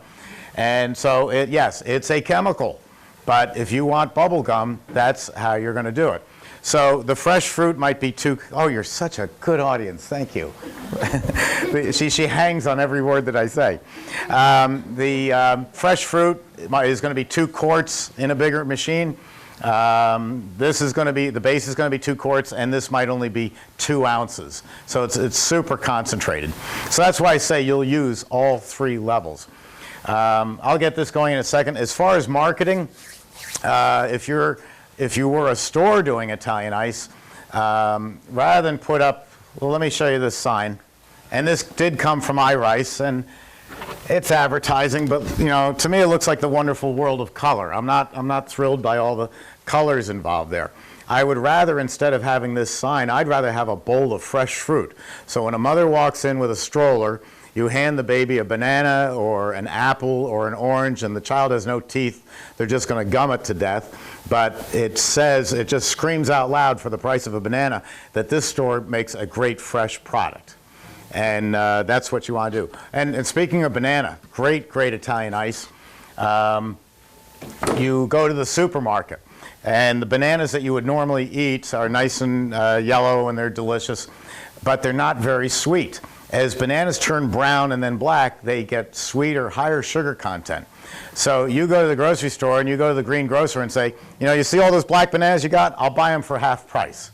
And so, yes, it's a chemical. But if you want bubblegum, that's how you're going to do it. So the fresh fruit might be too... Oh, you're such a good audience. Thank you. She hangs on every word that I say. The fresh fruit is going to be 2 quarts in a bigger machine. This is going to be, the base is going to be 2 quarts, and this might only be 2 ounces. So it's super concentrated. So that's why I say you'll use all 3 levels. I'll get this going in a second. As far as marketing, if you were a store doing Italian ice, rather than put up, well, let me show you this sign. And this did come from iRice, and it's advertising, but you know, to me it looks like the wonderful world of color. I'm not thrilled by all the colors involved there. I would rather, instead of having this sign, I'd rather have a bowl of fresh fruit. So when a mother walks in with a stroller, you hand the baby a banana or an apple or an orange, and the child has no teeth. They're just going to gum it to death. But it says, it just screams out loud for the price of a banana that this store makes a great fresh product. And that's what you want to do. And speaking of banana, great Italian ice. You go to the supermarket, and the bananas that you would normally eat are nice and yellow, and they're delicious, but they're not very sweet. As bananas turn brown and then black, they get sweeter, higher sugar content. So you go to the grocery store and you go to the green grocer and say, you know, you see all those black bananas you got? I'll buy them for half price.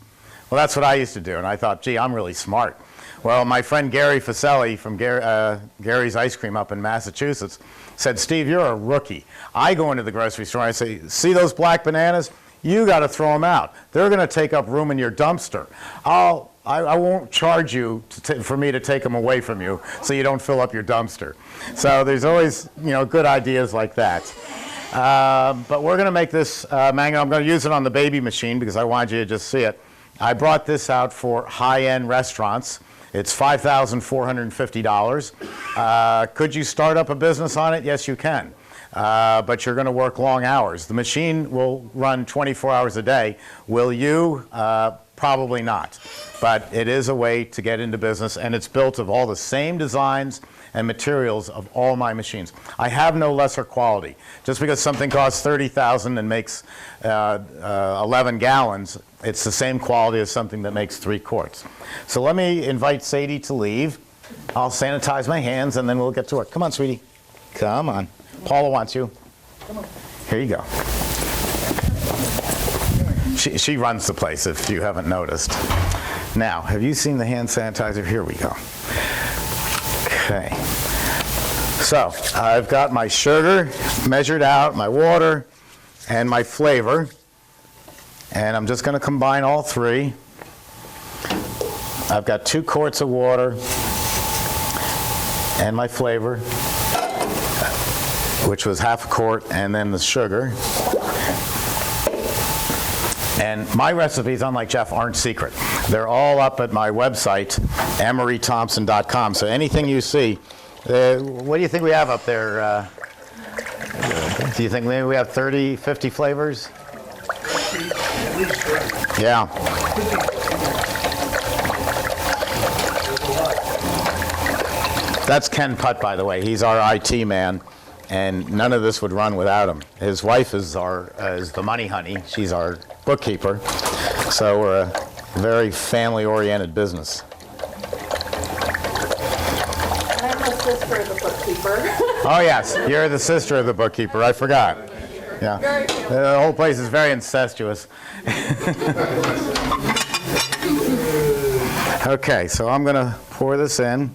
Well, that's what I used to do, and I thought, gee, I'm really smart. Well, my friend Gary Faselli from Gary's Ice Cream up in Massachusetts said, Steve, you're a rookie. I go into the grocery store and I say, see those black bananas? You got to throw them out. They're going to take up room in your dumpster. I won't charge you for me to take them away from you so you don't fill up your dumpster. So there's always, you know, good ideas like that. But we're going to make this mango. I'm going to use it on the baby machine because I wanted you to just see it. I brought this out for high-end restaurants. It's $5,450. Could you start up a business on it? Yes, you can. But you're going to work long hours. The machine will run 24 hours a day. Will you? Probably not. But it is a way to get into business, and it's built of all the same designs and materials of all my machines. I have no lesser quality. Just because something costs $30,000 and makes 11 gallons, it's the same quality as something that makes 3 quarts. So let me invite Sadie to leave. I'll sanitize my hands, and then we'll get to work. Come on, sweetie. Come on. Paula wants you. Here you go. She runs the place, if you haven't noticed. Now, have you seen the hand sanitizer? Here we go. Okay. So, I've got my sugar measured out, my water, and my flavor. And I'm just going to combine all 3. I've got 2 quarts of water and my flavor, which was half a quart, and then the sugar. And my recipes, unlike Jeff, aren't secret. They're all up at my website, emerythompson.com. So anything you see, what do you think we have up there? Do you think maybe we have 30, 50 flavors? Yeah. That's Ken Putt, by the way. He's our IT man. And none of this would run without him. His wife is the money honey. She's our bookkeeper. So we're a very family-oriented business. I'm the sister of the bookkeeper. Oh, yes. You're the sister of the bookkeeper. I forgot. Yeah. Very few. The whole place is very incestuous. Okay, so I'm going to pour this in.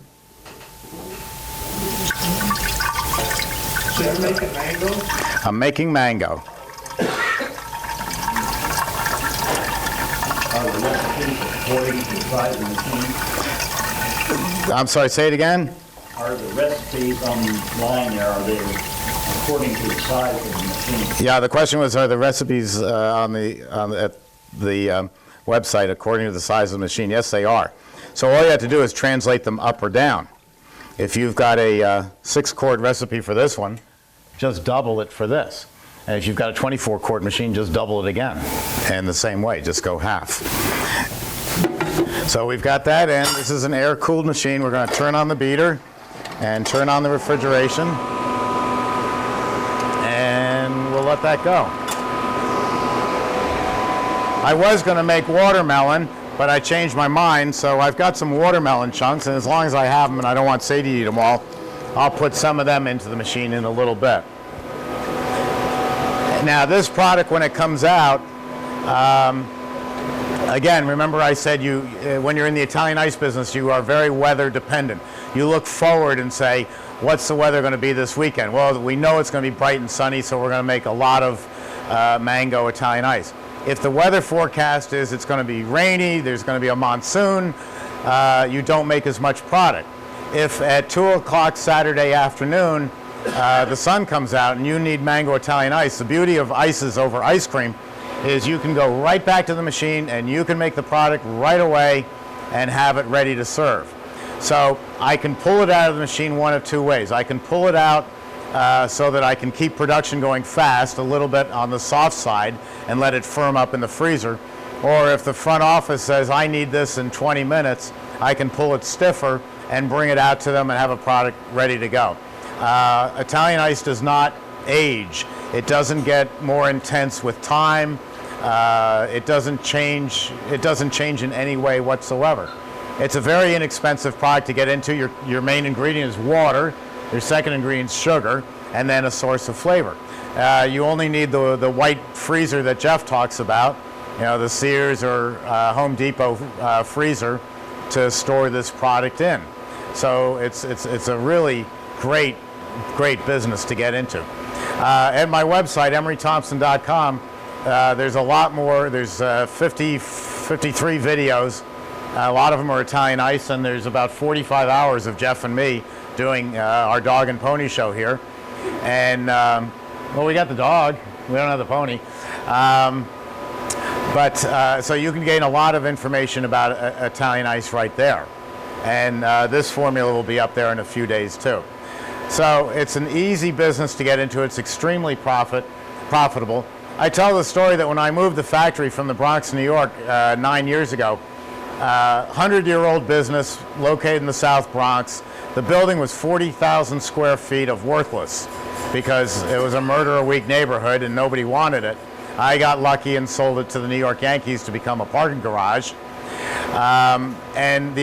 So you're making mango? I'm making mango. Are the recipes according to the size of the machine? I'm sorry, say it again? Are the recipes online there, are they according to the size of the machine? Yeah, the question was, are the recipes at the website according to the size of the machine? Yes, they are. So all you have to do is translate them up or down. If you've got a 6-quart recipe for this one, just double it for this. And if you've got a 24-quart machine, just double it again. And the same way, just go half. So we've got that in. This is an air-cooled machine. We're going to turn on the beater and turn on the refrigeration. And we'll let that go. I was going to make watermelon, but I changed my mind, so I've got some watermelon chunks, and as long as I have them and I don't want Sadie to eat them all, I'll put some of them into the machine in a little bit. Now this product, when it comes out, again, remember I said when you're in the Italian ice business, you are very weather dependent. You look forward and say, what's the weather going to be this weekend? Well, we know it's going to be bright and sunny, so we're going to make a lot of mango Italian ice. If the weather forecast is it's going to be rainy, there's going to be a monsoon, you don't make as much product. If at 2 o'clock Saturday afternoon the sun comes out and you need mango Italian ice, the beauty of ices over ice cream is you can go right back to the machine and you can make the product right away and have it ready to serve. So I can pull it out of the machine one of two ways. I can pull it out so that I can keep production going fast, a little bit on the soft side, and let it firm up in the freezer. Or if the front office says, I need this in 20 minutes, I can pull it stiffer and bring it out to them and have a product ready to go. Italian ice does not age. It doesn't get more intense with time. It doesn't change in any way whatsoever. It's a very inexpensive product to get into. Your main ingredient is water. Your second ingredient is sugar, and then a source of flavor. You only need the white freezer that Jeff talks about, the Sears or Home Depot freezer to store this product in. So it's a really great business to get into. At my website, emerythompson.com, there's a lot more. There's 53 videos. A lot of them are Italian ice, and there's about 45 hours of Jeff and me doing our dog and pony show here. And, well, we got the dog. We don't have the pony. So you can gain a lot of information about Italian ice right there. And this formula will be up there in a few days, too. So it's an easy business to get into. It's extremely profitable. I tell the story that when I moved the factory from the Bronx, New York, 9 years ago, 100-year-old business located in the South Bronx. The building was 40,000 square feet of worthless because it was a murder-a-week neighborhood and nobody wanted it. I got lucky and sold it to the New York Yankees to become a parking garage. And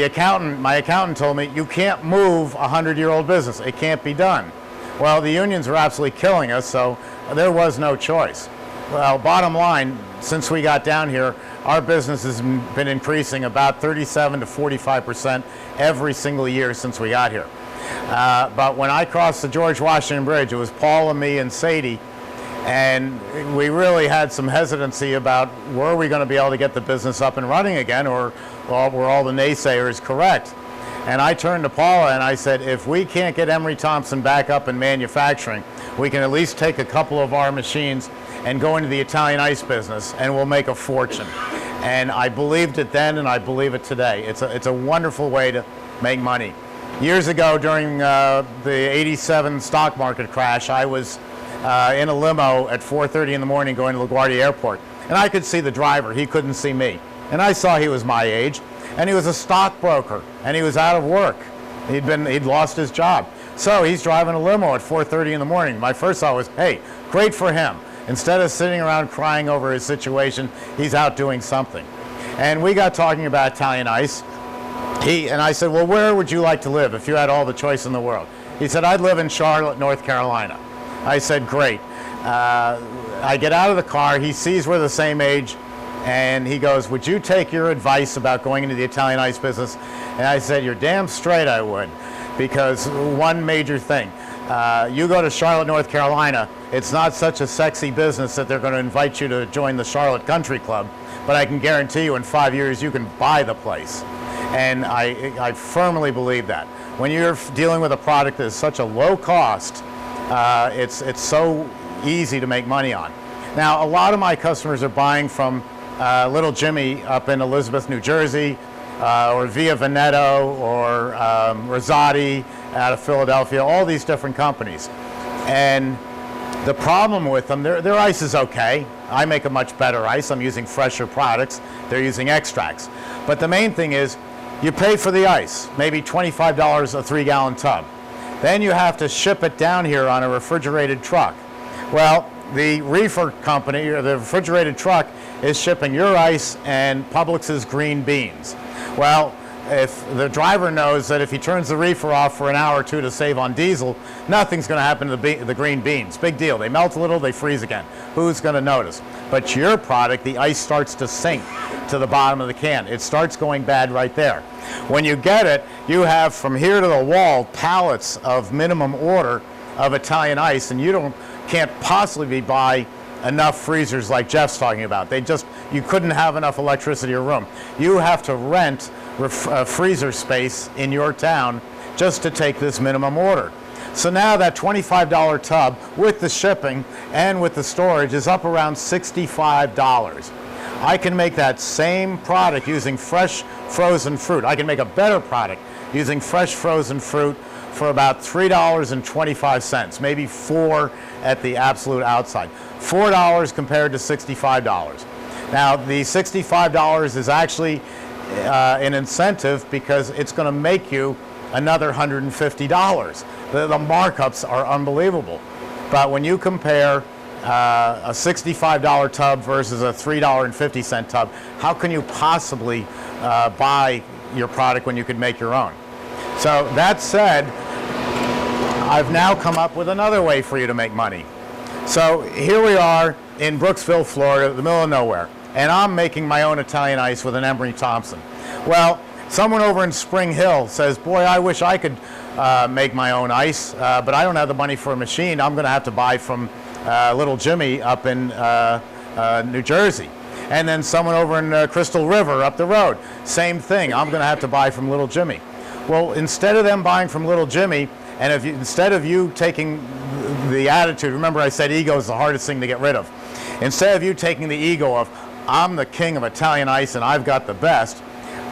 my accountant told me, you can't move a 100-year-old business. It can't be done. Well, the unions were absolutely killing us, so there was no choice. Well, bottom line, since we got down here, our business has been increasing about 37 to 45% every single year since we got here. But when I crossed the George Washington Bridge, it was Paul and me and Sadie, and we really had some hesitancy about were we going to be able to get the business up and running again, or were all the naysayers correct? And I turned to Paula and I said, if we can't get Emery Thompson back up in manufacturing, we can at least take a couple of our machines and go into the Italian ice business, and we'll make a fortune. And I believed it then, and I believe it today. It's a wonderful way to make money. Years ago, during the '87 stock market crash, I was in a limo at 4:30 in the morning going to LaGuardia Airport, and I could see the driver. He couldn't see me. And I saw he was my age, and he was a stockbroker, and he was out of work. He'd lost his job. So he's driving a limo at 4:30 in the morning. My first thought was, hey, great for him. Instead of sitting around crying over his situation, he's out doing something. And we got talking about Italian ice. And I said, well, where would you like to live if you had all the choice in the world? He said, I'd live in Charlotte, North Carolina. I said, great. I get out of the car, he sees we're the same age, and he goes, would you take your advice about going into the Italian ice business? And I said, you're damn straight I would, because one major thing, you go to Charlotte, North Carolina, it's not such a sexy business that they're going to invite you to join the Charlotte Country Club, but I can guarantee you in 5 years you can buy the place. And I firmly believe that. When you're dealing with a product that is such a low cost, it's so easy to make money on. Now, a lot of my customers are buying from Little Jimmy up in Elizabeth, New Jersey, or Via Veneto, or Rosati out of Philadelphia, all these different companies. And the problem with them, their ice is okay. I make a much better ice. I'm using fresher products. They're using extracts. But the main thing is, you pay for the ice, maybe $25 a 3-gallon tub. Then you have to ship it down here on a refrigerated truck. Well, the reefer company, or the refrigerated truck, is shipping your ice and Publix's green beans. Well, if the driver knows that if he turns the reefer off for an hour or two to save on diesel, nothing's going to happen to the green beans. Big deal. They melt a little, they freeze again. Who's going to notice? But your product, the ice starts to sink to the bottom of the can. It starts going bad right there. When you get it, you have from here to the wall pallets of minimum order of Italian ice, and you can't possibly buy enough freezers like Jeff's talking about. You couldn't have enough electricity or room. You have to rent freezer space in your town just to take this minimum order. So now that $25 tub with the shipping and with the storage is up around $65. I can make that same product using fresh frozen fruit. I can make a better product using fresh frozen fruit for about $3.25, maybe $4 at the absolute outside. $4 compared to $65. Now, the $65 is actually an incentive because it's going to make you another $150. The markups are unbelievable. But when you compare a $65 tub versus a $3.50 tub, how can you possibly buy your product when you could make your own? So that said, I've now come up with another way for you to make money. So here we are in Brooksville, Florida, the middle of nowhere, and I'm making my own Italian ice with an Emery Thompson. Well, someone over in Spring Hill says, boy, I wish I could make my own ice, but I don't have the money for a machine. I'm going to have to buy from Little Jimmy up in New Jersey. And then someone over in Crystal River up the road, same thing. I'm going to have to buy from Little Jimmy. Well, instead of them buying from Little Jimmy, and instead of you taking the attitude, remember I said ego is the hardest thing to get rid of. Instead of you taking the ego of, I'm the king of Italian ice and I've got the best,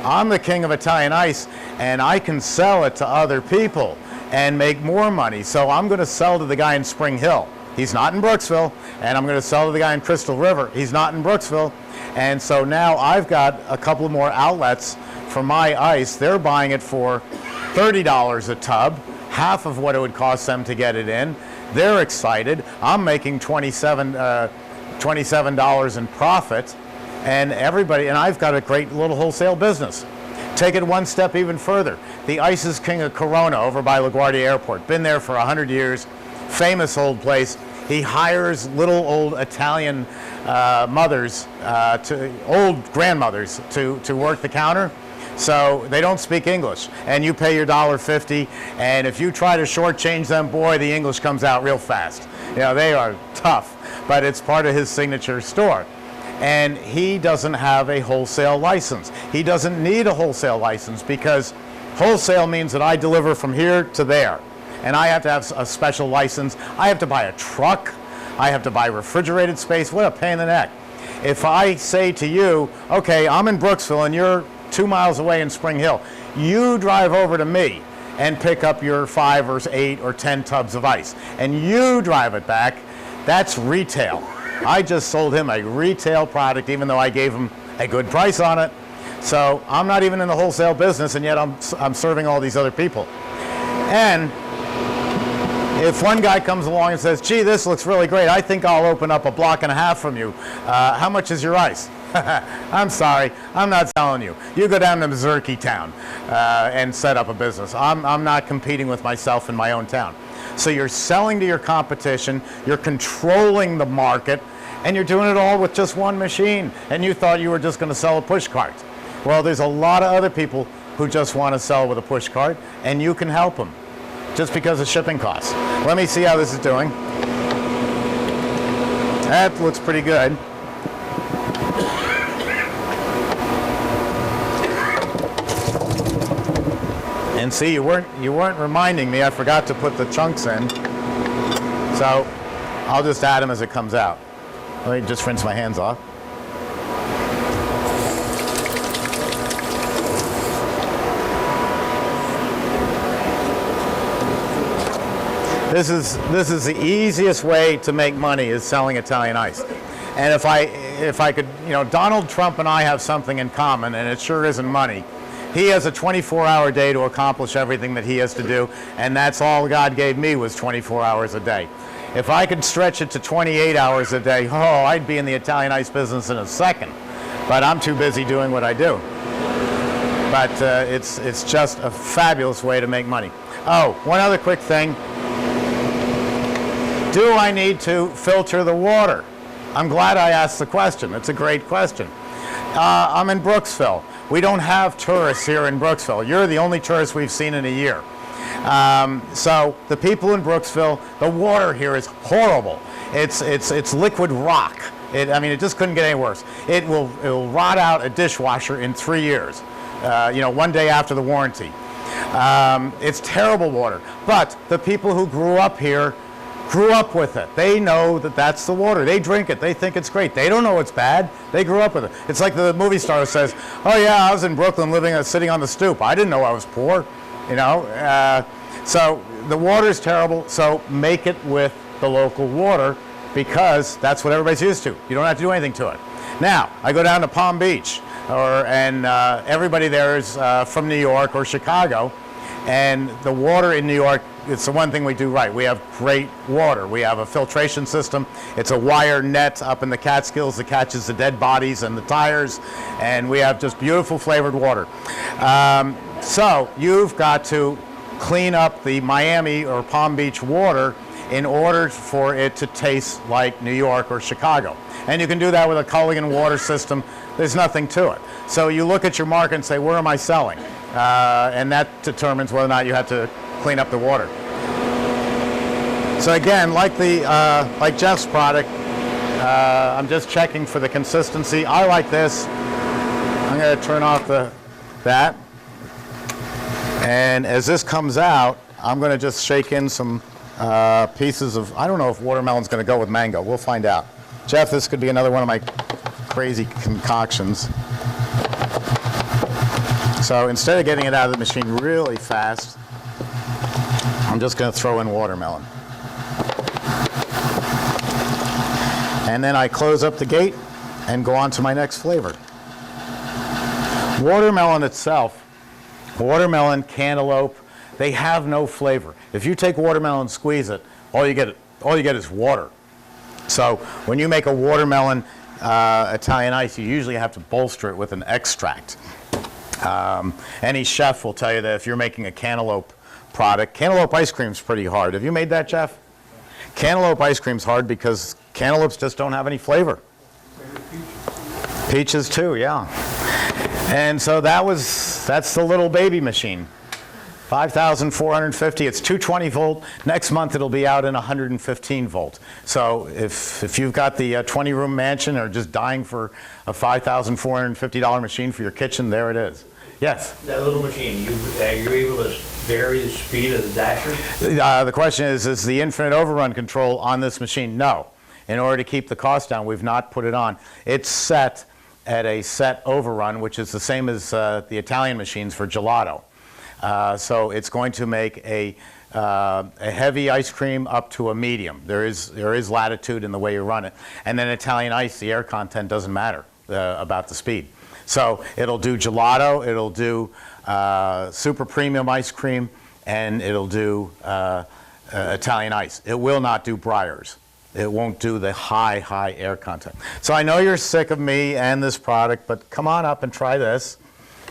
I'm the king of Italian ice and I can sell it to other people and make more money. So I'm going to sell to the guy in Spring Hill. He's not in Brooksville. And I'm going to sell to the guy in Crystal River. He's not in Brooksville. And so now I've got a couple more outlets for my ice. They're buying it for $30 a tub, half of what it would cost them to get it in. They're excited. I'm making $27 in profit, and I've got a great little wholesale business. Take it one step even further. The Ice is King of Corona over by LaGuardia Airport. Been there for 100 years. Famous old place. He hires little old Italian old grandmothers to work the counter. So they don't speak English, and you pay your $1.50, and if you try to shortchange them, boy, the English comes out real fast. You know, they are tough, but it's part of his signature store. And he doesn't have a wholesale license. He doesn't need a wholesale license because wholesale means that I deliver from here to there, and I have to have a special license. I have to buy a truck. I have to buy refrigerated space. What a pain in the neck. If I say to you, okay, I'm in Brooksville and you're 2 miles away in Spring Hill, you drive over to me and pick up your 5 or 8 or 10 tubs of ice, and you drive it back, that's retail. I just sold him a retail product even though I gave him a good price on it. So I'm not even in the wholesale business, and yet I'm serving all these other people. And if one guy comes along and says, gee, this looks really great, I think I'll open up a block and a half from you. How much is your ice? I'm sorry, I'm not selling you. You go down to Mazurki town and set up a business. I'm not competing with myself in my own town. So you're selling to your competition, you're controlling the market, and you're doing it all with just one machine, and you thought you were just going to sell a push cart. Well, there's a lot of other people who just want to sell with a push cart, and you can help them just because of shipping costs. Let me see how this is doing. That looks pretty good. And see, you weren't reminding me. I forgot to put the chunks in. So I'll just add them as it comes out. Let me just rinse my hands off. This is the easiest way to make money, is selling Italian ice. And if I could, Donald Trump and I have something in common, and it sure isn't money. He has a 24-hour day to accomplish everything that he has to do, and that's all God gave me, was 24 hours a day. If I could stretch it to 28 hours a day, I'd be in the Italian ice business in a second. But I'm too busy doing what I do. But it's just a fabulous way to make money. Oh, one other quick thing. Do I need to filter the water? I'm glad I asked the question. It's a great question. I'm in Brooksville. We don't have tourists here in Brooksville. You're the only tourist we've seen in a year. So the people in Brooksville, the water here is horrible. It's liquid rock. It just couldn't get any worse. It will rot out a dishwasher in 3 years. One day after the warranty. It's terrible water. But the people who grew up here grew up with it. They know that that's the water. They drink it. They think it's great. They don't know it's bad. They grew up with it. It's like the movie star says, "Oh yeah, I was in Brooklyn sitting on the stoop. I didn't know I was poor." So the water is terrible. So make it with the local water, because that's what everybody's used to. You don't have to do anything to it. Now I go down to Palm Beach, and everybody there is from New York or Chicago, and the water in New York, it's the one thing we do right. We have great water. We have a filtration system. It's a wire net up in the Catskills that catches the dead bodies and the tires, and we have just beautiful flavored water. So you've got to clean up the Miami or Palm Beach water in order for it to taste like New York or Chicago. And you can do that with a Culligan water system. There's nothing to it. So you look at your market and say, where am I selling? And that determines whether or not you have to clean up the water. So again, like Jeff's product, I'm just checking for the consistency. I like this. I'm going to turn off that. And as this comes out, I'm going to just shake in some pieces of, I don't know if watermelon's going to go with mango. We'll find out. Jeff, this could be another one of my crazy concoctions. So instead of getting it out of the machine really fast, I'm just going to throw in watermelon. And then I close up the gate and go on to my next flavor. Watermelon itself, watermelon, cantaloupe, they have no flavor. If you take watermelon and squeeze it, all you get is water. So when you make a watermelon Italian ice, you usually have to bolster it with an extract. Any chef will tell you that if you're making a cantaloupe product, cantaloupe ice cream is pretty hard. Have you made that, Jeff? Cantaloupe ice cream is hard because cantaloupes just don't have any flavor. Peaches too, yeah. And so that's the little baby machine. 5,450, it's 220 volt. Next month it'll be out in 115 volt. So if you've got the 20-room mansion or just dying for a $5,450 machine for your kitchen, there it is. Yes? That little machine, are you able to vary the speed of the dasher? The question is the infinite overrun control on this machine? No. In order to keep the cost down, we've not put it on. It's set at a set overrun, which is the same as the Italian machines for gelato. So it's going to make a heavy ice cream up to a medium. There is latitude in the way you run it. And then Italian ice, the air content doesn't matter about the speed. So it'll do gelato, it'll do super premium ice cream, and it'll do Italian ice. It will not do Breyers. It won't do the high air content. So I know you're sick of me and this product, but come on up and try this.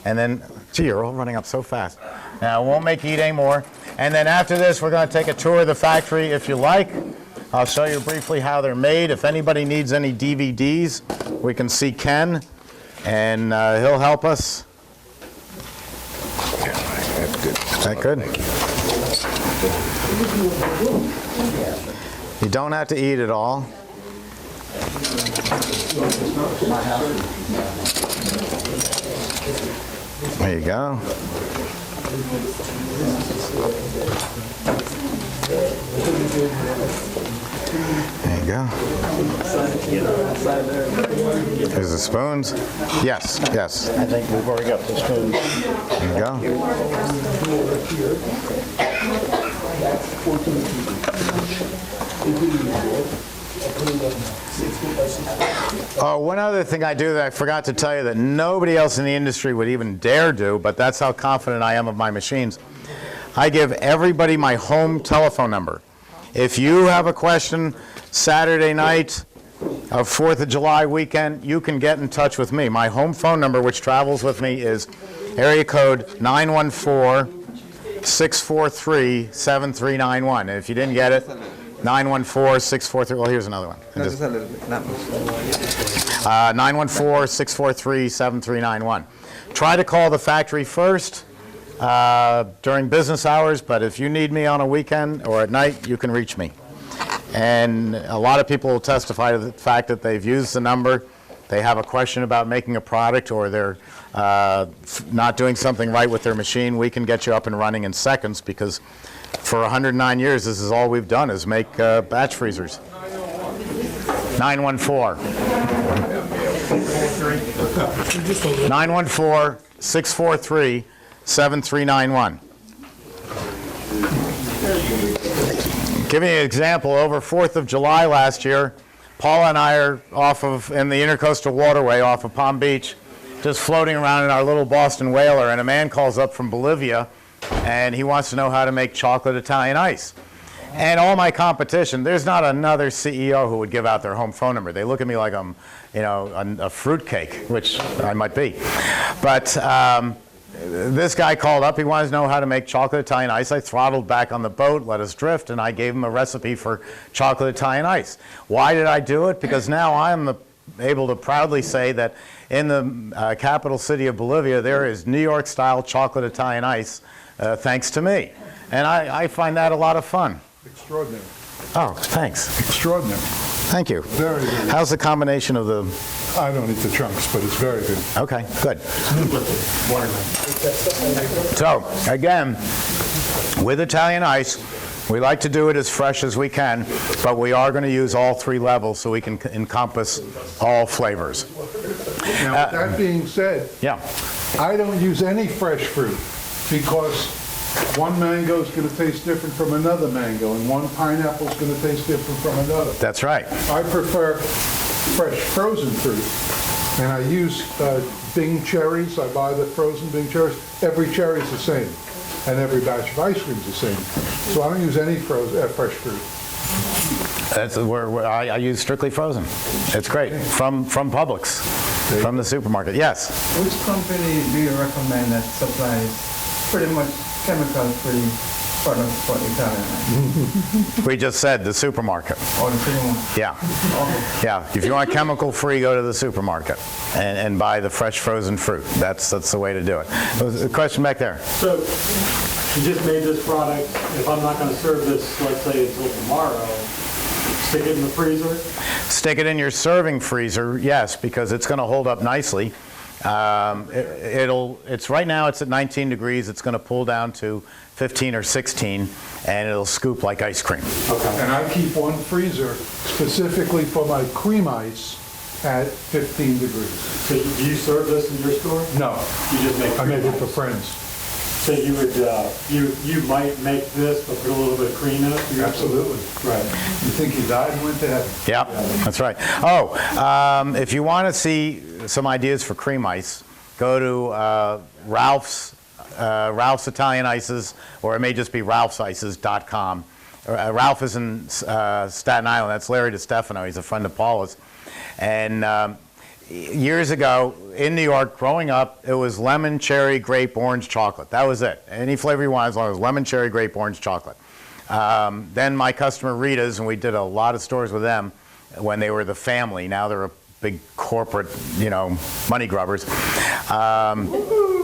And then, gee, you're all running up so fast. Now, I won't make you eat anymore. And then after this, we're going to take a tour of the factory if you like. I'll show you briefly how they're made. If anybody needs any DVDs, we can see Ken, and he'll help us. That's good. Is that good? You don't have to eat it all. There you go. There you go. There's the spoons. Yes, yes. I think we've already got the spoons. There you go. Oh, one other thing I do that I forgot to tell you that nobody else in the industry would even dare do, but that's how confident I am of my machines. I give everybody my home telephone number. If you have a question Saturday night of 4th of July weekend, you can get in touch with me. My home phone number, which travels with me, is area code 914-643-7391. And if you didn't get it, 914-643, well, here's another one. No, just a little bit, not much. 914-643-7391. Try to call the factory first during business hours, but if you need me on a weekend or at night, you can reach me. And a lot of people will testify to the fact that they've used the number, they have a question about making a product, or they're not doing something right with their machine. We can get you up and running in seconds, because for 109 years, this is all we've done is make batch freezers. 914-643-7391. Giving you an example, over 4th of July last year, Paula and I are in the Intercoastal Waterway off of Palm Beach, just floating around in our little Boston whaler, and a man calls up from Bolivia, and he wants to know how to make chocolate Italian ice. And all my competition, there's not another CEO who would give out their home phone number. They look at me like I'm, a fruitcake, which I might be. But this guy called up. He wanted to know how to make chocolate Italian ice. I throttled back on the boat, let us drift, and I gave him a recipe for chocolate Italian ice. Why did I do it? Because now I'm able to proudly say that in the capital city of Bolivia, there is New York-style chocolate Italian ice, thanks to me. And I find that a lot of fun. Extraordinary. Oh, thanks. Extraordinary. Thank you. Very good. How's the combination of the... I don't eat the chunks, but it's very good. Okay, good. So, again, with Italian ice, we like to do it as fresh as we can, but we are going to use all 3 levels so we can encompass all flavors. Now, with that being said, Yeah. I don't use any fresh fruit because one mango is going to taste different from another mango, and one pineapple is going to taste different from another. That's right. I prefer fresh frozen fruit, and I use Bing cherries. I buy the frozen Bing cherries. Every cherry is the same, and every batch of ice cream is the same. So I don't use any fresh fruit. That's where I use strictly frozen. It's great. From Publix, from the supermarket. Yes? Which company do you recommend that supplies pretty much chemical-free products for Italian ice? We just said the supermarket. Or the supermarket? Yeah. Yeah. If you want chemical-free, go to the supermarket and buy the fresh frozen fruit. That's the way to do it. There's a question back there. So you just made this product. If I'm not going to serve this, let's say, until tomorrow, stick it in the freezer? Stick it in your serving freezer, yes, because it's going to hold up nicely. It's right now it's at 19 degrees. It's going to pull down to 15 or 16, and it'll scoop like ice cream. Okay. And I keep one freezer specifically for my cream ice at 15 degrees. So do you serve this in your store? No. You just make I cream make it ice? for friends. So you would, you might make this, but put a little bit of cream in it? Absolutely. Right. You think he died and went to heaven? Yeah, that's right. Oh, if you want to see some ideas for cream ice, go to Ralph's Italian Ices, or it may just be ralphsices.com. Ralph is in Staten Island. That's Larry DiStefano. He's a friend of Paula's. And years ago, in New York, growing up, it was lemon, cherry, grape, orange, chocolate. That was it. Any flavor you want, as long as lemon, cherry, grape, orange, chocolate. Then my customer Rita's, and we did a lot of stores with them when they were the family. Now they're a big corporate, money grubbers.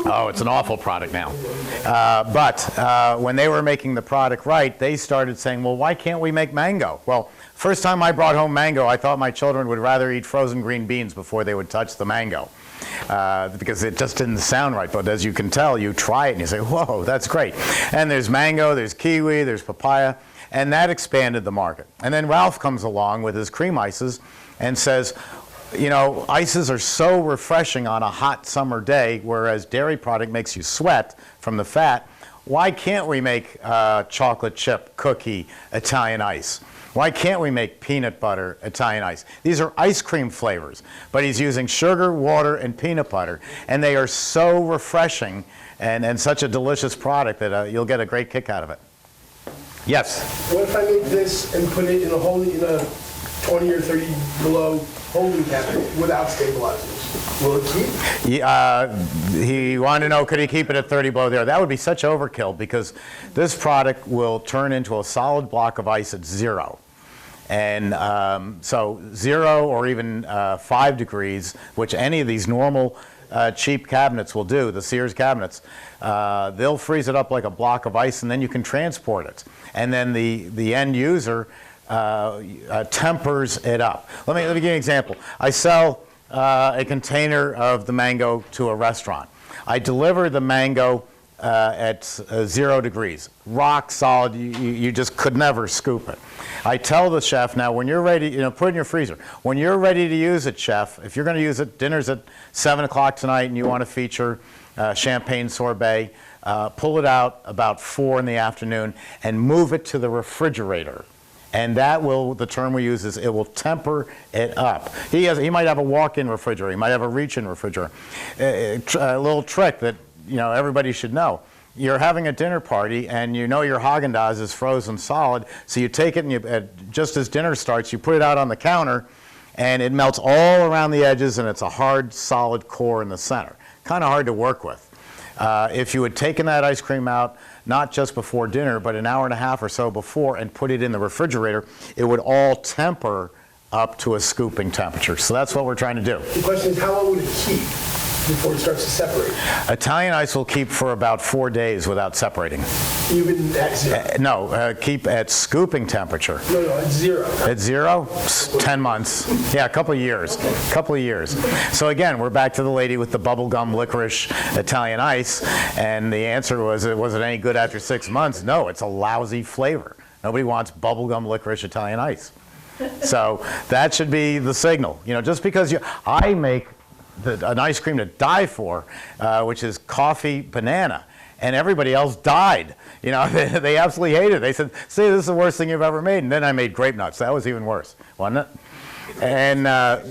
Oh, it's an awful product now. But when they were making the product right, they started saying, well, why can't we make mango? Well, first time I brought home mango, I thought my children would rather eat frozen green beans before they would touch the mango. Because it just didn't sound right. But as you can tell, you try it and you say, whoa, that's great. And there's mango, there's kiwi, there's papaya, and that expanded the market. And then Ralph comes along with his cream ices and says, ices are so refreshing on a hot summer day, whereas dairy product makes you sweat from the fat. Why can't we make chocolate chip cookie Italian ice? Why can't we make peanut butter Italian ice? These are ice cream flavors, but he's using sugar, water, and peanut butter, and they are so refreshing and such a delicious product that you'll get a great kick out of it. Yes? What if I make this and put it in a 20 or 30 below holding cabinet without stabilizers? Will it keep? He wanted to know, could he keep it at 30 below there? That would be such overkill because this product will turn into a solid block of ice at 0. And so 0 or even 5 degrees, which any of these normal cheap cabinets will do, the Sears cabinets, they'll freeze it up like a block of ice and then you can transport it. And then the end user tempers it up. Let me give you an example. I sell a container of the mango to a restaurant. I deliver the mango at 0 degrees, rock solid. You just could never scoop it. I tell the chef, now when you're ready, put it in your freezer. When you're ready to use it, chef, if you're going to use it, dinner's at 7 o'clock tonight and you want to feature champagne sorbet, pull it out about 4 in the afternoon and move it to the refrigerator. And that will, the term we use is, it will temper it up. He might have a walk-in refrigerator. He might have a reach-in refrigerator. A little trick that everybody should know. You're having a dinner party, and your Haagen-Dazs is frozen solid, so you take it and just as dinner starts, you put it out on the counter, and it melts all around the edges, and it's a hard, solid core in the center. Kind of hard to work with. If you had taken that ice cream out, not just before dinner, but an hour and a half or so before, and put it in the refrigerator, it would all temper up to a scooping temperature. So that's what we're trying to do. The question is, how long would it keep before it starts to separate? Italian ice will keep for about 4 days without separating. Even at 0? No, keep at scooping temperature. No, at 0. At 0? 10 months. Yeah, a couple of years. Couple of years. So again, we're back to the lady with the bubblegum licorice Italian ice, and the answer was it any good after 6 months? No, it's a lousy flavor. Nobody wants bubblegum licorice Italian ice. So that should be the signal. Just because I make an ice cream to die for, which is coffee banana, and everybody else died. They absolutely hated it. They said, see, this is the worst thing you've ever made. And then I made grape nuts. That was even worse, wasn't it? And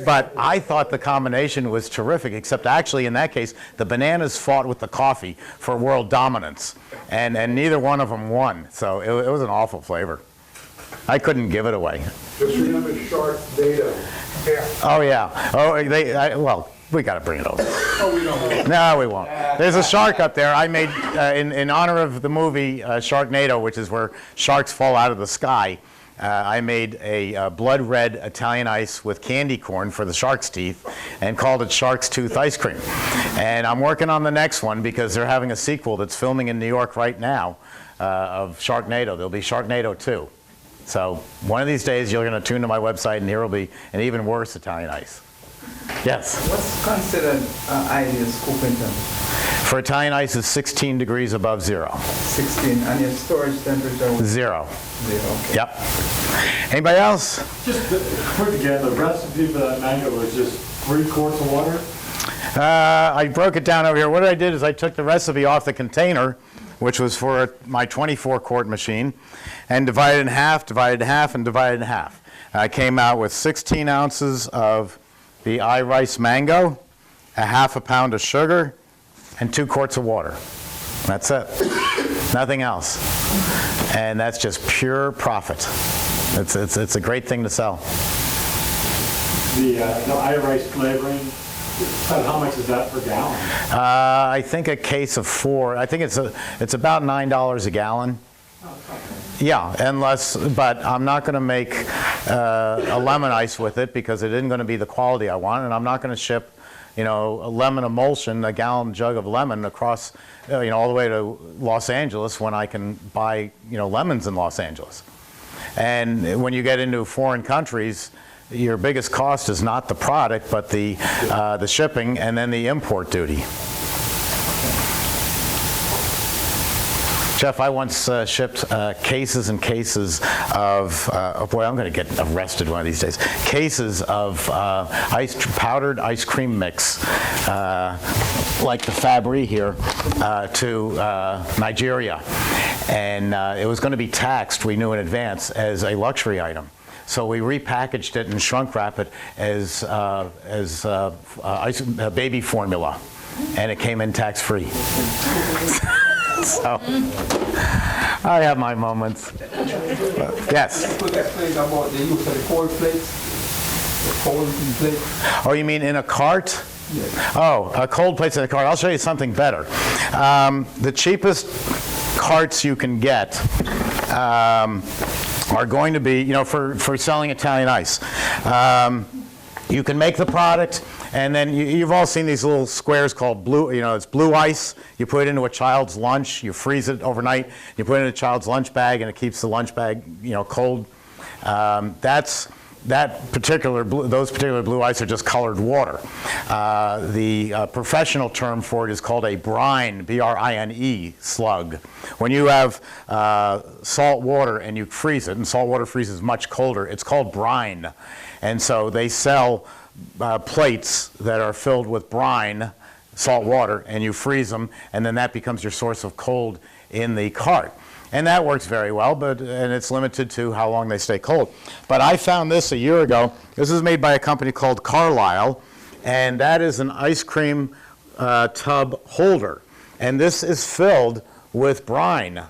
but I thought the combination was terrific, except actually in that case, the bananas fought with the coffee for world dominance, and neither one of them won. So it was an awful flavor. I couldn't give it away. Just remember Sharknado. Yeah. Oh, yeah. Oh, well, we got to bring it over. Oh, we don't. No, we won't. There's a shark up there. I made, in honor of the movie Sharknado, which is where sharks fall out of the sky, I made a blood red Italian ice with candy corn for the shark's teeth and called it Shark's Tooth Ice Cream. And I'm working on the next one because they're having a sequel that's filming in New York right now of Sharknado. There'll be Sharknado 2. So one of these days you're going to tune to my website and here will be an even worse Italian ice. Yes? What's considered ideal scooping temperature? For Italian ice is 16 degrees above 0. 16, and your storage temperature was 0. 0, okay. Yep. Anybody else? Just quick again, the recipe for that mango was just 3 quarts of water? I broke it down over here. What I did is I took the recipe off the container, which was for my 24-quart machine, and divided in half, and divided in half. I came out with 16 ounces of the iRice mango, a half a pound of sugar, and 2 quarts of water. That's it. Nothing else. And that's just pure profit. It's a great thing to sell. The iRice flavoring, how much is that per gallon? I think a case of 4. I think it's about $9 a gallon. Yeah, but I'm not going to make a lemon ice with it because it isn't going to be the quality I want, and I'm not going to ship, a lemon emulsion, a gallon jug of lemon across, all the way to Los Angeles when I can buy, lemons in Los Angeles. And when you get into foreign countries, your biggest cost is not the product, but the shipping and then the import duty. Jeff, I once shipped cases and cases of, boy, I'm going to get arrested one of these days, cases of powdered ice cream mix, like the Fabry here, to Nigeria. And it was going to be taxed, we knew in advance, as a luxury item. So we repackaged it and shrunk wrap it as baby formula, and it came in tax-free. So I have my moments. Yes. Quick explain about the use of the cold plates. The cold plate. Oh, you mean in a cart? Yes. Oh, cold plates in a cart. I'll show you something better. The cheapest carts you can get are going to be, for selling Italian ice. You can make the product, and then you've all seen these little squares called blue, it's blue ice. You put it into a child's lunch, you freeze it overnight, you put it in a child's lunch bag, and it keeps the lunch bag, cold. Those particular blue ice are just colored water. The professional term for it is called a brine, B-R-I-N-E, slug. When you have salt water and you freeze it, and salt water freezes much colder, it's called brine. And so they sell plates that are filled with brine, salt water, and you freeze them, and then that becomes your source of cold in the cart. And that works very well, and it's limited to how long they stay cold. But I found this a year ago. This is made by a company called Carlisle, and that is an ice cream tub holder. And this is filled with brine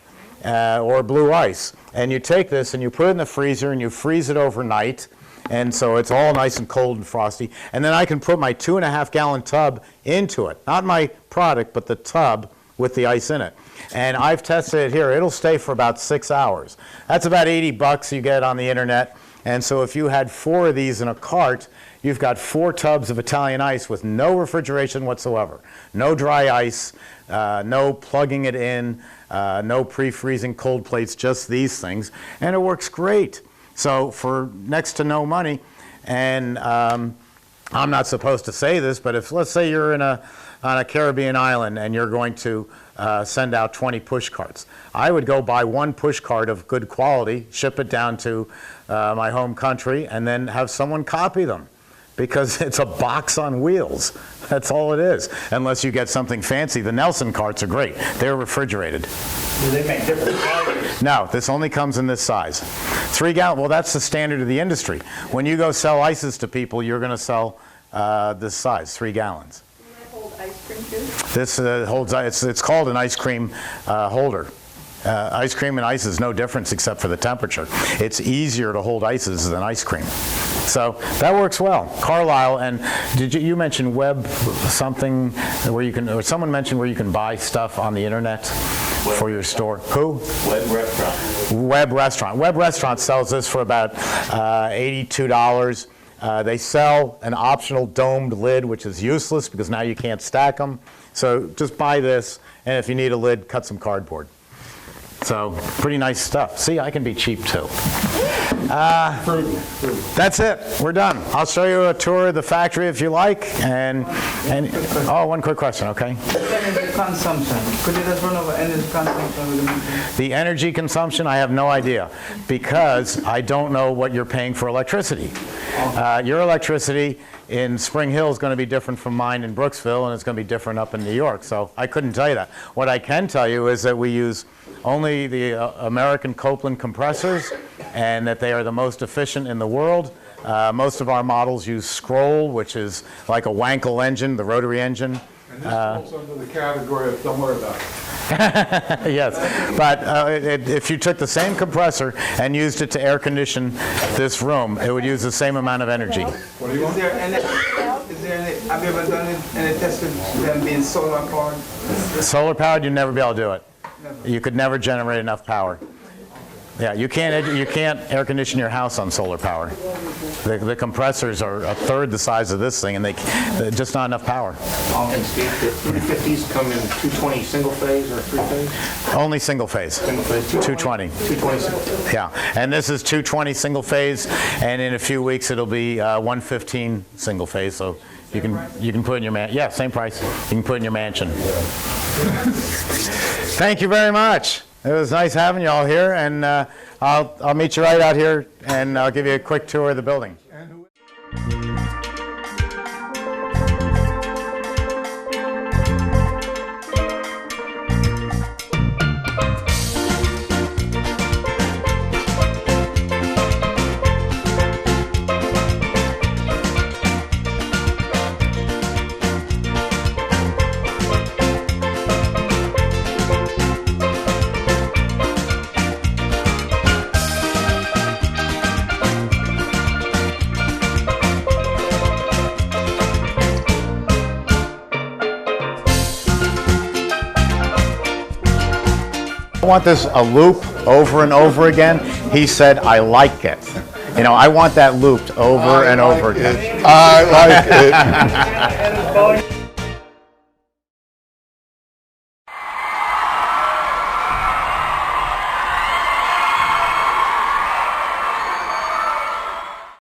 or blue ice. And you take this and you put it in the freezer and you freeze it overnight. And so it's all nice and cold and frosty. And then I can put my 2.5-gallon tub into it. Not my product, but the tub with the ice in it. And I've tested it here. It'll stay for about 6 hours. That's about $80 you get on the internet. And so if you had 4 of these in a cart, you've got 4 tubs of Italian ice with no refrigeration whatsoever. No dry ice, no plugging it in, no pre-freezing cold plates, just these things. And it works great. So for next to no money, and I'm not supposed to say this, but if, let's say you're on a Caribbean island and you're going to send out 20 push carts, I would go buy 1 push cart of good quality, ship it down to my home country, and then have someone copy them. Because it's a box on wheels. That's all it is. Unless you get something fancy. The Nelson carts are great. They're refrigerated. Do they make different sizes? No, this only comes in this size. 3 gallon, well, that's the standard of the industry. When you go sell ices to people, you're going to sell this size, 3 gallons. Can I hold ice cream too? This holds, it's called an ice cream holder. Ice cream and ice is no difference except for the temperature. It's easier to hold ices than ice cream. So that works well. Carlisle, and did you mention web something where you can, or someone mentioned where you can buy stuff on the internet for your store? Who? Web Restaurant. Web Restaurant. Web Restaurant sells this for about $82. They sell an optional domed lid, which is useless because now you can't stack them. So just buy this, and if you need a lid, cut some cardboard. So pretty nice stuff. See, I can be cheap too. That's it. We're done. I'll show you a tour of the factory if you like. And oh, one quick question, okay? Energy consumption. Could you just run over energy consumption with the energy consumption, I have no idea because I don't know what you're paying for electricity. Your electricity in Spring Hill is going to be different from mine in Brooksville, and it's going to be different up in New York. So I couldn't tell you that. What I can tell you is that we use only the American Copeland compressors, and that they are the most efficient in the world. Most of our models use Scroll, which is like a Wankel engine, the rotary engine. And this falls under the category of don't worry about it. Yes, but if you took the same compressor and used it to air condition this room, it would use the same amount of energy. What do you want? Have you ever done any tests with them being solar powered? Solar powered, you'd never be able to do it. Never. You could never generate enough power. Yeah, you can't air condition your house on solar power. The compressors are a third the size of this thing, and they're just not enough power. And Steve, the 350s come in 220 single phase or three phase? Only single phase. Single phase, 220. 220 single phase. Yeah, and this is 220 single phase, and in a few weeks it'll be 115 single phase. So you can put in your yeah, same price. You can put in your mansion. Thank you very much. It was nice having you all here, and I'll meet you right out here, and I'll give you a quick tour of the building. I want this a loop over and over again. He said, I like it. You know, I want that looped over and over again. I like it.